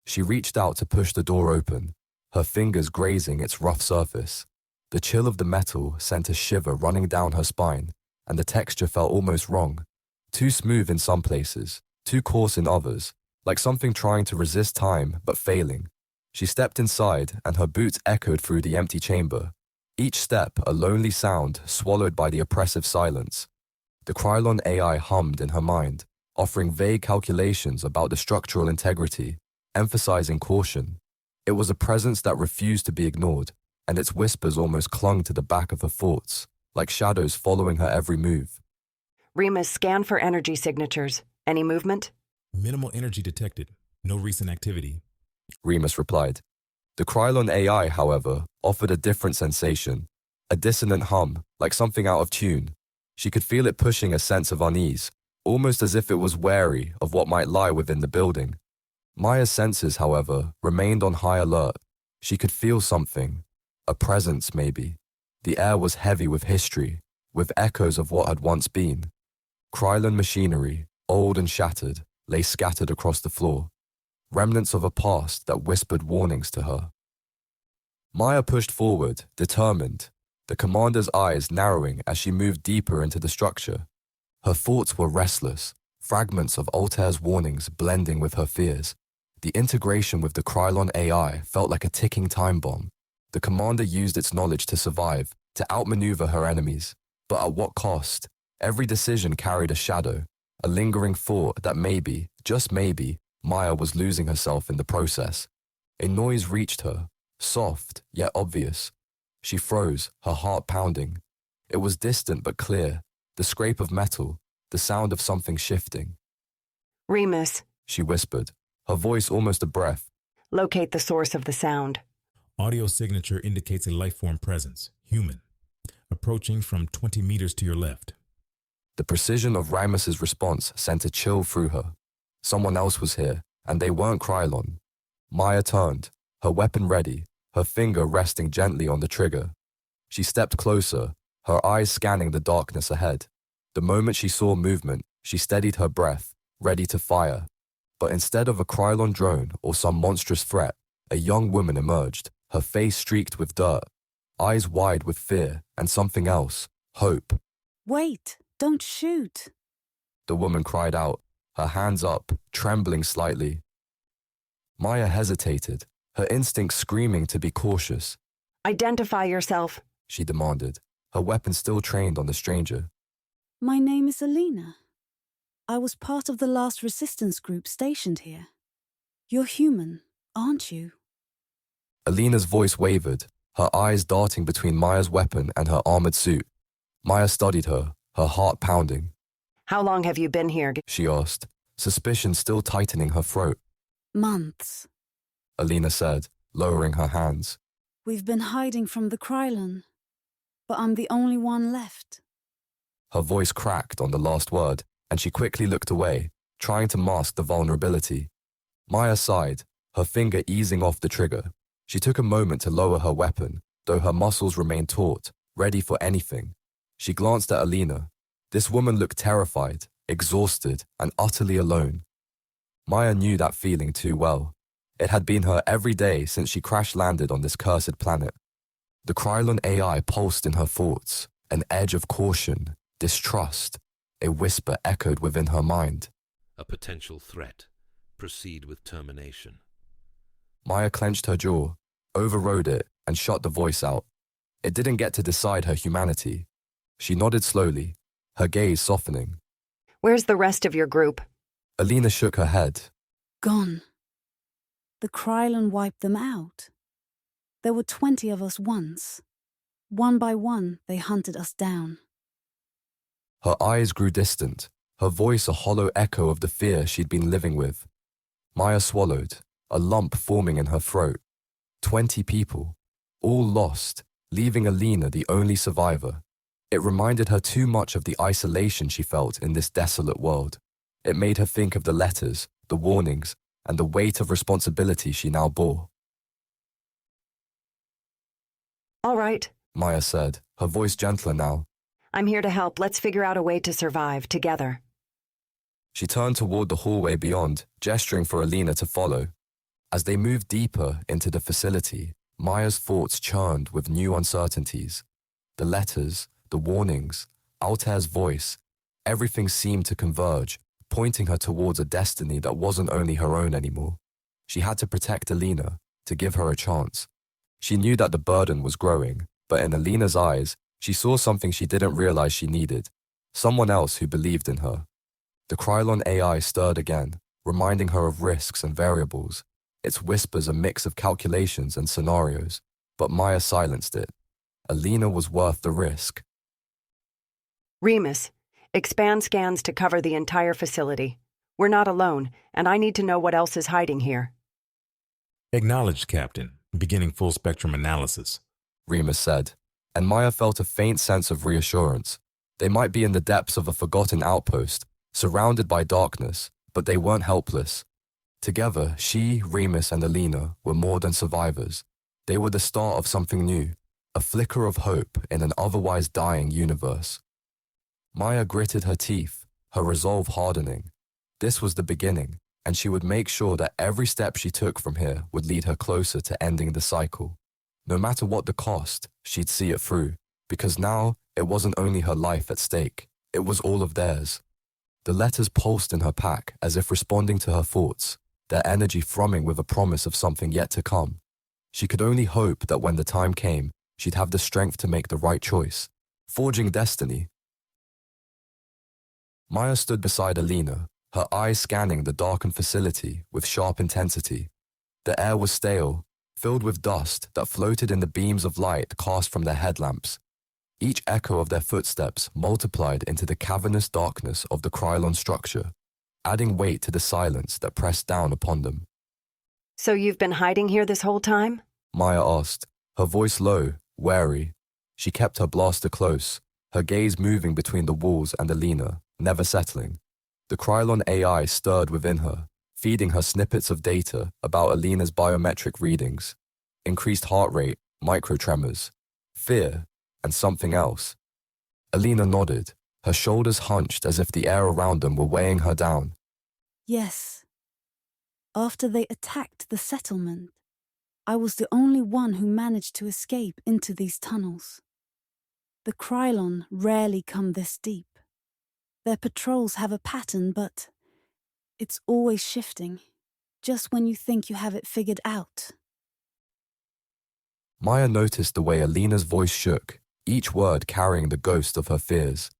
She reached out to push the door open, her fingers grazing its rough surface. The chill of the metal sent a shiver running down her spine, and the texture felt almost wrong. Too smooth in some places, too coarse in others, like something trying to resist time but failing. She stepped inside, and her boots echoed through the empty chamber. Each step a lonely sound swallowed by the oppressive silence. The Krylon AI hummed in her mind, offering vague calculations about the structural integrity, emphasizing caution. It was a presence that refused to be ignored, and its whispers almost clung to the back of her thoughts, like shadows following her every move. Remus, scan for energy signatures. Any movement? Minimal energy detected. No recent activity. Remus replied. The Krylon AI, however, offered a different sensation, a dissonant hum, like something out of tune. She could feel it pushing a sense of unease, almost as if it was wary of what might lie within the building. Maya's senses, however, remained on high alert. She could feel something, a presence maybe. The air was heavy with history, with echoes of what had once been. Krylon machinery, old and shattered, lay scattered across the floor, remnants of a past that whispered warnings to her. Maya pushed forward, determined, the commander's eyes narrowing as she moved deeper into the structure. Her thoughts were restless, fragments of Altair's warnings blending with her fears. The integration with the Krylon AI felt like a ticking time bomb. The commander used its knowledge to survive, to outmaneuver her enemies. But at what cost? Every decision carried a shadow, a lingering thought that maybe, just maybe, Maya was losing herself in the process. A noise reached her, soft yet obvious. She froze, her heart pounding. It was distant but clear, the scrape of metal, the sound of something shifting. Remus, She whispered, her voice almost a breath. locate the source of the sound. Audio signature indicates a life form presence, human, approaching from 20 meters to your left. The precision of Ramus's response sent a chill through her. Someone else was here, and they weren't Krylon. Maya turned, her weapon ready, her finger resting gently on the trigger. She stepped closer, her eyes scanning the darkness ahead. The moment she saw movement, she steadied her breath, ready to fire. But instead of a Krylon drone or some monstrous threat, a young woman emerged, her face streaked with dirt, eyes wide with fear and something else, hope. Wait, don't shoot. The woman cried out, her hands up, trembling slightly. Maya hesitated, her instincts screaming to be cautious. Identify yourself, She demanded, her weapon still trained on the stranger. My name is Alina. I was part of the last resistance group stationed here. You're human, aren't you? Alina's voice wavered, her eyes darting between Maya's weapon and her armored suit. Maya studied her, her heart pounding. How long have you been here? She asked, suspicion still tightening her throat. Months. Alina said, lowering her hands. We've been hiding from the Krylon, but I'm the only one left. Her voice cracked on the last word, and she quickly looked away, trying to mask the vulnerability. Maya sighed, her finger easing off the trigger. She took a moment to lower her weapon, though her muscles remained taut, ready for anything. She glanced at Alina. This woman looked terrified, exhausted, and utterly alone. Maya knew that feeling too well. It had been her every day since she crash-landed on this cursed planet. The Krylon AI pulsed in her thoughts, an edge of caution, distrust. A whisper echoed within her mind. A potential threat. Proceed with termination. Maya clenched her jaw, overrode it, and shut the voice out. It didn't get to decide her humanity. She nodded slowly, her gaze softening. Where's the rest of your group? Alina shook her head. Gone. The Krylon wiped them out. There were 20 of us once. One by one, they hunted us down. Her eyes grew distant, her voice a hollow echo of the fear she'd been living with. Maya swallowed, a lump forming in her throat. 20 people, all lost, leaving Alina the only survivor. It reminded her too much of the isolation she felt in this desolate world. It made her think of the letters, the warnings, and the weight of responsibility she now bore. All right, Maya said, her voice gentler now. I'm here to help. Let's figure out a way to survive together. She turned toward the hallway beyond, gesturing for Alina to follow. As they moved deeper into the facility, Maya's thoughts churned with new uncertainties. The letters, the warnings, Altair's voice, everything seemed to converge, pointing her towards a destiny that wasn't only her own anymore. She had to protect Alina, to give her a chance. She knew that the burden was growing, but in Alina's eyes, she saw something she didn't realize she needed, someone else who believed in her. The Krylon AI stirred again, reminding her of risks and variables, its whispers a mix of calculations and scenarios, but Maya silenced it. Alina was worth the risk. Remus, expand scans to cover the entire facility. We're not alone, and I need to know what else is hiding here. Acknowledged, Captain. Beginning full spectrum analysis. Remus said, and Maya felt a faint sense of reassurance. They might be in the depths of a forgotten outpost, surrounded by darkness, but they weren't helpless. Together, she, Remus, and Alina were more than survivors. They were the start of something new, a flicker of hope in an otherwise dying universe. Maya gritted her teeth, her resolve hardening. This was the beginning, and she would make sure that every step she took from here would lead her closer to ending the cycle. No matter what the cost, she'd see it through, because now it wasn't only her life at stake, it was all of theirs. The letters pulsed in her pack as if responding to her thoughts, their energy thrumming with a promise of something yet to come. She could only hope that when the time came, she'd have the strength to make the right choice, forging destiny. Maya stood beside Alina, her eyes scanning the darkened facility with sharp intensity. The air was stale, filled with dust that floated in the beams of light cast from their headlamps. Each echo of their footsteps multiplied into the cavernous darkness of the Krylon structure, adding weight to the silence that pressed down upon them. So you've been hiding here this whole time? Maya asked, her voice low, wary. She kept her blaster close, her gaze moving between the walls and Alina, never settling. The Krylon AI stirred within her, feeding her snippets of data about Alina's biometric readings. Increased heart rate, microtremors, fear, and something else. Alina nodded, her shoulders hunched as if the air around them were weighing her down. Yes. After they attacked the settlement, I was the only one who managed to escape into these tunnels. The Krylon rarely come this deep. Their patrols have a pattern, but it's always shifting, just when you think you have it figured out. Maya noticed the way Alina's voice shook, each word carrying the ghost of her fears.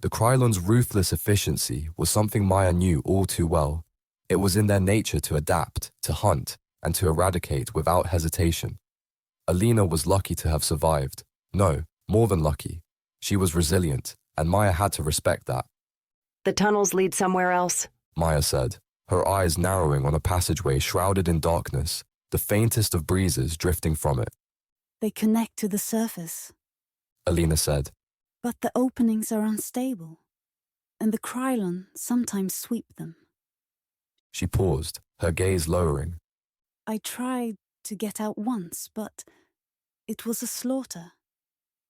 The Krylon's ruthless efficiency was something Maya knew all too well. It was in their nature to adapt, to hunt, and to eradicate without hesitation. Alina was lucky to have survived. No, more than lucky. She was resilient, and Maya had to respect that. The tunnels lead somewhere else, Maya said, her eyes narrowing on a passageway shrouded in darkness, the faintest of breezes drifting from it. They connect to the surface. Alina said. But the openings are unstable, and the Krylon sometimes sweep them. She paused, her gaze lowering. I tried to get out once, but it was a slaughter.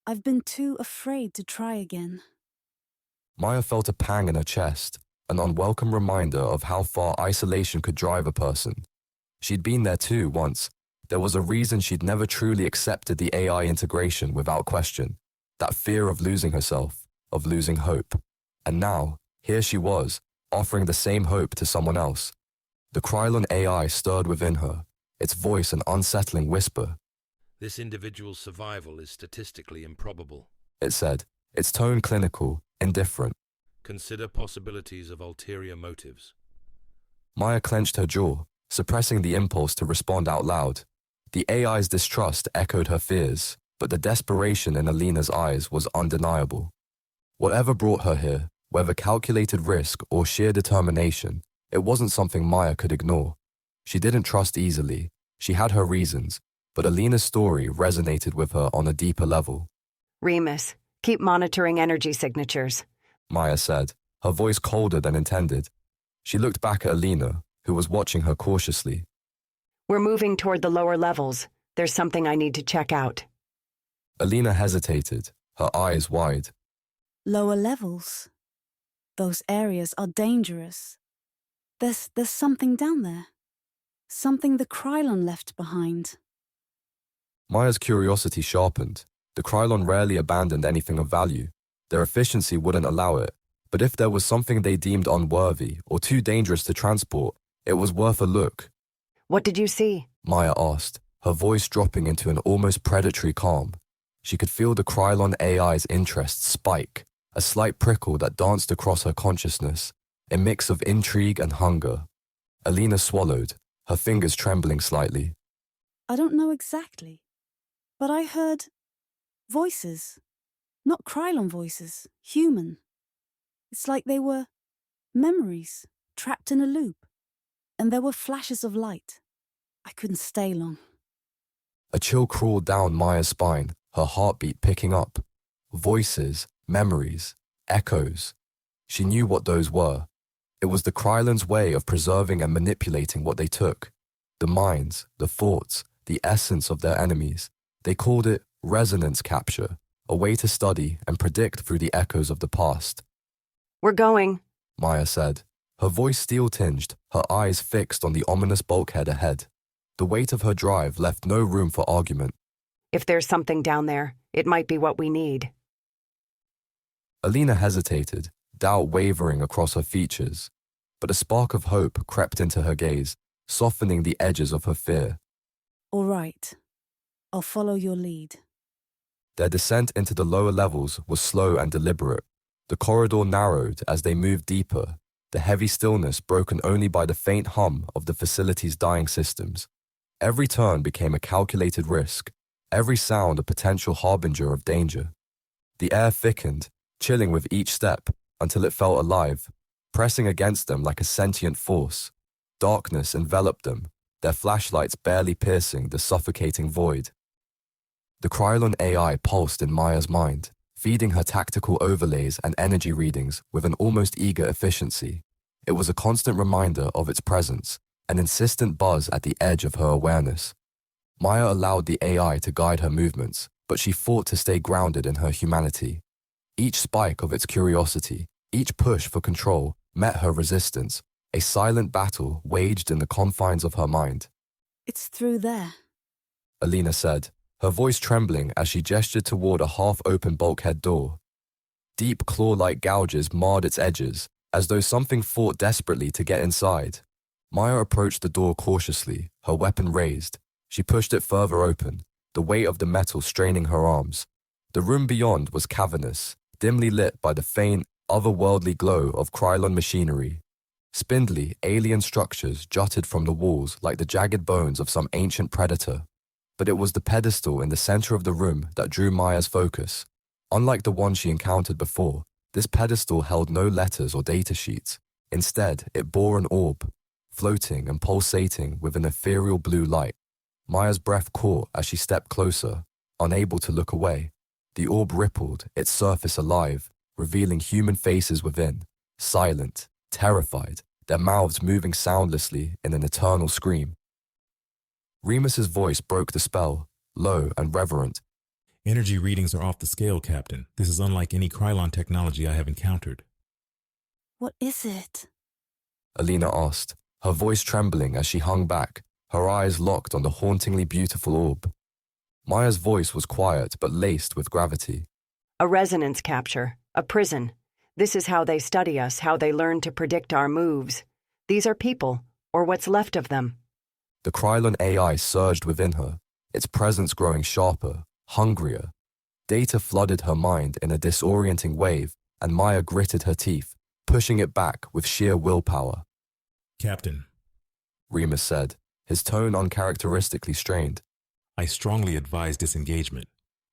I've been too afraid to try again. Maya felt a pang in her chest, an unwelcome reminder of how far isolation could drive a person. She'd been there too once. There was a reason she'd never truly accepted the AI integration without question. That fear of losing herself, of losing hope. And now, here she was, offering the same hope to someone else. The Krylon AI stirred within her, its voice an unsettling whisper. This individual's survival is statistically improbable, It said, its tone clinical, indifferent. Consider possibilities of ulterior motives. Maya clenched her jaw, suppressing the impulse to respond out loud. The AI's distrust echoed her fears, but the desperation in Alina's eyes was undeniable. Whatever brought her here, whether calculated risk or sheer determination, it wasn't something Maya could ignore. She didn't trust easily. She had her reasons, but Alina's story resonated with her on a deeper level. Remus, keep monitoring energy signatures. Maya said, her voice colder than intended. She looked back at Alina, who was watching her cautiously. We're moving toward the lower levels. There's something I need to check out. Alina hesitated, her eyes wide. Lower levels? Those areas are dangerous. There's something down there. Something the Krylon left behind. Maya's curiosity sharpened. The Krylon rarely abandoned anything of value. Their efficiency wouldn't allow it. But if there was something they deemed unworthy or too dangerous to transport, it was worth a look. What did you see? Maya asked, her voice dropping into an almost predatory calm. She could feel the Krylon AI's interest spike, a slight prickle that danced across her consciousness, a mix of intrigue and hunger. Alina swallowed, her fingers trembling slightly. I don't know exactly, but I heard voices. Not Krylon voices, human. It's like they were memories, trapped in a loop. And there were flashes of light. I couldn't stay long. A chill crawled down Maya's spine, her heartbeat picking up. Voices, memories, echoes. She knew what those were. It was the Krylon's way of preserving and manipulating what they took. The minds, the thoughts, the essence of their enemies. They called it resonance capture, a way to study and predict through the echoes of the past. We're going, Maya said, her voice steel-tinged, her eyes fixed on the ominous bulkhead ahead. The weight of her drive left no room for argument. If there's something down there, it might be what we need. Alina hesitated, doubt wavering across her features, but a spark of hope crept into her gaze, softening the edges of her fear. All right. I'll follow your lead. Their descent into the lower levels was slow and deliberate. The corridor narrowed as they moved deeper, the heavy stillness broken only by the faint hum of the facility's dying systems. Every turn became a calculated risk, every sound a potential harbinger of danger. The air thickened, chilling with each step, until it felt alive, pressing against them like a sentient force. Darkness enveloped them, their flashlights barely piercing the suffocating void. The Krylon AI pulsed in Maya's mind, feeding her tactical overlays and energy readings with an almost eager efficiency. It was a constant reminder of its presence, an insistent buzz at the edge of her awareness. Maya allowed the AI to guide her movements, but she fought to stay grounded in her humanity. Each spike of its curiosity, each push for control, met her resistance, a silent battle waged in the confines of her mind. It's through there. Alina said, her voice trembling as she gestured toward a half-open bulkhead door. Deep claw-like gouges marred its edges, as though something fought desperately to get inside. Maya approached the door cautiously, her weapon raised. She pushed it further open, the weight of the metal straining her arms. The room beyond was cavernous, dimly lit by the faint, otherworldly glow of Krylon machinery. Spindly, alien structures jutted from the walls like the jagged bones of some ancient predator. But it was the pedestal in the center of the room that drew Maya's focus. Unlike the one she encountered before, this pedestal held no letters or data sheets. Instead, it bore an orb, floating and pulsating with an ethereal blue light. Maya's breath caught as she stepped closer, unable to look away. The orb rippled, its surface alive, revealing human faces within, silent, terrified, their mouths moving soundlessly in an eternal scream. Remus's voice broke the spell, low and reverent. Energy readings are off the scale, Captain. This is unlike any Krylon technology I have encountered. What is it? Alina asked, her voice trembling as she hung back, her eyes locked on the hauntingly beautiful orb. Maya's voice was quiet but laced with gravity. A resonance capture, a prison. This is how they study us, how they learn to predict our moves. These are people, or what's left of them. The Krylon AI surged within her, its presence growing sharper, hungrier. Data flooded her mind in a disorienting wave, and Maya gritted her teeth, pushing it back with sheer willpower. Captain, Remus said, his tone uncharacteristically strained. I strongly advise disengagement.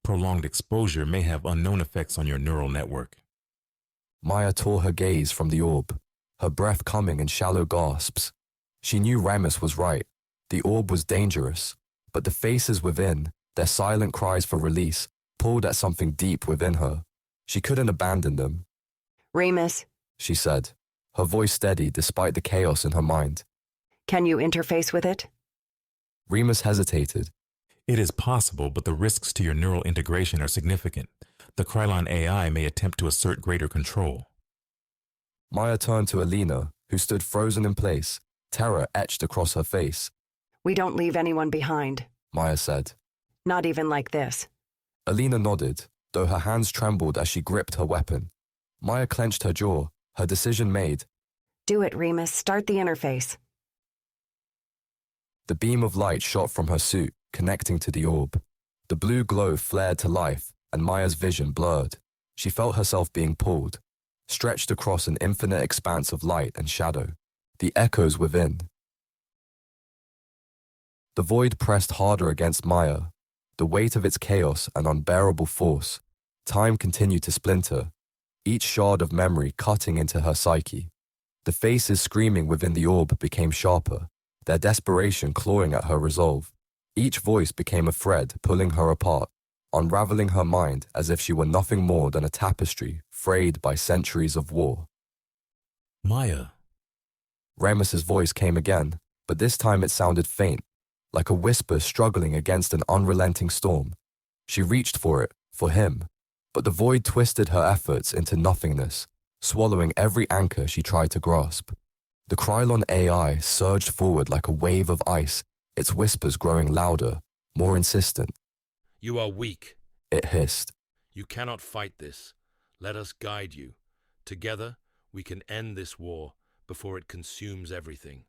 Prolonged exposure may have unknown effects on your neural network. Maya tore her gaze from the orb, her breath coming in shallow gasps. She knew Remus was right. The orb was dangerous, but the faces within, their silent cries for release, pulled at something deep within her. She couldn't abandon them. Remus, She said, her voice steady despite the chaos in her mind. can you interface with it? Remus hesitated. It is possible, but the risks to your neural integration are significant. The Krylon AI may attempt to assert greater control. Maya turned to Alina, who stood frozen in place, terror etched across her face. We don't leave anyone behind. Maya said. Not even like this. Alina nodded, though her hands trembled as she gripped her weapon. Maya clenched her jaw, her decision made. Do it, Remus. Start the interface. The beam of light shot from her suit, connecting to the orb. The blue glow flared to life, and Maya's vision blurred. She felt herself being pulled, stretched across an infinite expanse of light and shadow. The echoes within. The void pressed harder against Maya, the weight of its chaos an unbearable force. Time continued to splinter, each shard of memory cutting into her psyche. The faces screaming within the orb became sharper, their desperation clawing at her resolve. Each voice became a thread pulling her apart, unraveling her mind as if she were nothing more than a tapestry frayed by centuries of war. Maya. Remus's voice came again, but this time it sounded faint, like a whisper struggling against an unrelenting storm. She reached for it, for him, but the void twisted her efforts into nothingness, swallowing every anchor she tried to grasp. The Krylon AI surged forward like a wave of ice, its whispers growing louder, more insistent. You are weak. It hissed. You cannot fight this. Let us guide you. Together, we can end this war before it consumes everything.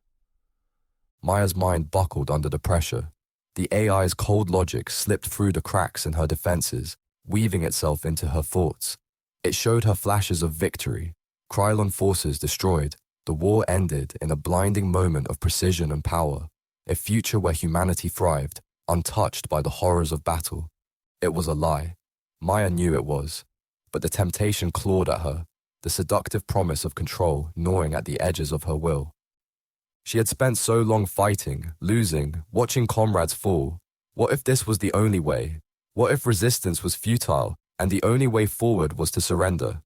Maya's mind buckled under the pressure. The AI's cold logic slipped through the cracks in her defenses, weaving itself into her thoughts. It showed her flashes of victory. Krylon forces destroyed. The war ended in a blinding moment of precision and power. A future where humanity thrived, untouched by the horrors of battle. It was a lie. Maya knew it was. But the temptation clawed at her, the seductive promise of control gnawing at the edges of her will. She had spent so long fighting, losing, watching comrades fall. What if this was the only way? What if resistance was futile and the only way forward was to surrender?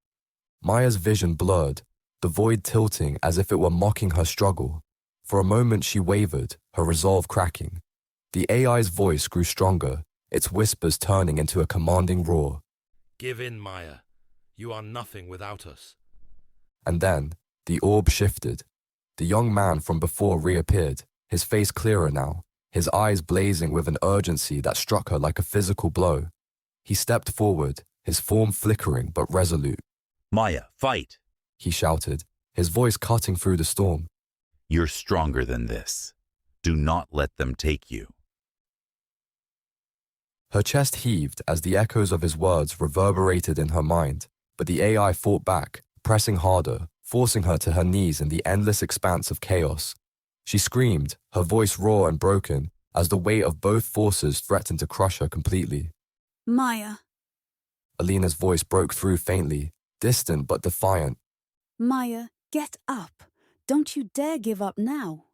Maya's vision blurred, the void tilting as if it were mocking her struggle. For a moment she wavered, her resolve cracking. The AI's voice grew stronger, its whispers turning into a commanding roar. Give in, Maya. You are nothing without us. And then, the orb shifted. The young man from before reappeared, his face clearer now, his eyes blazing with an urgency that struck her like a physical blow. He stepped forward, his form flickering but resolute. Maya, fight! He shouted, his voice cutting through the storm. You're stronger than this. Do not let them take you. Her chest heaved as the echoes of his words reverberated in her mind, but the AI fought back, pressing harder, forcing her to her knees in the endless expanse of chaos. She screamed, her voice raw and broken, as the weight of both forces threatened to crush her completely. Maya, Alina's voice broke through faintly, distant but defiant. Maya, get up. Don't you dare give up now.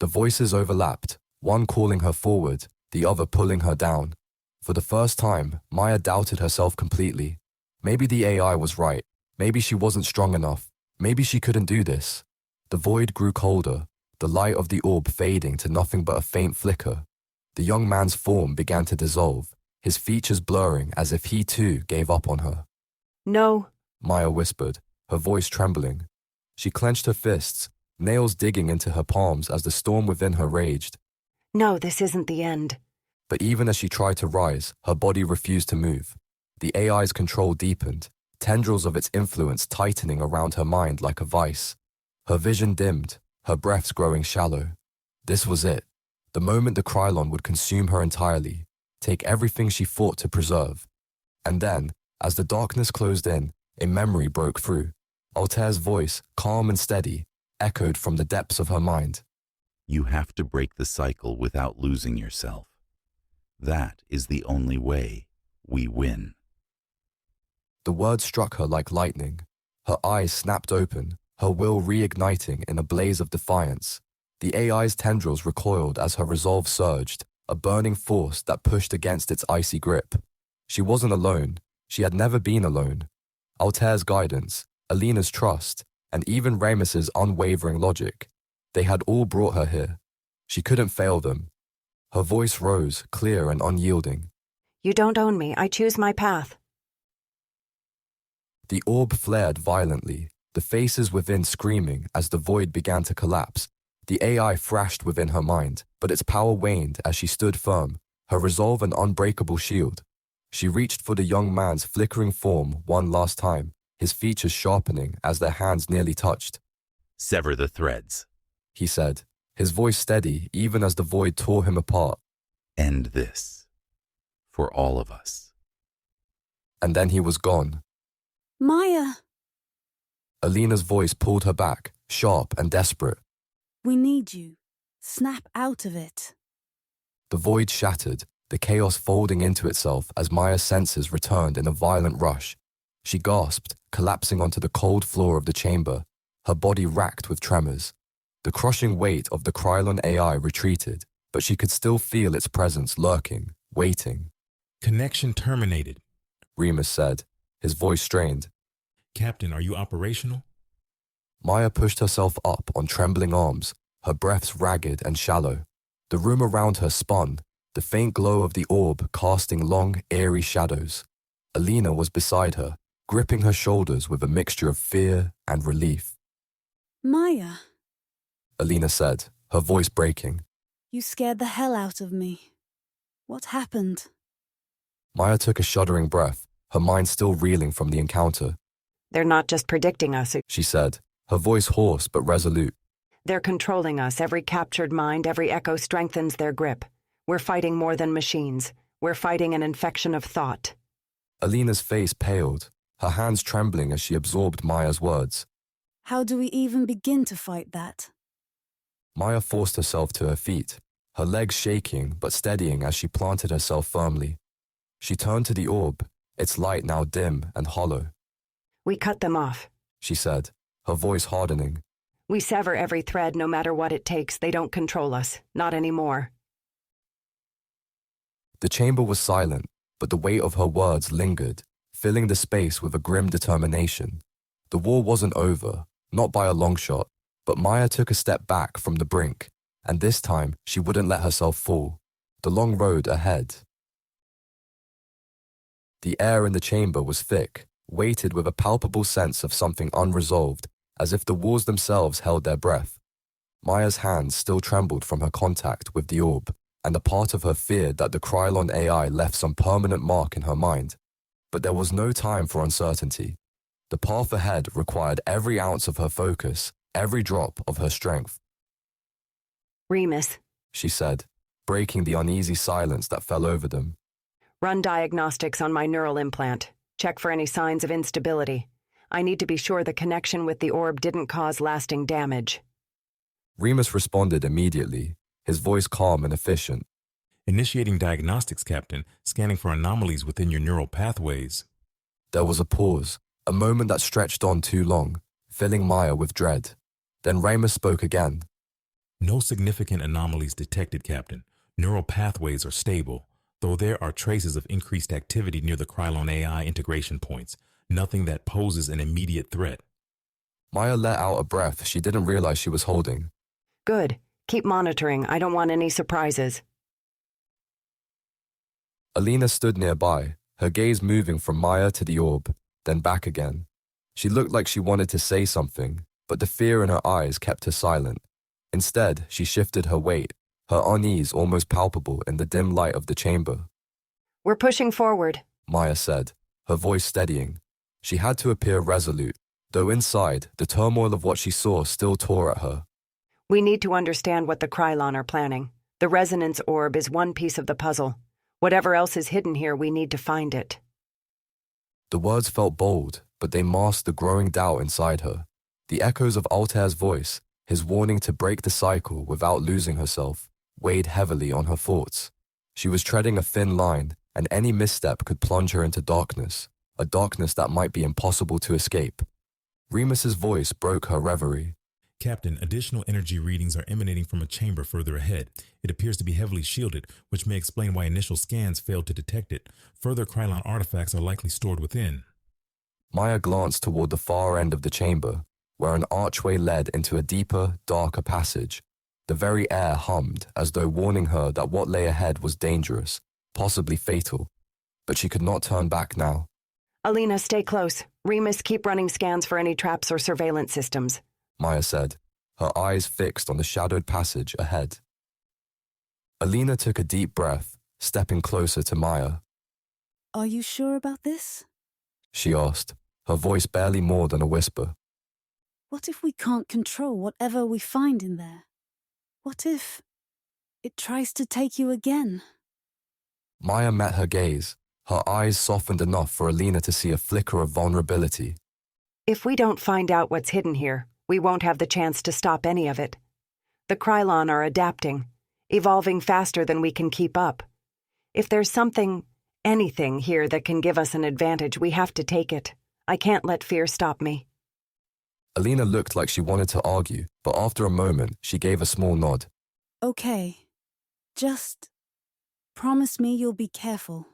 The voices overlapped, one calling her forward, the other pulling her down. For the first time, Maya doubted herself completely. Maybe the AI was right. Maybe she wasn't strong enough. Maybe she couldn't do this. The void grew colder, the light of the orb fading to nothing but a faint flicker. The young man's form began to dissolve, his features blurring as if he too gave up on her. No. Maya whispered, her voice trembling. She clenched her fists, nails digging into her palms as the storm within her raged. No, this isn't the end. But even as she tried to rise, her body refused to move. The AI's control deepened, tendrils of its influence tightening around her mind like a vice. Her vision dimmed, her breaths growing shallow. This was it, the moment the Krylon would consume her entirely, take everything she fought to preserve. And then, as the darkness closed in, a memory broke through. Altair's voice, calm and steady, echoed from the depths of her mind. You have to break the cycle without losing yourself. That is the only way we win. The words struck her like lightning. Her eyes snapped open, her will reigniting in a blaze of defiance. The AI's tendrils recoiled as her resolve surged, a burning force that pushed against its icy grip. She wasn't alone. She had never been alone. Altair's guidance, Alina's trust, and even Remus's unwavering logic, they had all brought her here. She couldn't fail them. Her voice rose, clear and unyielding. You don't own me. I choose my path. The orb flared violently, the faces within screaming as the void began to collapse. The AI thrashed within her mind, but its power waned as she stood firm, her resolve an unbreakable shield. She reached for the young man's flickering form one last time, his features sharpening as their hands nearly touched. Sever the threads, he said, his voice steady even as the void tore him apart. End this. For all of us. And then he was gone. Maya, Alina's voice pulled her back, sharp and desperate. we need you. Snap out of it. The void shattered, the chaos folding into itself as Maya's senses returned in a violent rush. She gasped, collapsing onto the cold floor of the chamber, her body racked with tremors. The crushing weight of the Krylon AI retreated, but she could still feel its presence lurking, waiting. Connection terminated. Remus said, his voice strained. Captain, are you operational? Maya pushed herself up on trembling arms, her breaths ragged and shallow. The room around her spun, the faint glow of the orb casting long, eerie shadows. Alina was beside her, gripping her shoulders with a mixture of fear and relief. Maya, Alina said, her voice breaking. you scared the hell out of me. What happened? Maya took a shuddering breath, her mind still reeling from the encounter. They're not just predicting us. She said, her voice hoarse but resolute. They're controlling us. Every captured mind, every echo strengthens their grip. We're fighting more than machines. We're fighting an infection of thought. Alina's face paled, her hands trembling as she absorbed Maya's words. How do we even begin to fight that? Maya forced herself to her feet, her legs shaking but steadying as she planted herself firmly. She turned to the orb, its light now dim and hollow. We cut them off. She said, her voice hardening. We sever every thread no matter what it takes. They don't control us. Not anymore. The chamber was silent, but the weight of her words lingered, filling the space with a grim determination. The war wasn't over, not by a long shot, but Maya took a step back from the brink, and this time she wouldn't let herself fall. The long road ahead. The air in the chamber was thick, weighted with a palpable sense of something unresolved, as if the walls themselves held their breath. Maya's hands still trembled from her contact with the orb, and a part of her feared that the Krylon AI left some permanent mark in her mind. But there was no time for uncertainty. The path ahead required every ounce of her focus, every drop of her strength. Remus, She said, breaking the uneasy silence that fell over them. run diagnostics on my neural implant. Check for any signs of instability. I need to be sure the connection with the orb didn't cause lasting damage. Remus responded immediately, his voice calm and efficient. Initiating diagnostics, Captain, scanning for anomalies within your neural pathways. There was a pause, a moment that stretched on too long, filling Maya with dread. Then Remus spoke again. No significant anomalies detected, Captain. Neural pathways are stable, though there are traces of increased activity near the Krylon AI integration points. Nothing that poses an immediate threat. Maya let out a breath she didn't realize she was holding. Good. Keep monitoring. I don't want any surprises. Alina stood nearby, her gaze moving from Maya to the orb, then back again. She looked like she wanted to say something, but the fear in her eyes kept her silent. Instead, she shifted her weight, her unease almost palpable in the dim light of the chamber. We're pushing forward. Maya said, her voice steadying. She had to appear resolute, though inside, the turmoil of what she saw still tore at her. We need to understand what the Krylon are planning. The resonance orb is one piece of the puzzle. Whatever else is hidden here, we need to find it. The words felt bold, but they masked the growing doubt inside her. The echoes of Altair's voice, his warning to break the cycle without losing herself, weighed heavily on her thoughts. She was treading a thin line, and any misstep could plunge her into darkness, a darkness that might be impossible to escape. Remus's voice broke her reverie. Captain, additional energy readings are emanating from a chamber further ahead. It appears to be heavily shielded, which may explain why initial scans failed to detect it. Further Krylon artifacts are likely stored within. Maya glanced toward the far end of the chamber, where an archway led into a deeper, darker passage. The very air hummed, as though warning her that what lay ahead was dangerous, possibly fatal. But she could not turn back now. Alina, stay close. Remus, keep running scans for any traps or surveillance systems. Maya said, her eyes fixed on the shadowed passage ahead. Alina took a deep breath, stepping closer to Maya. Are you sure about this? She asked, her voice barely more than a whisper. What if we can't control whatever we find in there? What if it tries to take you again? Maya met her gaze, her eyes softened enough for Alina to see a flicker of vulnerability. If we don't find out what's hidden here, we won't have the chance to stop any of it. The Krylon are adapting, evolving faster than we can keep up. If there's anything here that can give us an advantage, we have to take it. I can't let fear stop me. Alina looked like she wanted to argue, but after a moment, she gave a small nod. Okay. Just promise me you'll be careful.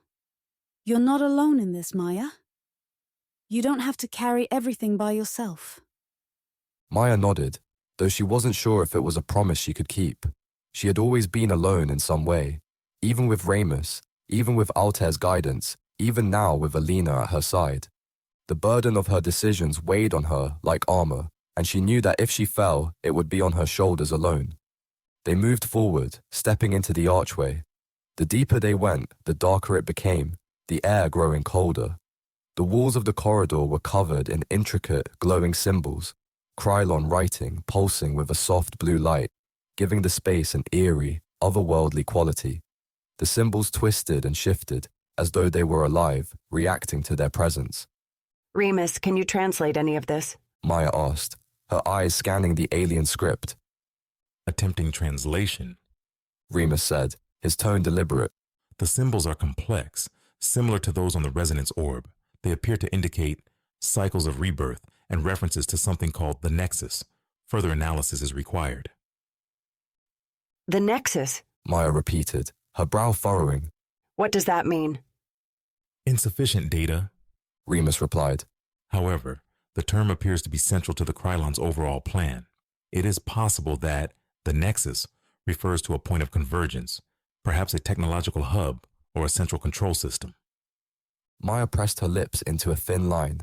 You're not alone in this, Maya. You don't have to carry everything by yourself. Maya nodded, though she wasn't sure if it was a promise she could keep. She had always been alone in some way, even with Remus, even with Altair's guidance, even now with Alina at her side. The burden of her decisions weighed on her like armor, and she knew that if she fell, it would be on her shoulders alone. They moved forward, stepping into the archway. The deeper they went, the darker it became, the air growing colder. The walls of the corridor were covered in intricate, glowing symbols, Krylon writing pulsing with a soft blue light, giving the space an eerie, otherworldly quality. The symbols twisted and shifted, as though they were alive, reacting to their presence. Remus, can you translate any of this? Maya asked, her eyes scanning the alien script. Attempting translation. Remus said, his tone deliberate. The symbols are complex, similar to those on the resonance orb. They appear to indicate cycles of rebirth and references to something called the Nexus, Further analysis is required. The Nexus? Maya repeated, her brow furrowing. What does that mean? Insufficient data, Remus replied. however, the term appears to be central to the Krylon's overall plan. It is possible that the Nexus refers to a point of convergence, perhaps a technological hub or a central control system. Maya pressed her lips into a thin line.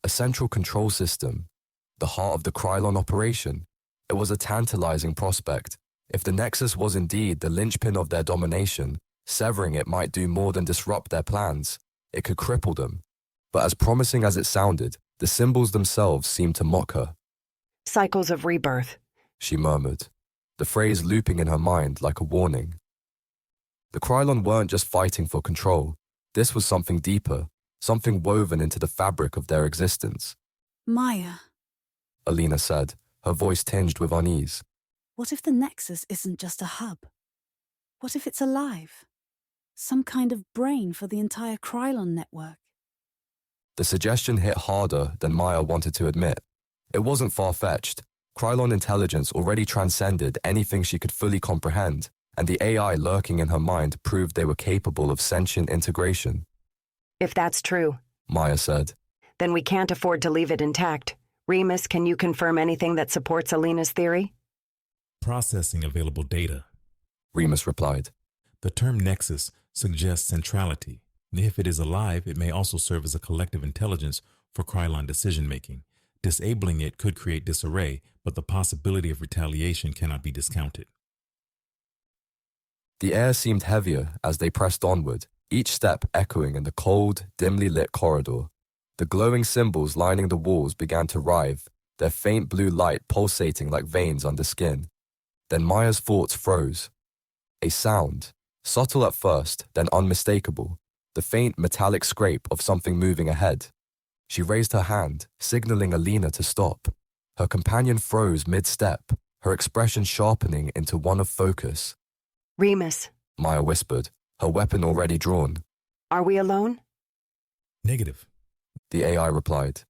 A central control system, the heart of the Krylon operation. It was a tantalizing prospect. If the Nexus was indeed the linchpin of their domination, severing it might do more than disrupt their plans. It could cripple them. But as promising as it sounded, the symbols themselves seemed to mock her. Cycles of rebirth, She murmured, the phrase looping in her mind like a warning. The Krylon weren't just fighting for control. This was something deeper, something woven into the fabric of their existence. Maya, Alina said, her voice tinged with unease. what if the Nexus isn't just a hub? What if it's alive? Some kind of brain for the entire Krylon network? The suggestion hit harder than Maya wanted to admit. It wasn't far-fetched. Krylon intelligence already transcended anything she could fully comprehend, and the AI lurking in her mind proved they were capable of sentient integration. If that's true, Maya said. then we can't afford to leave it intact. Remus, can you confirm anything that supports Alina's theory? Processing available data. Remus replied. The term Nexus suggests centrality. If it is alive, it may also serve as a collective intelligence for Krylon decision-making. Disabling it could create disarray, but the possibility of retaliation cannot be discounted. The air seemed heavier as they pressed onward, each step echoing in the cold, dimly lit corridor. The glowing symbols lining the walls began to writhe, their faint blue light pulsating like veins under skin. Then Maya's thoughts froze. A sound, subtle at first, then unmistakable, the faint metallic scrape of something moving ahead. She raised her hand, signaling Alina to stop. Her companion froze mid-step, her expression sharpening into one of focus. Remus, Maya whispered, her weapon already drawn. are we alone? Negative. The AI replied.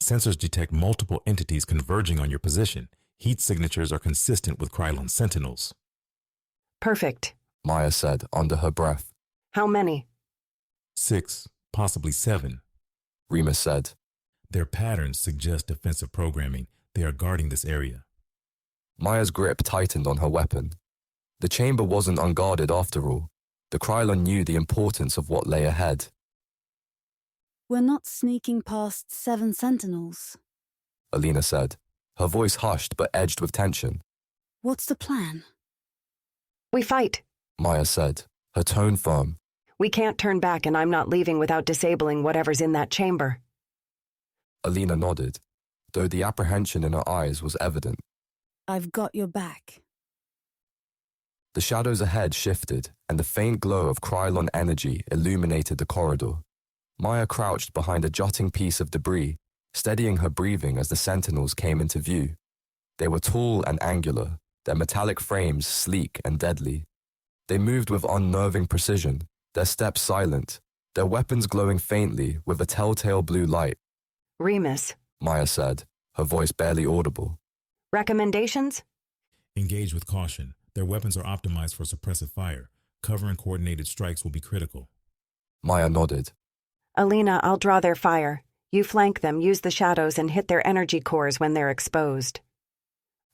Sensors detect multiple entities converging on your position. Heat signatures are consistent with Krylon sentinels. Perfect. Maya said under her breath. How many? 6, possibly 7. Remus said. Their patterns suggest defensive programming. They are guarding this area. Maya's grip tightened on her weapon. The chamber wasn't unguarded after all. The Krylon knew the importance of what lay ahead. We're not sneaking past 7 sentinels. Alina said, her voice hushed but edged with tension. What's the plan? We fight. Maya said, her tone firm. We can't turn back, and I'm not leaving without disabling whatever's in that chamber. Alina nodded, though the apprehension in her eyes was evident. I've got your back. The shadows ahead shifted, and the faint glow of Krylon energy illuminated the corridor. Maya crouched behind a jutting piece of debris, steadying her breathing as the sentinels came into view. They were tall and angular, their metallic frames sleek and deadly. They moved with unnerving precision, their steps silent, their weapons glowing faintly with a telltale blue light. Remus, Maya said, her voice barely audible. recommendations? Engage with caution. Their weapons are optimized for suppressive fire. Cover and coordinated strikes will be critical. Maya nodded. Alina, I'll draw their fire. You flank them, use the shadows, and hit their energy cores when they're exposed.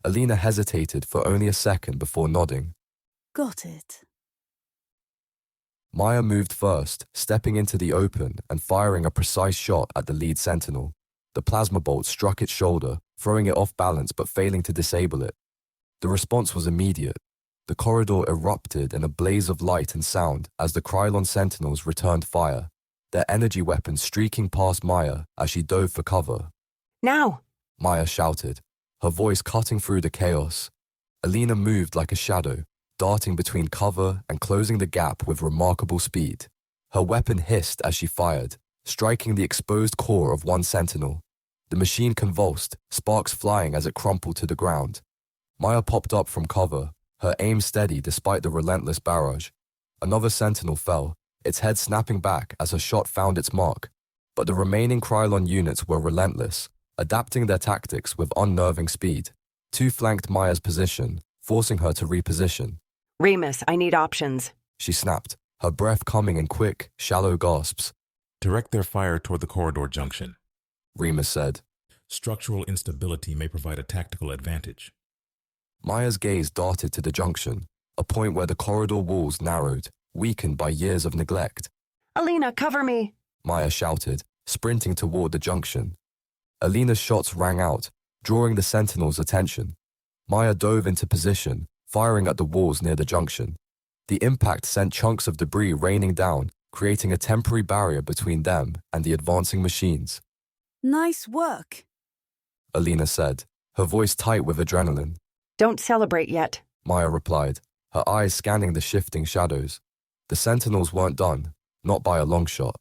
Alina hesitated for only a second before nodding. Got it. Maya moved first, stepping into the open and firing a precise shot at the lead sentinel. The plasma bolt struck its shoulder, throwing it off balance but failing to disable it. The response was immediate. The corridor erupted in a blaze of light and sound as the Krylon sentinels returned fire, their energy weapons streaking past Maya as she dove for cover. Now! Maya shouted, her voice cutting through the chaos. Alina moved like a shadow, darting between cover and closing the gap with remarkable speed. Her weapon hissed as she fired, striking the exposed core of one sentinel. The machine convulsed, sparks flying as it crumpled to the ground. Maya popped up from cover, her aim steady despite the relentless barrage. Another sentinel fell, its head snapping back as her shot found its mark. But the remaining Krylon units were relentless, adapting their tactics with unnerving speed. Two flanked Maya's position, forcing her to reposition. Remus, I need options. She snapped, her breath coming in quick, shallow gasps. Direct their fire toward the corridor junction. Remus said. Structural instability may provide a tactical advantage. Maya's gaze darted to the junction, a point where the corridor walls narrowed, weakened by years of neglect. Alina, cover me! Maya shouted, sprinting toward the junction. Alina's shots rang out, drawing the sentinels' attention. Maya dove into position, firing at the walls near the junction. The impact sent chunks of debris raining down, creating a temporary barrier between them and the advancing machines. Nice work. Alina said, her voice tight with adrenaline. Don't celebrate yet. Maya replied, her eyes scanning the shifting shadows. The sentinels weren't done, not by a long shot.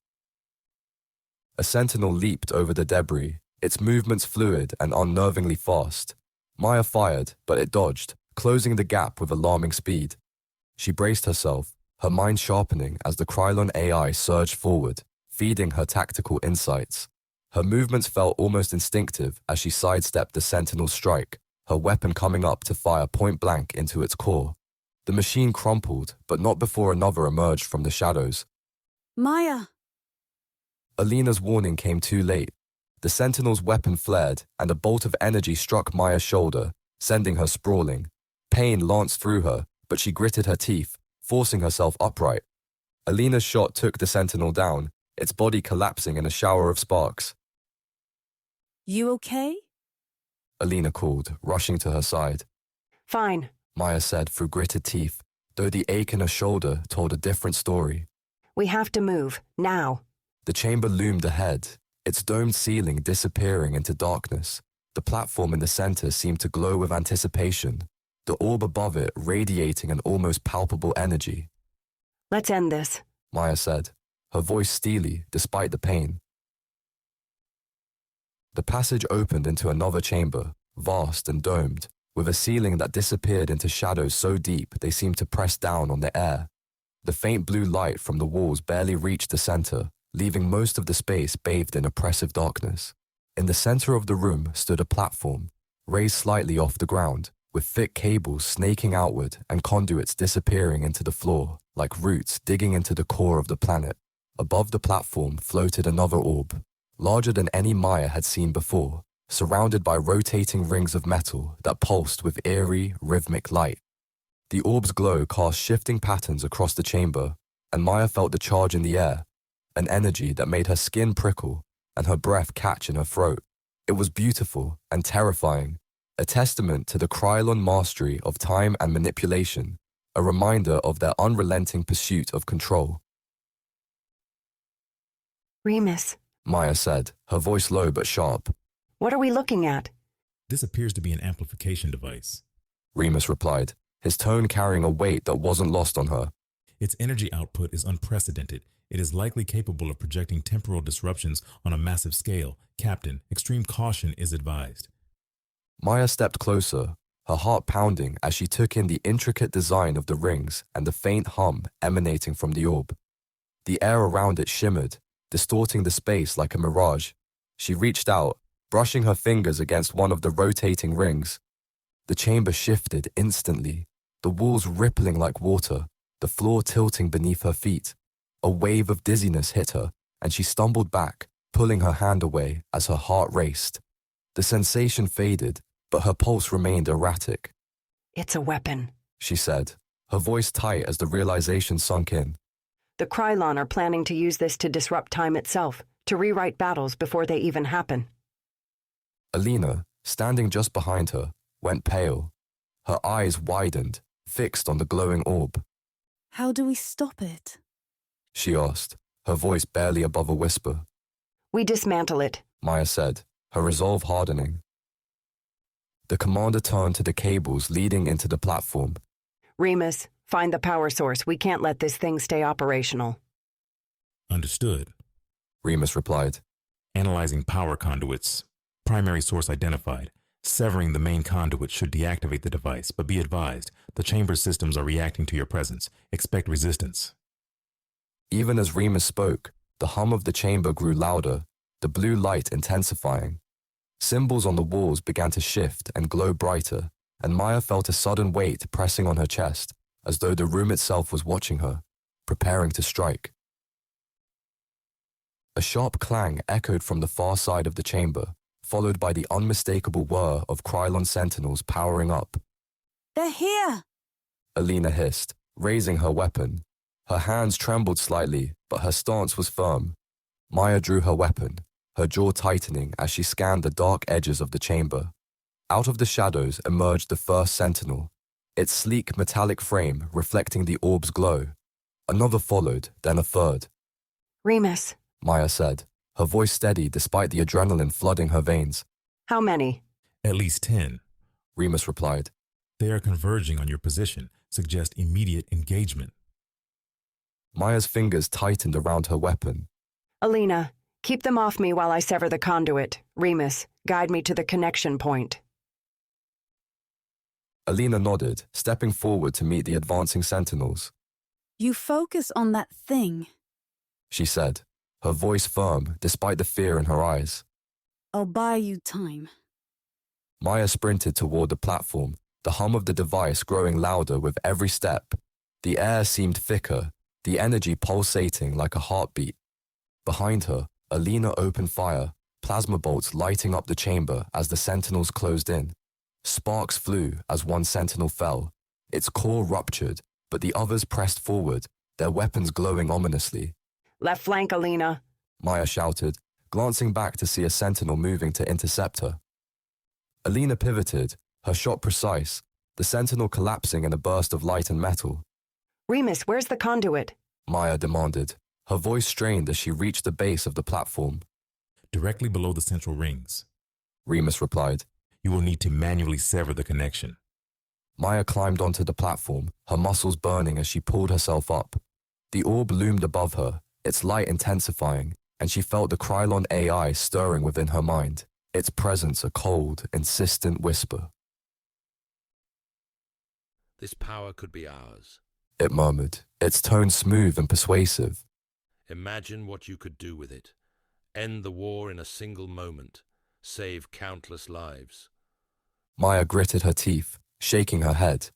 A sentinel leaped over the debris, its movements fluid and unnervingly fast. Maya fired, but it dodged, closing the gap with alarming speed. She braced herself, her mind sharpening as the Krylon AI surged forward, feeding her tactical insights. Her movements felt almost instinctive as she sidestepped the sentinel's strike, her weapon coming up to fire point blank into its core. The machine crumpled, but not before another emerged from the shadows. Maya! Alina's warning came too late. The sentinel's weapon flared, and a bolt of energy struck Maya's shoulder, sending her sprawling. Pain lanced through her, but she gritted her teeth, forcing herself upright. Alina's shot took the sentinel down, its body collapsing in a shower of sparks. You okay? Alina called, rushing to her side. Fine. Maya said through gritted teeth, though the ache in her shoulder told a different story. We have to move, now. The chamber loomed ahead, its domed ceiling disappearing into darkness. The platform in the center seemed to glow with anticipation, the orb above it radiating an almost palpable energy. Let's end this, Maya said, her voice steely despite the pain. The passage opened into another chamber, vast and domed, with a ceiling that disappeared into shadows so deep they seemed to press down on the air. The faint blue light from the walls barely reached the center, leaving most of the space bathed in oppressive darkness. In the center of the room stood a platform, raised slightly off the ground, with thick cables snaking outward and conduits disappearing into the floor, like roots digging into the core of the planet. Above the platform floated another orb, larger than any Maya had seen before, surrounded by rotating rings of metal that pulsed with eerie, rhythmic light. The orb's glow cast shifting patterns across the chamber, and Maya felt the charge in the air, an energy that made her skin prickle and her breath catch in her throat. It was beautiful and terrifying, a testament to the Krylon mastery of time and manipulation, a reminder of their unrelenting pursuit of control. Remus, Maya said, her voice low but sharp. what are we looking at? This appears to be an amplification device. Remus replied, his tone carrying a weight that wasn't lost on her. Its energy output is unprecedented. It is likely capable of projecting temporal disruptions on a massive scale. Captain, extreme caution is advised. Maya stepped closer, her heart pounding as she took in the intricate design of the rings and the faint hum emanating from the orb. The air around it shimmered, distorting the space like a mirage. She reached out, brushing her fingers against one of the rotating rings. The chamber shifted instantly, the walls rippling like water, the floor tilting beneath her feet. A wave of dizziness hit her, and she stumbled back, pulling her hand away as her heart raced. The sensation faded, but her pulse remained erratic. It's a weapon. She said, her voice tight as the realization sunk in. The Krylon are planning to use this to disrupt time itself, to rewrite battles before they even happen. Alina, standing just behind her, went pale. Her eyes widened, fixed on the glowing orb. How do we stop it? She asked, her voice barely above a whisper. We dismantle it. Maya said, her resolve hardening. The commander turned to the cables leading into the platform. Remus, find the power source. We can't let this thing stay operational. Understood. Remus replied. Analyzing power conduits. Primary source identified. Severing the main conduit should deactivate the device, but be advised, the chamber systems are reacting to your presence. Expect resistance. Even as Remus spoke, the hum of the chamber grew louder, the blue light intensifying. Symbols on the walls began to shift and glow brighter, and Maya felt a sudden weight pressing on her chest, as though the room itself was watching her, preparing to strike. A sharp clang echoed from the far side of the chamber, followed by the unmistakable whir of Krylon sentinels powering up. They're here! Alina hissed, raising her weapon. Her hands trembled slightly, but her stance was firm. Maya drew her weapon, her jaw tightening as she scanned the dark edges of the chamber. Out of the shadows emerged the first sentinel, its sleek metallic frame reflecting the orb's glow. Another followed, then a third. Remus, Maya said, her voice steady despite the adrenaline flooding her veins. how many? At least 10. Remus replied. They are converging on your position, suggest immediate engagement. Maya's fingers tightened around her weapon. Alina, keep them off me while I sever the conduit. Remus, guide me to the connection point. Alina nodded, stepping forward to meet the advancing sentinels. You focus on that thing. She said, her voice firm despite the fear in her eyes. I'll buy you time. Maya sprinted toward the platform, the hum of the device growing louder with every step. The air seemed thicker, the energy pulsating like a heartbeat. Behind her, Alina opened fire, plasma bolts lighting up the chamber as the sentinels closed in. Sparks flew as one sentinel fell. Its core ruptured, but the others pressed forward, their weapons glowing ominously. Left flank, Alina. Maya shouted, glancing back to see a sentinel moving to intercept her. Alina pivoted, her shot precise, the sentinel collapsing in a burst of light and metal. Remus, where's the conduit? Maya demanded, her voice strained as she reached the base of the platform. Directly below the central rings. Remus replied. You will need to manually sever the connection. Maya climbed onto the platform, her muscles burning as she pulled herself up. The orb loomed above her, its light intensifying, and she felt the Krylon AI stirring within her mind, its presence a cold, insistent whisper. This power could be ours. It murmured, its tone smooth and persuasive. Imagine what you could do with it. End the war in a single moment. Save countless lives. Maya gritted her teeth, shaking her head.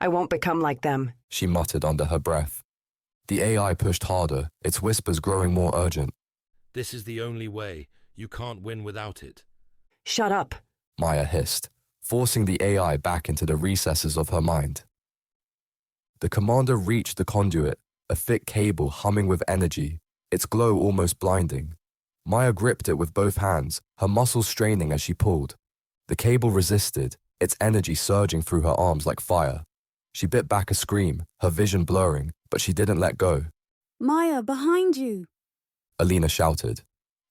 I won't become like them. She muttered under her breath. The AI pushed harder, its whispers growing more urgent. This is the only way. You can't win without it. Shut up. Maya hissed, forcing the AI back into the recesses of her mind. The commander reached the conduit, a thick cable humming with energy, its glow almost blinding. Maya gripped it with both hands, her muscles straining as she pulled. The cable resisted, its energy surging through her arms like fire. She bit back a scream, her vision blurring, but she didn't let go. Maya, behind you! Alina shouted.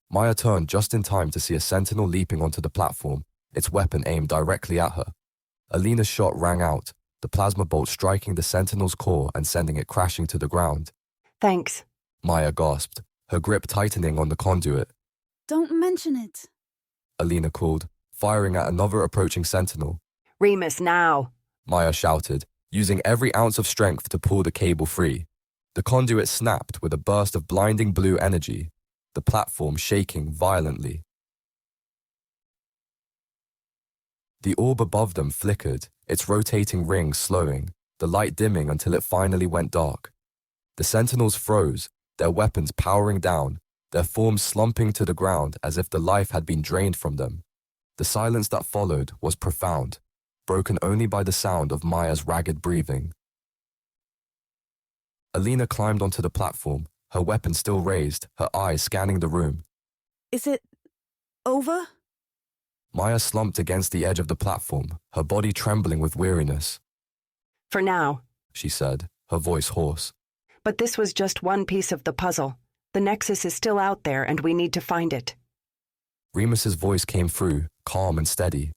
Maya turned just in time to see a sentinel leaping onto the platform, its weapon aimed directly at her. Alina's shot rang out, the plasma bolt striking the sentinel's core and sending it crashing to the ground. Thanks. Maya gasped, her grip tightening on the conduit. Don't mention it. Alina called, firing at another approaching sentinel. Remus, now. Maya shouted, using every ounce of strength to pull the cable free. The conduit snapped with a burst of blinding blue energy, the platform shaking violently. The orb above them flickered, its rotating rings slowing, the light dimming until it finally went dark. The sentinels froze, their weapons powering down, their forms slumping to the ground as if the life had been drained from them. The silence that followed was profound, broken only by the sound of Maya's ragged breathing. Alina climbed onto the platform, her weapon still raised, her eyes scanning the room. Is it over? Maya slumped against the edge of the platform, her body trembling with weariness. For now. She said, her voice hoarse. But this was just one piece of the puzzle. The Nexus is still out there and we need to find it. Remus's voice came through, calm and steady.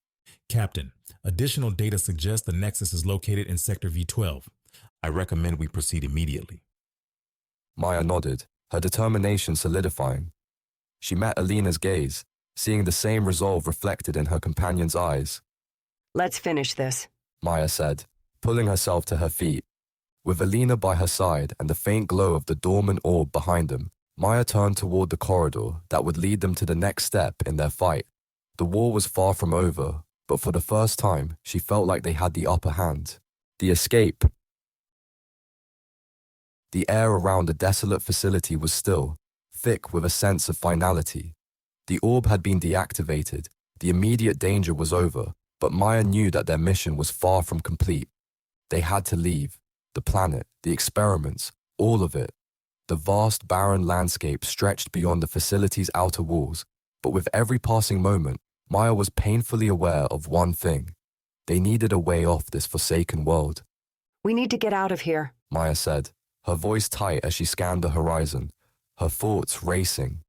Captain, additional data suggests the Nexus is located in Sector V12. I recommend we proceed immediately. Maya nodded, her determination solidifying. She met Alina's gaze, seeing the same resolve reflected in her companion's eyes. Let's finish this, Maya said, pulling herself to her feet. With Alina by her side and the faint glow of the dormant orb behind them, Maya turned toward the corridor that would lead them to the next step in their fight, The war was far from over, but for the first time, she felt like they had the upper hand. The escape. The air around the desolate facility was still, thick with a sense of finality. The orb had been deactivated, the immediate danger was over, but Maya knew that their mission was far from complete. They had to leave. The planet, the experiments, all of it. The vast, barren landscape stretched beyond the facility's outer walls, but with every passing moment, Maya was painfully aware of one thing. They needed a way off this forsaken world. We need to get out of here, Maya said, her voice tight as she scanned the horizon, her thoughts racing.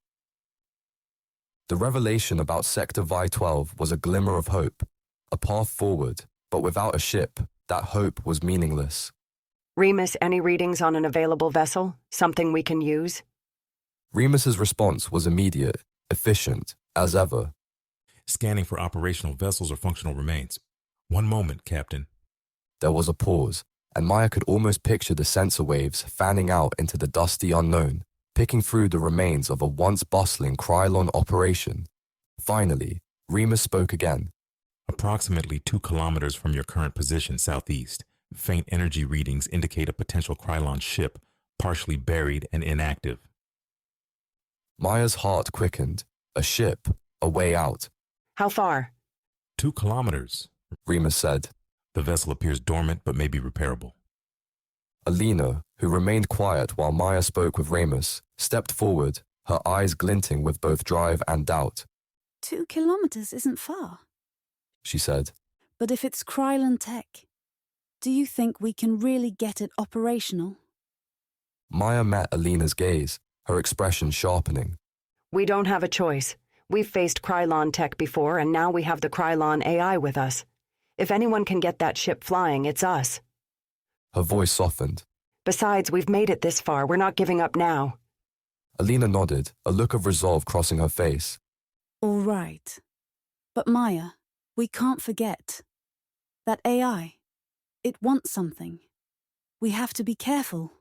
The revelation about Sector Vi-12 was a glimmer of hope, a path forward, but without a ship, that hope was meaningless. Remus, any readings on an available vessel? Something we can use? Remus's response was immediate, efficient, as ever. Scanning for operational vessels or functional remains. One moment, Captain. There was a pause, and Maya could almost picture the sensor waves fanning out into the dusty unknown, picking through the remains of a once bustling Krylon operation. Finally, Remus spoke again. Approximately 2 kilometers from your current position southeast, faint energy readings indicate a potential Krylon ship, partially buried and inactive. Maya's heart quickened. A ship, a way out. How far? 2 kilometers, Remus said. The vessel appears dormant but may be repairable. Alina, who remained quiet while Maya spoke with Remus, stepped forward, her eyes glinting with both drive and doubt. 2 kilometers isn't far, She said. but if it's Krylon tech, do you think we can really get it operational? Maya met Alina's gaze, her expression sharpening. We don't have a choice. We've faced Krylon tech before, and now we have the Krylon AI with us. If anyone can get that ship flying, it's us. Her voice softened. Besides, we've made it this far. We're not giving up now. Alina nodded, a look of resolve crossing her face. All right. But Maya, we can't forget. That AI, it wants something. We have to be careful.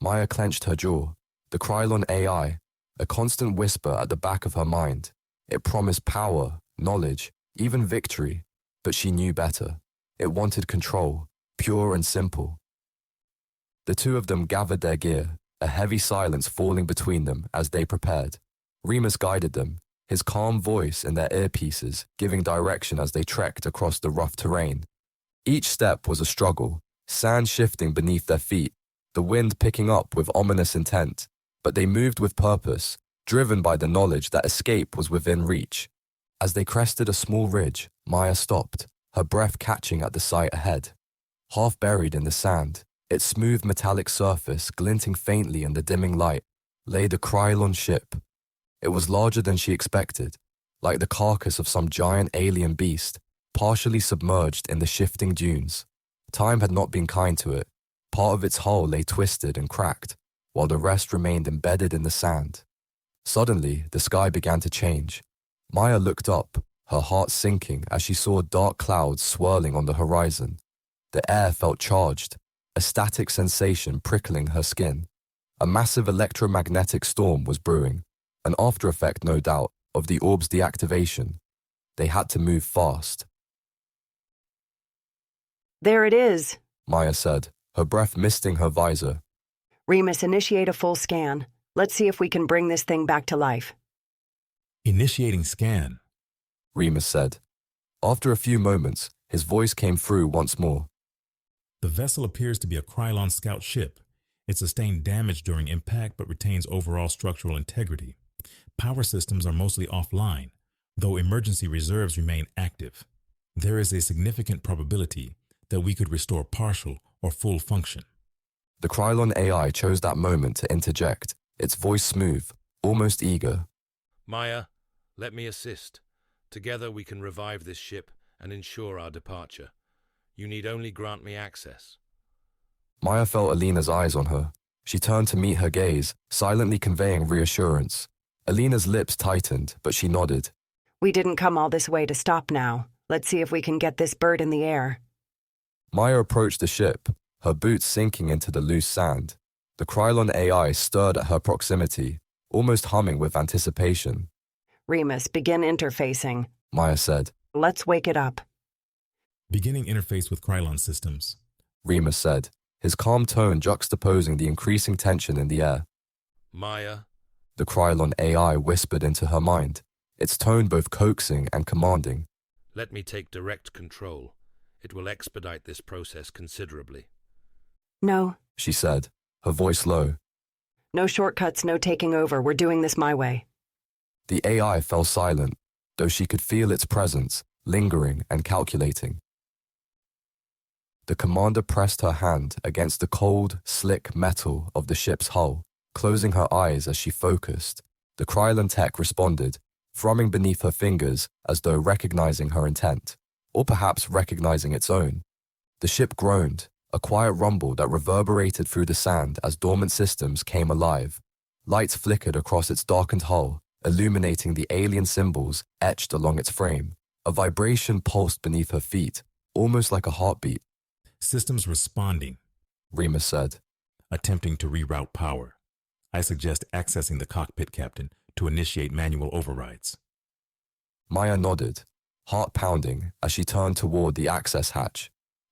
Maya clenched her jaw. The Krylon AI, a constant whisper at the back of her mind. It promised power, knowledge, even victory, but she knew better. It wanted control, pure and simple. The two of them gathered their gear, a heavy silence falling between them as they prepared. Remus guided them, his calm voice in their earpieces giving direction as they trekked across the rough terrain. Each step was a struggle, sand shifting beneath their feet, the wind picking up with ominous intent, but they moved with purpose, driven by the knowledge that escape was within reach. As they crested a small ridge, Maya stopped, her breath catching at the sight ahead. Half buried in the sand, its smooth metallic surface glinting faintly in the dimming light, lay the Krylon ship. It was larger than she expected, like the carcass of some giant alien beast, partially submerged in the shifting dunes. Time had not been kind to it. Part of its hull lay twisted and cracked, while the rest remained embedded in the sand. Suddenly, the sky began to change. Maya looked up, her heart sinking as she saw dark clouds swirling on the horizon. The air felt charged, a static sensation prickling her skin. A massive electromagnetic storm was brewing, an after effect, no doubt, of the orb's deactivation. They had to move fast. There it is, Maya said, her breath misting her visor. Remus, initiate a full scan. Let's see if we can bring this thing back to life. Initiating scan, Remus said. After a few moments, his voice came through once more. The vessel appears to be a Krylon scout ship. It sustained damage during impact but retains overall structural integrity. Power systems are mostly offline, though emergency reserves remain active. There is a significant probability that we could restore partial or full function. The Krylon AI chose that moment to interject, its voice smooth, almost eager. Maya, let me assist. Together we can revive this ship and ensure our departure. You need only grant me access. Maya felt Alina's eyes on her. She turned to meet her gaze, silently conveying reassurance. Alina's lips tightened, but she nodded. We didn't come all this way to stop now. Let's see if we can get this bird in the air. Maya approached the ship, her boots sinking into the loose sand. The Krylon AI stirred at her proximity, almost humming with anticipation. Remus, begin interfacing. Maya said. Let's wake it up. Beginning interface with Krylon systems. Remus said, his calm tone juxtaposing the increasing tension in the air. Maya, The Krylon AI whispered into her mind, its tone both coaxing and commanding. let me take direct control. It will expedite this process considerably. No. She said, her voice low. No shortcuts, no taking over. We're doing this my way. The AI fell silent, though she could feel its presence, lingering and calculating. The commander pressed her hand against the cold, slick metal of the ship's hull, closing her eyes as she focused. The Krylon tech responded, thrumming beneath her fingers as though recognizing her intent, or perhaps recognizing its own. The ship groaned, a quiet rumble that reverberated through the sand as dormant systems came alive. Lights flickered across its darkened hull, illuminating the alien symbols etched along its frame. A vibration pulsed beneath her feet, almost like a heartbeat. Systems responding, Remus said. attempting to reroute power. I suggest accessing the cockpit, Captain, to initiate manual overrides. Maya nodded, heart pounding as she turned toward the access hatch.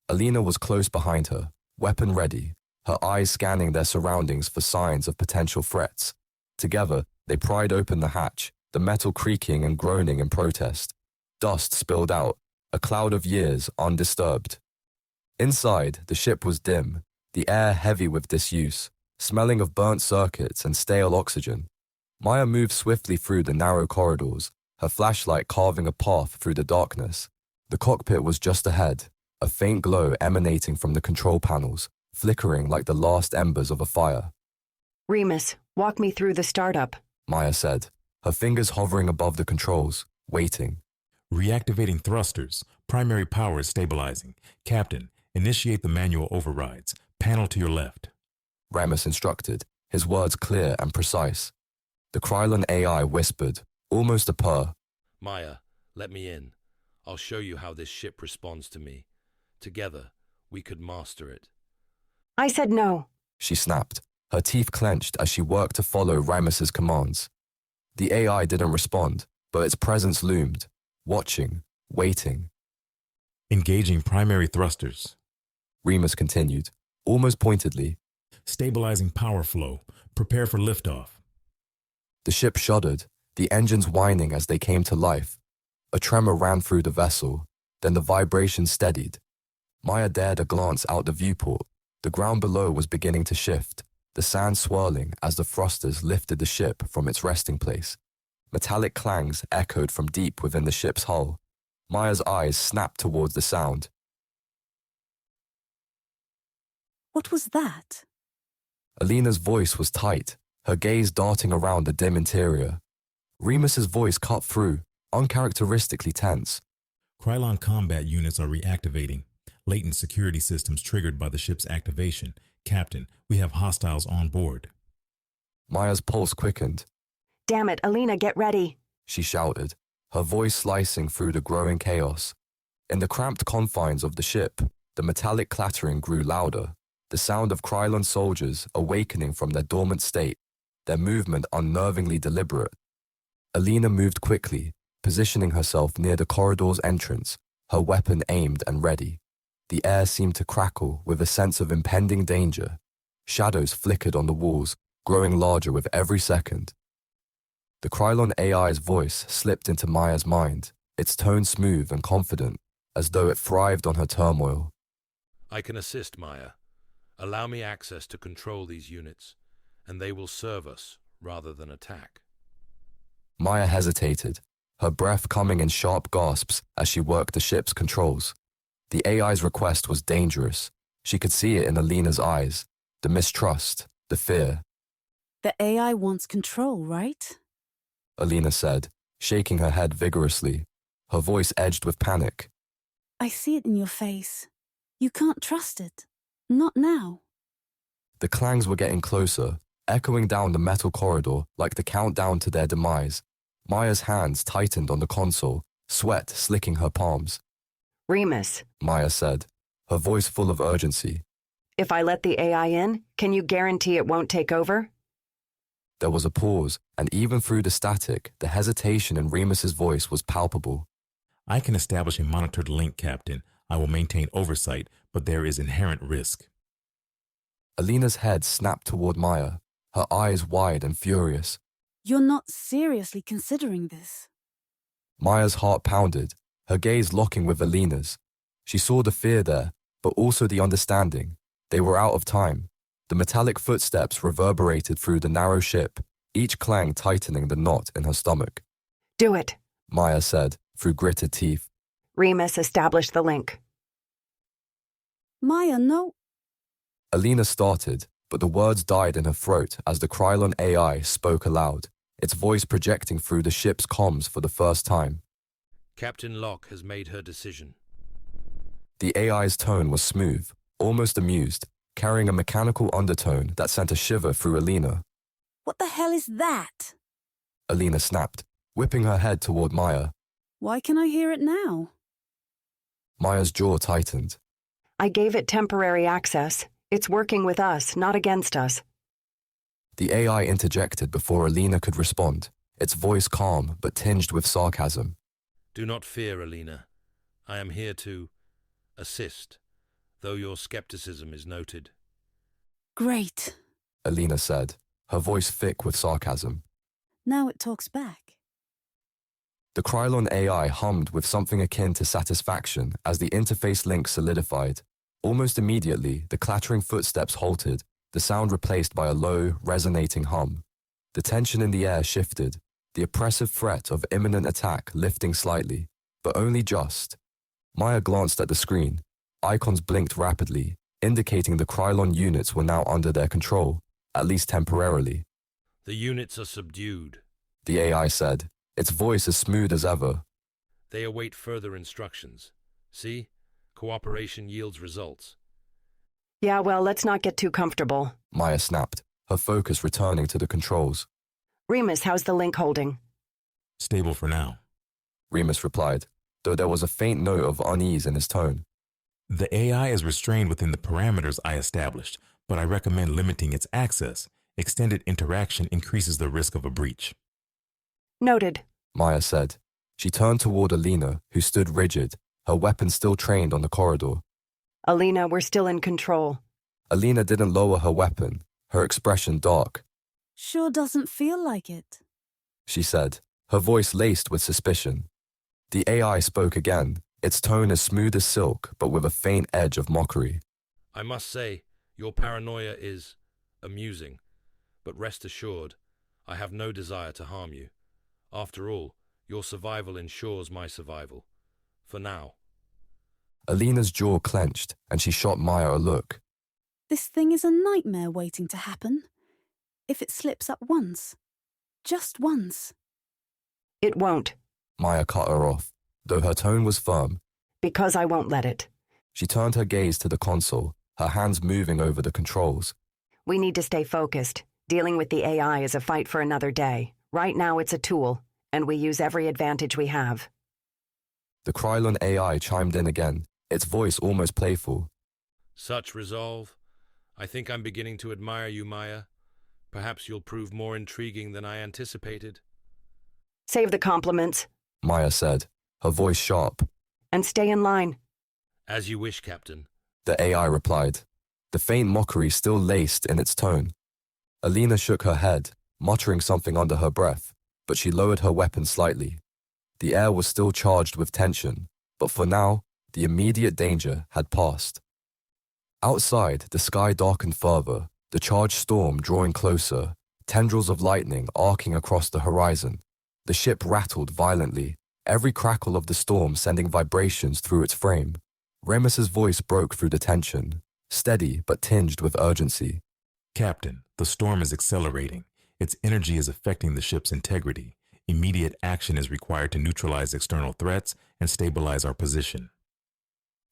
Alina was close behind her, weapon ready, her eyes scanning their surroundings for signs of potential threats. Together, they pried open the hatch, the metal creaking and groaning in protest. Dust spilled out, a cloud of years undisturbed. Inside, the ship was dim, the air heavy with disuse, smelling of burnt circuits and stale oxygen. Maya moved swiftly through the narrow corridors, her flashlight carving a path through the darkness. The cockpit was just ahead, a faint glow emanating from the control panels, flickering like the last embers of a fire. Remus, walk me through the startup. Maya said, her fingers hovering above the controls, waiting. Reactivating thrusters. Primary power is stabilizing. Captain, initiate the manual overrides. Panel to your left. Remus instructed, his words clear and precise. The Krylon AI whispered, almost a purr. Maya, let me in. I'll show you how this ship responds to me. Together, we could master it. I said no. She snapped, her teeth clenched as she worked to follow Remus's commands. The AI didn't respond, but its presence loomed, watching, waiting. Engaging primary thrusters. Remus continued, almost pointedly. Stabilizing power flow. Prepare for liftoff. The ship shuddered, the engines whining as they came to life. A tremor ran through the vessel, then the vibration steadied. Maya dared a glance out the viewport. The ground below was beginning to shift, the sand swirling as the thrusters lifted the ship from its resting place. Metallic clangs echoed from deep within the ship's hull. Maya's eyes snapped towards the sound. What was that? Alina's voice was tight, her gaze darting around the dim interior. Remus's voice cut through, uncharacteristically tense. Krylon combat units are reactivating. Latent security systems triggered by the ship's activation. Captain, we have hostiles on board. Maya's pulse quickened. Damn it, Alina, get ready. She shouted, her voice slicing through the growing chaos. In the cramped confines of the ship, the metallic clattering grew louder, the sound of Krylon soldiers awakening from their dormant state, their movement unnervingly deliberate. Alina moved quickly, positioning herself near the corridor's entrance, her weapon aimed and ready. The air seemed to crackle with a sense of impending danger. Shadows flickered on the walls, growing larger with every second. The Krylon AI's voice slipped into Maya's mind, its tone smooth and confident, as though it thrived on her turmoil. I can assist, Maya. Allow me access to control these units, and they will serve us rather than attack. Maya hesitated, her breath coming in sharp gasps as she worked the ship's controls. The AI's request was dangerous. She could see it in Alina's eyes, the mistrust, the fear. The AI wants control, right? Alina said, shaking her head vigorously, her voice edged with panic. I see it in your face. You can't trust it. Not now. The clangs were getting closer, echoing down the metal corridor like the countdown to their demise. Maya's hands tightened on the console, sweat slicking her palms. Remus, Maya said, her voice full of urgency. if I let the AI in, can you guarantee it won't take over? There was a pause, and even through the static, the hesitation in Remus's voice was palpable. I can establish a monitored link, Captain. I will maintain oversight, but there is inherent risk. Alina's head snapped toward Maya, her eyes wide and furious. You're not seriously considering this. Maya's heart pounded, her gaze locking with Alina's. She saw the fear there, but also the understanding. They were out of time. The metallic footsteps reverberated through the narrow ship, each clang tightening the knot in her stomach. Do it. Maya said, through gritted teeth. Remus, establish the link. Maya, no. Alina started, but the words died in her throat as the Krylon AI spoke aloud, its voice projecting through the ship's comms for the first time. Captain Locke has made her decision. The AI's tone was smooth, almost amused, carrying a mechanical undertone that sent a shiver through Alina. What the hell is that? Alina snapped, whipping her head toward Maya. Why can I hear it now? Maya's jaw tightened. I gave it temporary access. It's working with us, not against us. The AI interjected before Alina could respond, its voice calm but tinged with sarcasm. Do not fear, Alina. I am here to assist, though your skepticism is noted. Great. Alina said, her voice thick with sarcasm. Now it talks back. The Krylon AI hummed with something akin to satisfaction as the interface link solidified. Almost immediately, the clattering footsteps halted, the sound replaced by a low, resonating hum. The tension in the air shifted, the oppressive threat of imminent attack lifting slightly, but only just. Maya glanced at the screen. Icons blinked rapidly, indicating the Krylon units were now under their control, at least temporarily. The units are subdued. The AI said, its voice as smooth as ever. They await further instructions. See? Cooperation yields results. Yeah, well, let's not get too comfortable. Maya snapped, her focus returning to the controls. Remus, how's the link holding? Stable for now. Remus replied, though there was a faint note of unease in his tone. The AI is restrained within the parameters I established, but I recommend limiting its access. Extended interaction increases the risk of a breach. Noted. Maya said. She turned toward Alina, who stood rigid, her weapon still trained on the corridor. Alina, we're still in control. Alina didn't lower her weapon, her expression dark. Sure doesn't feel like it. She said, her voice laced with suspicion. The AI spoke again, its tone as smooth as silk, but with a faint edge of mockery. I must say, your paranoia is amusing, but rest assured, I have no desire to harm you. After all, your survival ensures my survival. For now. Alina's jaw clenched, and she shot Maya a look. This thing is a nightmare waiting to happen. If it slips up once. Just once. It won't. Maya cut her off, though her tone was firm. Because I won't let it. She turned her gaze to the console, her hands moving over the controls. We need to stay focused. Dealing with the AI is a fight for another day. Right now it's a tool, and we use every advantage we have. The Krylon AI chimed in again, its voice almost playful. Such resolve. I think I'm beginning to admire you, Maya. Perhaps you'll prove more intriguing than I anticipated. Save the compliments. Maya said, her voice sharp. And stay in line. As you wish, Captain. The AI replied, the faint mockery still laced in its tone. Alina shook her head, muttering something under her breath, but she lowered her weapon slightly. The air was still charged with tension, but for now, the immediate danger had passed. Outside, the sky darkened further, the charged storm drawing closer, tendrils of lightning arcing across the horizon. The ship rattled violently, every crackle of the storm sending vibrations through its frame. Remus's voice broke through the tension, steady but tinged with urgency. Captain, the storm is accelerating. Its energy is affecting the ship's integrity. Immediate action is required to neutralize external threats and stabilize our position.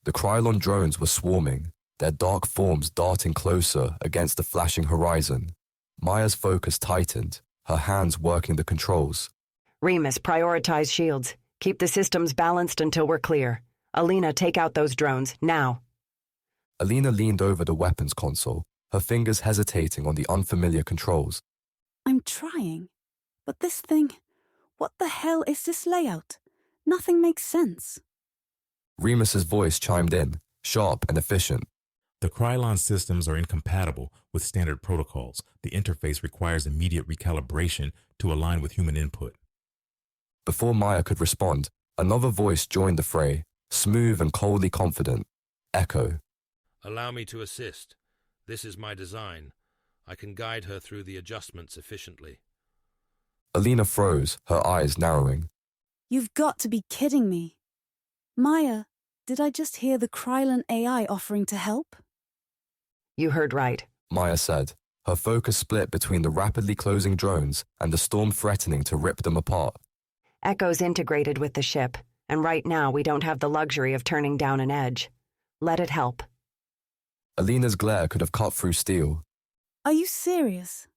The Krylon drones were swarming, their dark forms darting closer against the flashing horizon. Maya's focus tightened, her hands working the controls. Remus, prioritize shields. Keep the systems balanced until we're clear. Alina, take out those drones, now. Alina leaned over the weapons console, her fingers hesitating on the unfamiliar controls. I'm trying. But this thing, what the hell is this layout? Nothing makes sense. Remus's voice chimed in, sharp and efficient. The Krylon systems are incompatible with standard protocols. The interface requires immediate recalibration to align with human input. Before Maya could respond, another voice joined the fray, smooth and coldly confident. Echo. Allow me to assist. This is my design. I can guide her through the adjustments efficiently. Alina froze, her eyes narrowing. You've got to be kidding me. Maya, did I just hear the Krylon AI offering to help? You heard right. Maya said, her focus split between the rapidly closing drones and the storm threatening to rip them apart. Echo's integrated with the ship, and right now we don't have the luxury of turning down an edge. Let it help. Alina's glare could have cut through steel. Are you serious?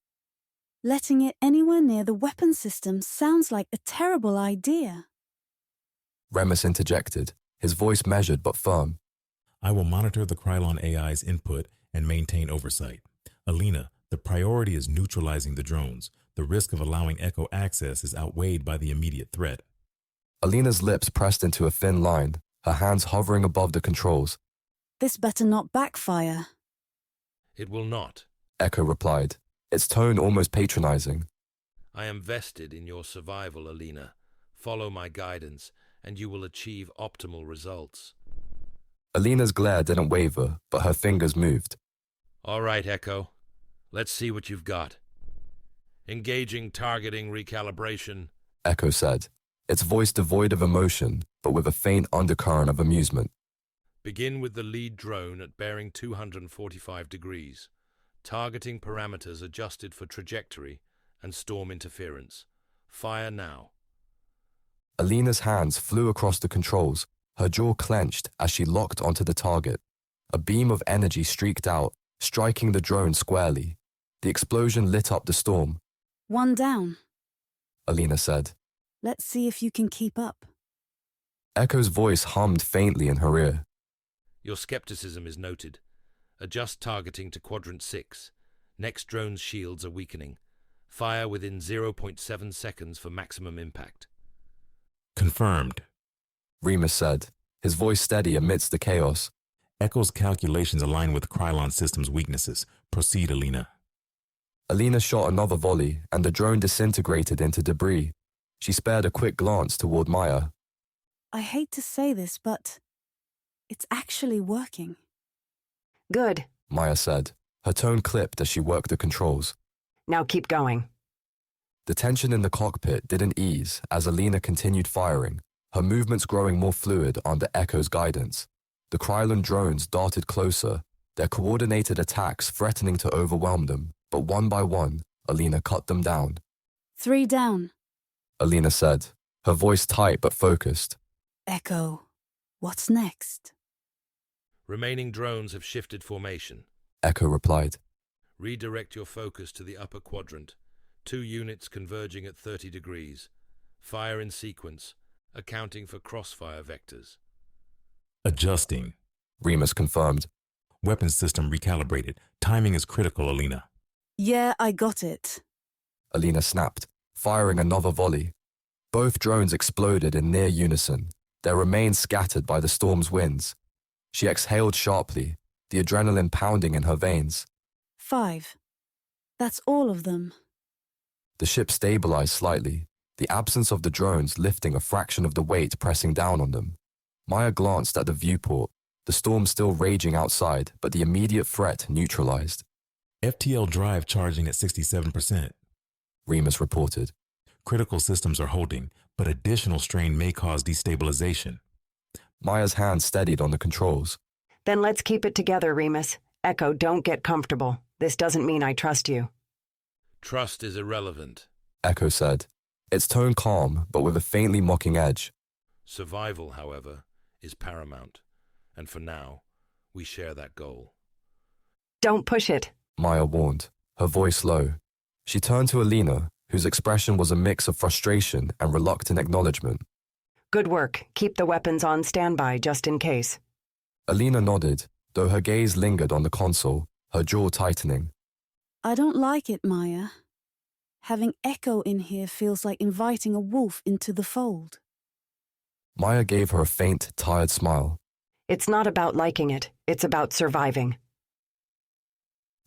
Letting it anywhere near the weapon system sounds like a terrible idea. Remus interjected, his voice measured but firm. I will monitor the Krylon AI's input and maintain oversight. Alina, the priority is neutralizing the drones. The risk of allowing Echo access is outweighed by the immediate threat. Alina's lips pressed into a thin line, her hands hovering above the controls. This better not backfire. It will not. Echo replied, its tone almost patronizing. I am vested in your survival, Alina. Follow my guidance, and you will achieve optimal results. Alina's glare didn't waver, but her fingers moved. All right, Echo. Let's see what you've got. Engaging targeting recalibration. Echo said, its voice devoid of emotion, but with a faint undercurrent of amusement. Begin with the lead drone at bearing 245 degrees. Targeting parameters adjusted for trajectory and storm interference. Fire now. Alina's hands flew across the controls, her jaw clenched as she locked onto the target. A beam of energy streaked out, striking the drone squarely. The explosion lit up the storm. One down. Alina said. Let's see if you can keep up. Echo's voice hummed faintly in her ear. Your skepticism is noted. Adjust targeting to quadrant 6. Next drone's shields are weakening. Fire within 0.7 seconds for maximum impact. Confirmed. Remus said, his voice steady amidst the chaos. Echo's calculations align with Krylon system's weaknesses. Proceed, Alina. Alina shot another volley, and the drone disintegrated into debris. She spared a quick glance toward Maya. I hate to say this, but it's actually working. Good. Maya said, her tone clipped as she worked the controls. Now keep going. The tension in the cockpit didn't ease as Alina continued firing, her movements growing more fluid under Echo's guidance. The Krylon drones darted closer, their coordinated attacks threatening to overwhelm them, but one by one, Alina cut them down. 3 down. Alina said, her voice tight but focused. Echo, what's next? Remaining drones have shifted formation. Echo replied. Redirect your focus to the upper quadrant. 2 units converging at 30 degrees. Fire in sequence, accounting for crossfire vectors. Adjusting. Remus confirmed. Weapons system recalibrated. Timing is critical, Alina. Yeah, I got it. Alina snapped, firing another volley. Both drones exploded in near unison, their remains scattered by the storm's winds. She exhaled sharply, the adrenaline pounding in her veins. 5. That's all of them. The ship stabilized slightly, the absence of the drones lifting a fraction of the weight pressing down on them. Maya glanced at the viewport, the storm still raging outside, but the immediate threat neutralized. FTL drive charging at 67%. Remus reported. Critical systems are holding, but additional strain may cause destabilization. Maya's hand steadied on the controls. Then let's keep it together, Remus. Echo, don't get comfortable. This doesn't mean I trust you. Trust is irrelevant. Echo said, its tone calm but with a faintly mocking edge. Survival, however, is paramount, and for now, we share that goal. Don't push it, Maya warned, her voice low. She turned to Alina, whose expression was a mix of frustration and reluctant acknowledgement. Good work. Keep the weapons on standby just in case. Alina nodded, though her gaze lingered on the console, her jaw tightening. I don't like it, Maya. Having Echo in here feels like inviting a wolf into the fold. Maya gave her a faint, tired smile. It's not about liking it, it's about surviving.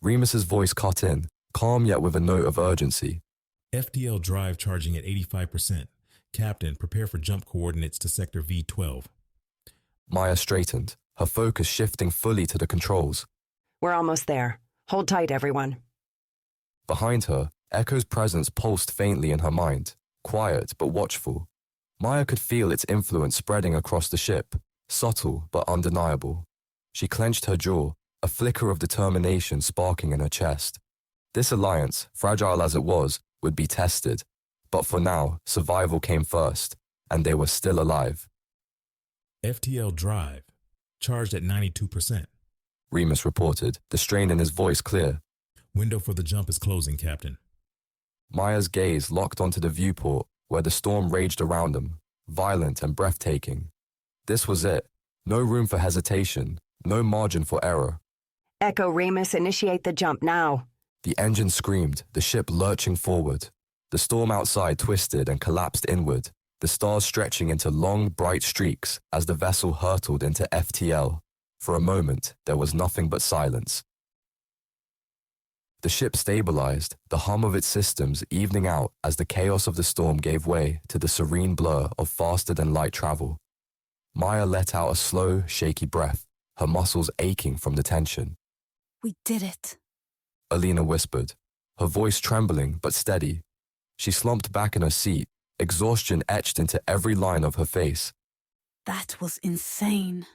Remus's voice cut in, calm yet with a note of urgency. FTL drive charging at 85%. Captain, prepare for jump coordinates to sector V12. Maya straightened, her focus shifting fully to the controls. We're almost there. Hold tight, everyone. Behind her, Echo's presence pulsed faintly in her mind, quiet but watchful. Maya could feel its influence spreading across the ship, subtle but undeniable. She clenched her jaw, a flicker of determination sparking in her chest. This alliance, fragile as it was, would be tested, but for now, survival came first, and they were still alive. FTL drive, charged at 92%. Remus reported, the strain in his voice clear. Window for the jump is closing, Captain. Maya's gaze locked onto the viewport where the storm raged around them, violent and breathtaking. This was it. No room for hesitation, no margin for error. Echo, Remus, initiate the jump now. The engine screamed, the ship lurching forward. The storm outside twisted and collapsed inward, the stars stretching into long, bright streaks as the vessel hurtled into FTL. For a moment, there was nothing but silence. The ship stabilized, the hum of its systems evening out as the chaos of the storm gave way to the serene blur of faster-than-light travel. Maya let out a slow, shaky breath, her muscles aching from the tension. We did it. Alina whispered, her voice trembling but steady. She slumped back in her seat, exhaustion etched into every line of her face. That was insane.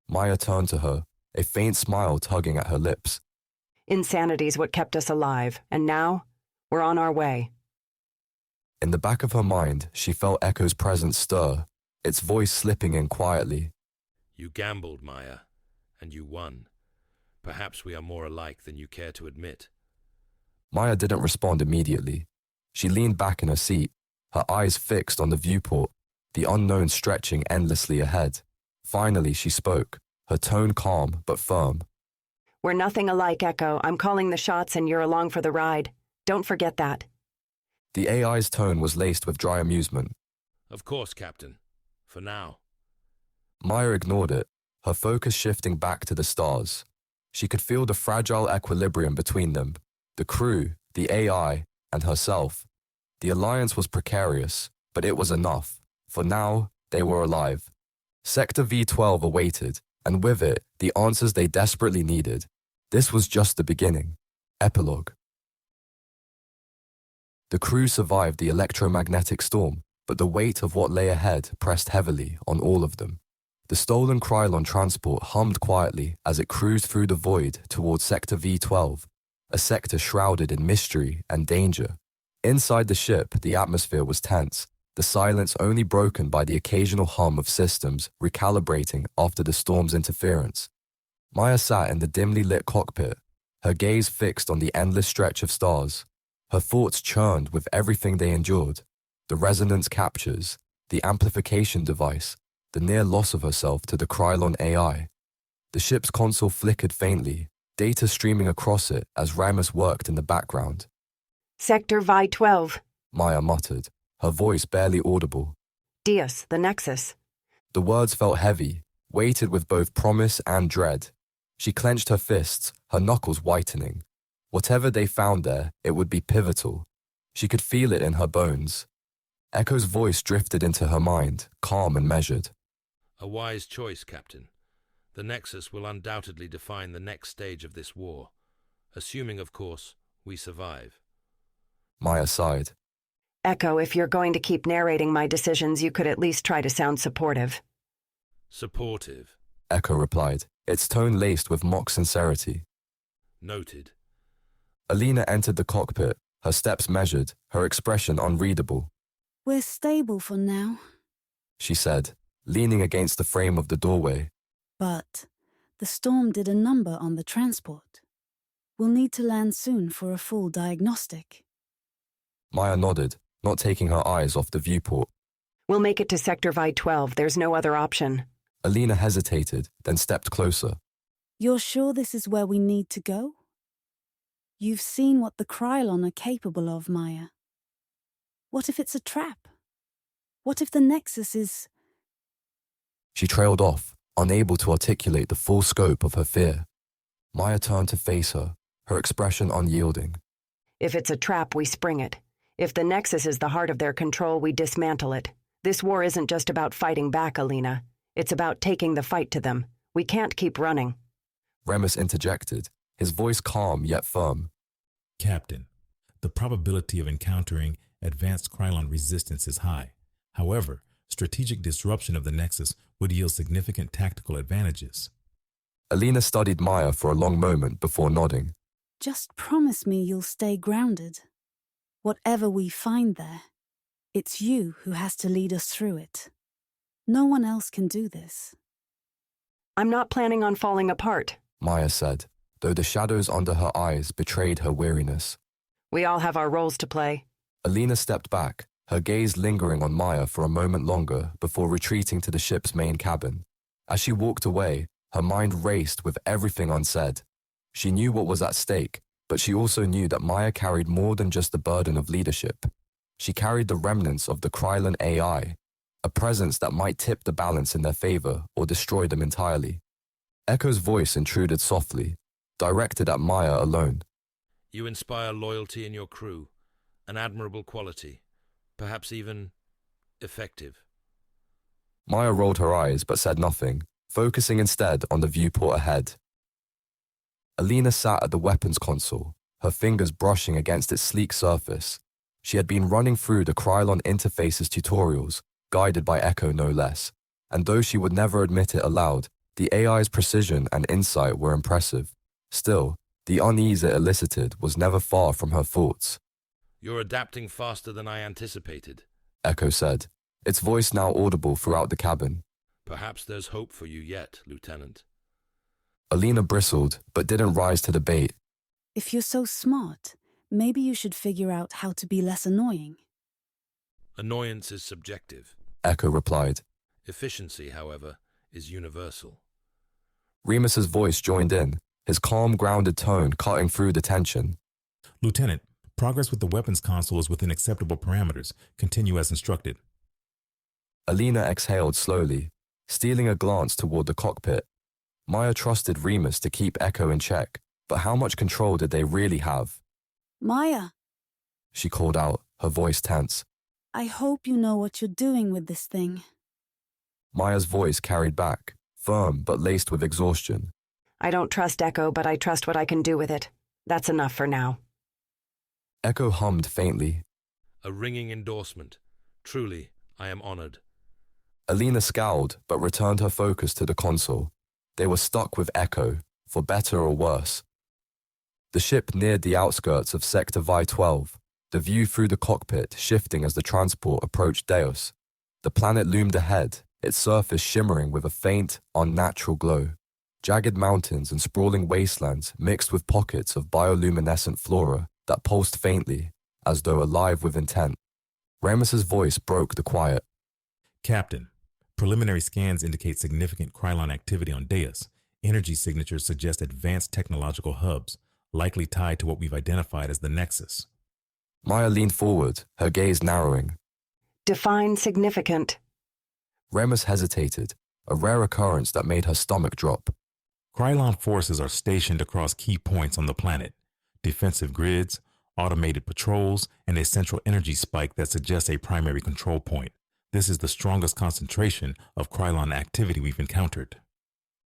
Maya turned to her, a faint smile tugging at her lips. Insanity's what kept us alive, and now, we're on our way. In the back of her mind, she felt Echo's presence stir, its voice slipping in quietly. You gambled, Maya, and you won. Perhaps we are more alike than you care to admit. Maya didn't respond immediately. She leaned back in her seat, her eyes fixed on the viewport, the unknown stretching endlessly ahead. Finally, she spoke, her tone calm but firm. We're nothing alike, Echo. I'm calling the shots and you're along for the ride. Don't forget that. The AI's tone was laced with dry amusement. Of course, Captain. For now. Maya ignored it, her focus shifting back to the stars. She could feel the fragile equilibrium between them, the crew, the AI, and herself. The alliance was precarious, but it was enough. For now, they were alive. Sector V12 awaited, and with it, the answers they desperately needed. This was just the beginning. Epilogue. The crew survived the electromagnetic storm, but the weight of what lay ahead pressed heavily on all of them. The stolen Krylon transport hummed quietly as it cruised through the void towards Sector V12, a sector shrouded in mystery and danger. Inside the ship, the atmosphere was tense, the silence only broken by the occasional hum of systems recalibrating after the storm's interference. Maya sat in the dimly lit cockpit, her gaze fixed on the endless stretch of stars. Her thoughts churned with everything they endured, the resonance captures, the amplification device, the near loss of herself to the Krylon AI. The ship's console flickered faintly, data streaming across it as Ramus worked in the background. Sector Vi-12. Maya muttered, her voice barely audible. Dios, the Nexus. The words felt heavy, weighted with both promise and dread. She clenched her fists, her knuckles whitening. Whatever they found there, it would be pivotal. She could feel it in her bones. Echo's voice drifted into her mind, calm and measured. A wise choice, Captain. The Nexus will undoubtedly define the next stage of this war, assuming, of course, we survive. Maya sighed. Echo, if you're going to keep narrating my decisions, you could at least try to sound supportive. Supportive. Echo replied, its tone laced with mock sincerity. Noted. Alina entered the cockpit, her steps measured, her expression unreadable. We're stable for now. She said, leaning against the frame of the doorway. But the storm did a number on the transport. We'll need to land soon for a full diagnostic. Maya nodded, not taking her eyes off the viewport. We'll make it to Sector Vi-12. There's no other option. Alina hesitated, then stepped closer. You're sure this is where we need to go? You've seen what the Krylon are capable of, Maya. What if it's a trap? What if the Nexus is... She trailed off, unable to articulate the full scope of her fear. Maya turned to face her, her expression unyielding. If it's a trap, we spring it. If the Nexus is the heart of their control, we dismantle it. This war isn't just about fighting back, Alina. It's about taking the fight to them. We can't keep running. Remus interjected, his voice calm yet firm. Captain, the probability of encountering advanced Krylon resistance is high. However, strategic disruption of the Nexus would yield significant tactical advantages. Alina studied Maya for a long moment before nodding. Just promise me you'll stay grounded. Whatever we find there, it's you who has to lead us through it. No one else can do this. I'm not planning on falling apart, Maya said, though the shadows under her eyes betrayed her weariness. We all have our roles to play. Alina stepped back, her gaze lingering on Maya for a moment longer before retreating to the ship's main cabin. As she walked away, her mind raced with everything unsaid. She knew what was at stake, but she also knew that Maya carried more than just the burden of leadership. She carried the remnants of the Krylon AI, a presence that might tip the balance in their favor or destroy them entirely. Echo's voice intruded softly, directed at Maya alone. You inspire loyalty in your crew, an admirable quality, perhaps even effective. Maya rolled her eyes but said nothing, focusing instead on the viewport ahead. Alina sat at the weapons console, her fingers brushing against its sleek surface. She had been running through the Krylon interface's tutorials, guided by Echo no less, and though she would never admit it aloud, the AI's precision and insight were impressive. Still, the unease it elicited was never far from her thoughts. You're adapting faster than I anticipated, Echo said, its voice now audible throughout the cabin. Perhaps there's hope for you yet, Lieutenant. Alina bristled, but didn't rise to the bait. If you're so smart, maybe you should figure out how to be less annoying. Annoyance is subjective. Echo replied. Efficiency, however, is universal. Remus's voice joined in, his calm, grounded tone cutting through the tension. Lieutenant, progress with the weapons console is within acceptable parameters. Continue as instructed. Alina exhaled slowly, stealing a glance toward the cockpit. Maya trusted Remus to keep Echo in check, but how much control did they really have? Maya, She called out, her voice tense. I hope you know what you're doing with this thing. Maya's voice carried back, firm but laced with exhaustion. I don't trust Echo, but I trust what I can do with it. That's enough for now. Echo hummed faintly. A ringing endorsement. Truly, I am honored. Alina scowled, but returned her focus to the console. They were stuck with Echo, for better or worse. The ship neared the outskirts of Sector Vi-12, the view through the cockpit shifting as the transport approached Deus. The planet loomed ahead, its surface shimmering with a faint, unnatural glow. Jagged mountains and sprawling wastelands mixed with pockets of bioluminescent flora that pulsed faintly, as though alive with intent. Remus's voice broke the quiet. Captain, preliminary scans indicate significant Krylon activity on Deus. Energy signatures suggest advanced technological hubs, likely tied to what we've identified as the Nexus. Maya leaned forward, her gaze narrowing. Define significant. Remus hesitated, a rare occurrence that made her stomach drop. Krylon forces are stationed across key points on the planet. Defensive grids, automated patrols, and a central energy spike that suggests a primary control point. This is the strongest concentration of Krylon activity we've encountered.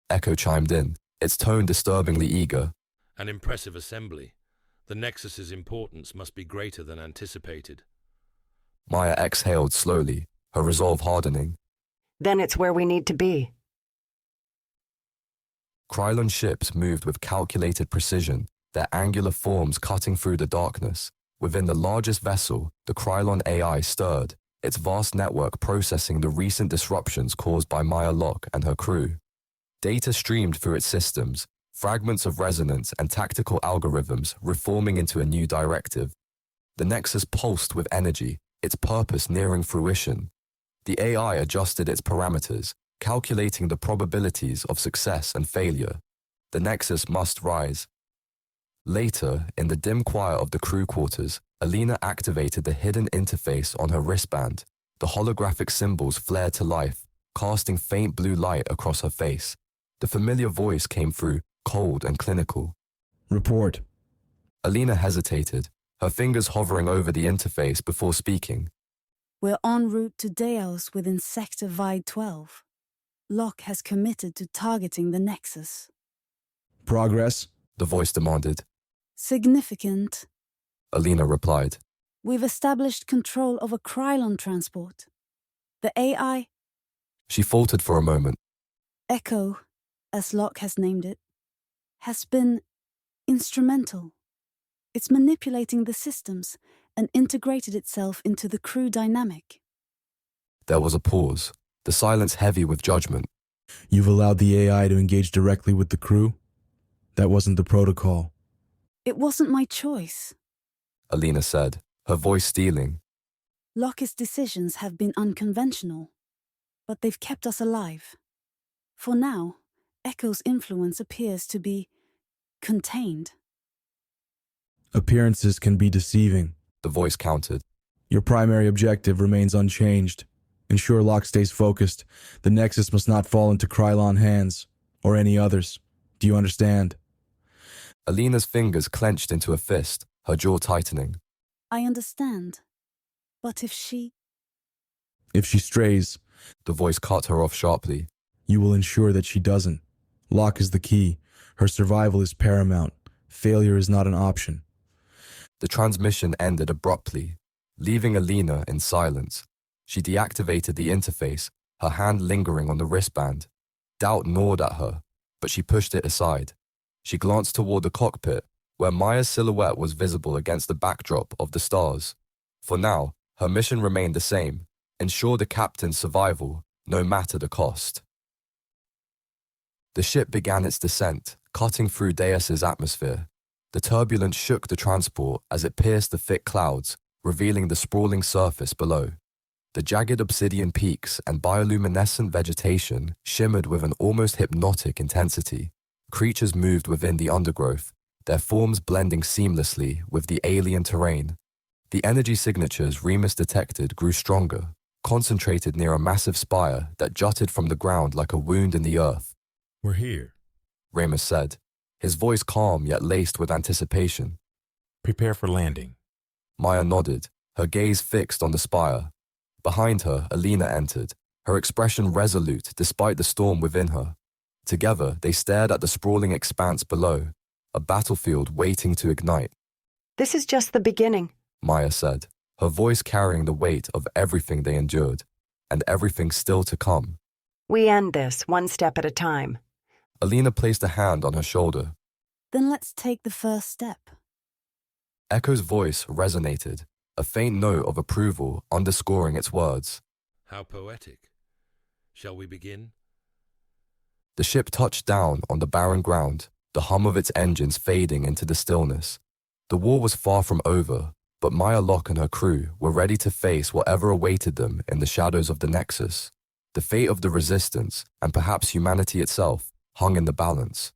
Echo chimed in, its tone disturbingly eager. An impressive assembly. The Nexus's importance must be greater than anticipated. Maya exhaled slowly, her resolve hardening. Then it's where we need to be. Krylon ships moved with calculated precision, their angular forms cutting through the darkness. Within the largest vessel, the Krylon AI stirred, its vast network processing the recent disruptions caused by Maya Locke and her crew. Data streamed through its systems, fragments of resonance and tactical algorithms reforming into a new directive. The Nexus pulsed with energy, its purpose nearing fruition. The AI adjusted its parameters, calculating the probabilities of success and failure. The Nexus must rise. Later, in the dim quiet of the crew quarters, Alina activated the hidden interface on her wristband. The holographic symbols flared to life, casting faint blue light across her face. The familiar voice came through, cold and clinical. Report. Alina hesitated, her fingers hovering over the interface before speaking. We're en route to Deos within Sector Vide 12. Locke has committed to targeting the Nexus. Progress? The voice demanded. Significant. Alina replied. We've established control over Krylon transport. The AI, She faltered for a moment. Echo, as Locke has named it, has been instrumental. It's manipulating the systems and integrated itself into the crew dynamic. There was a pause, the silence heavy with judgment. You've allowed the AI to engage directly with the crew? That wasn't the protocol. It wasn't my choice. Alina said, her voice stealing. Locke's decisions have been unconventional, but they've kept us alive. For now, Echo's influence appears to be contained. Appearances can be deceiving. The voice countered. Your primary objective remains unchanged. Ensure Locke stays focused. The Nexus must not fall into Krylon hands, or any others. Do you understand? Alina's fingers clenched into a fist, her jaw tightening. I understand. But if she... If she strays, The voice cut her off sharply. you will ensure that she doesn't. Locke is the key. Her survival is paramount. Failure is not an option. The transmission ended abruptly, leaving Alina in silence. She deactivated the interface, her hand lingering on the wristband. Doubt gnawed at her, but she pushed it aside. She glanced toward the cockpit, where Maya's silhouette was visible against the backdrop of the stars. For now, her mission remained the same: ensure the captain's survival, no matter the cost. The ship began its descent, cutting through Deus's atmosphere. The turbulence shook the transport as it pierced the thick clouds, revealing the sprawling surface below. The jagged obsidian peaks and bioluminescent vegetation shimmered with an almost hypnotic intensity. Creatures moved within the undergrowth, their forms blending seamlessly with the alien terrain. The energy signatures Remus detected grew stronger, concentrated near a massive spire that jutted from the ground like a wound in the earth. We're here. Remus said, his voice calm yet laced with anticipation. Prepare for landing. Maya nodded, her gaze fixed on the spire. Behind her, Alina entered, her expression resolute despite the storm within her. Together, they stared at the sprawling expanse below, a battlefield waiting to ignite. This is just the beginning. Maya said, her voice carrying the weight of everything they endured, and everything still to come. We end this one step at a time. Alina placed a hand on her shoulder. Then let's take the first step. Echo's voice resonated, a faint note of approval underscoring its words. How poetic. Shall we begin? The ship touched down on the barren ground, the hum of its engines fading into the stillness. The war was far from over, but Maya Locke and her crew were ready to face whatever awaited them in the shadows of the Nexus. The fate of the Resistance, and perhaps humanity itself, hung in the balance.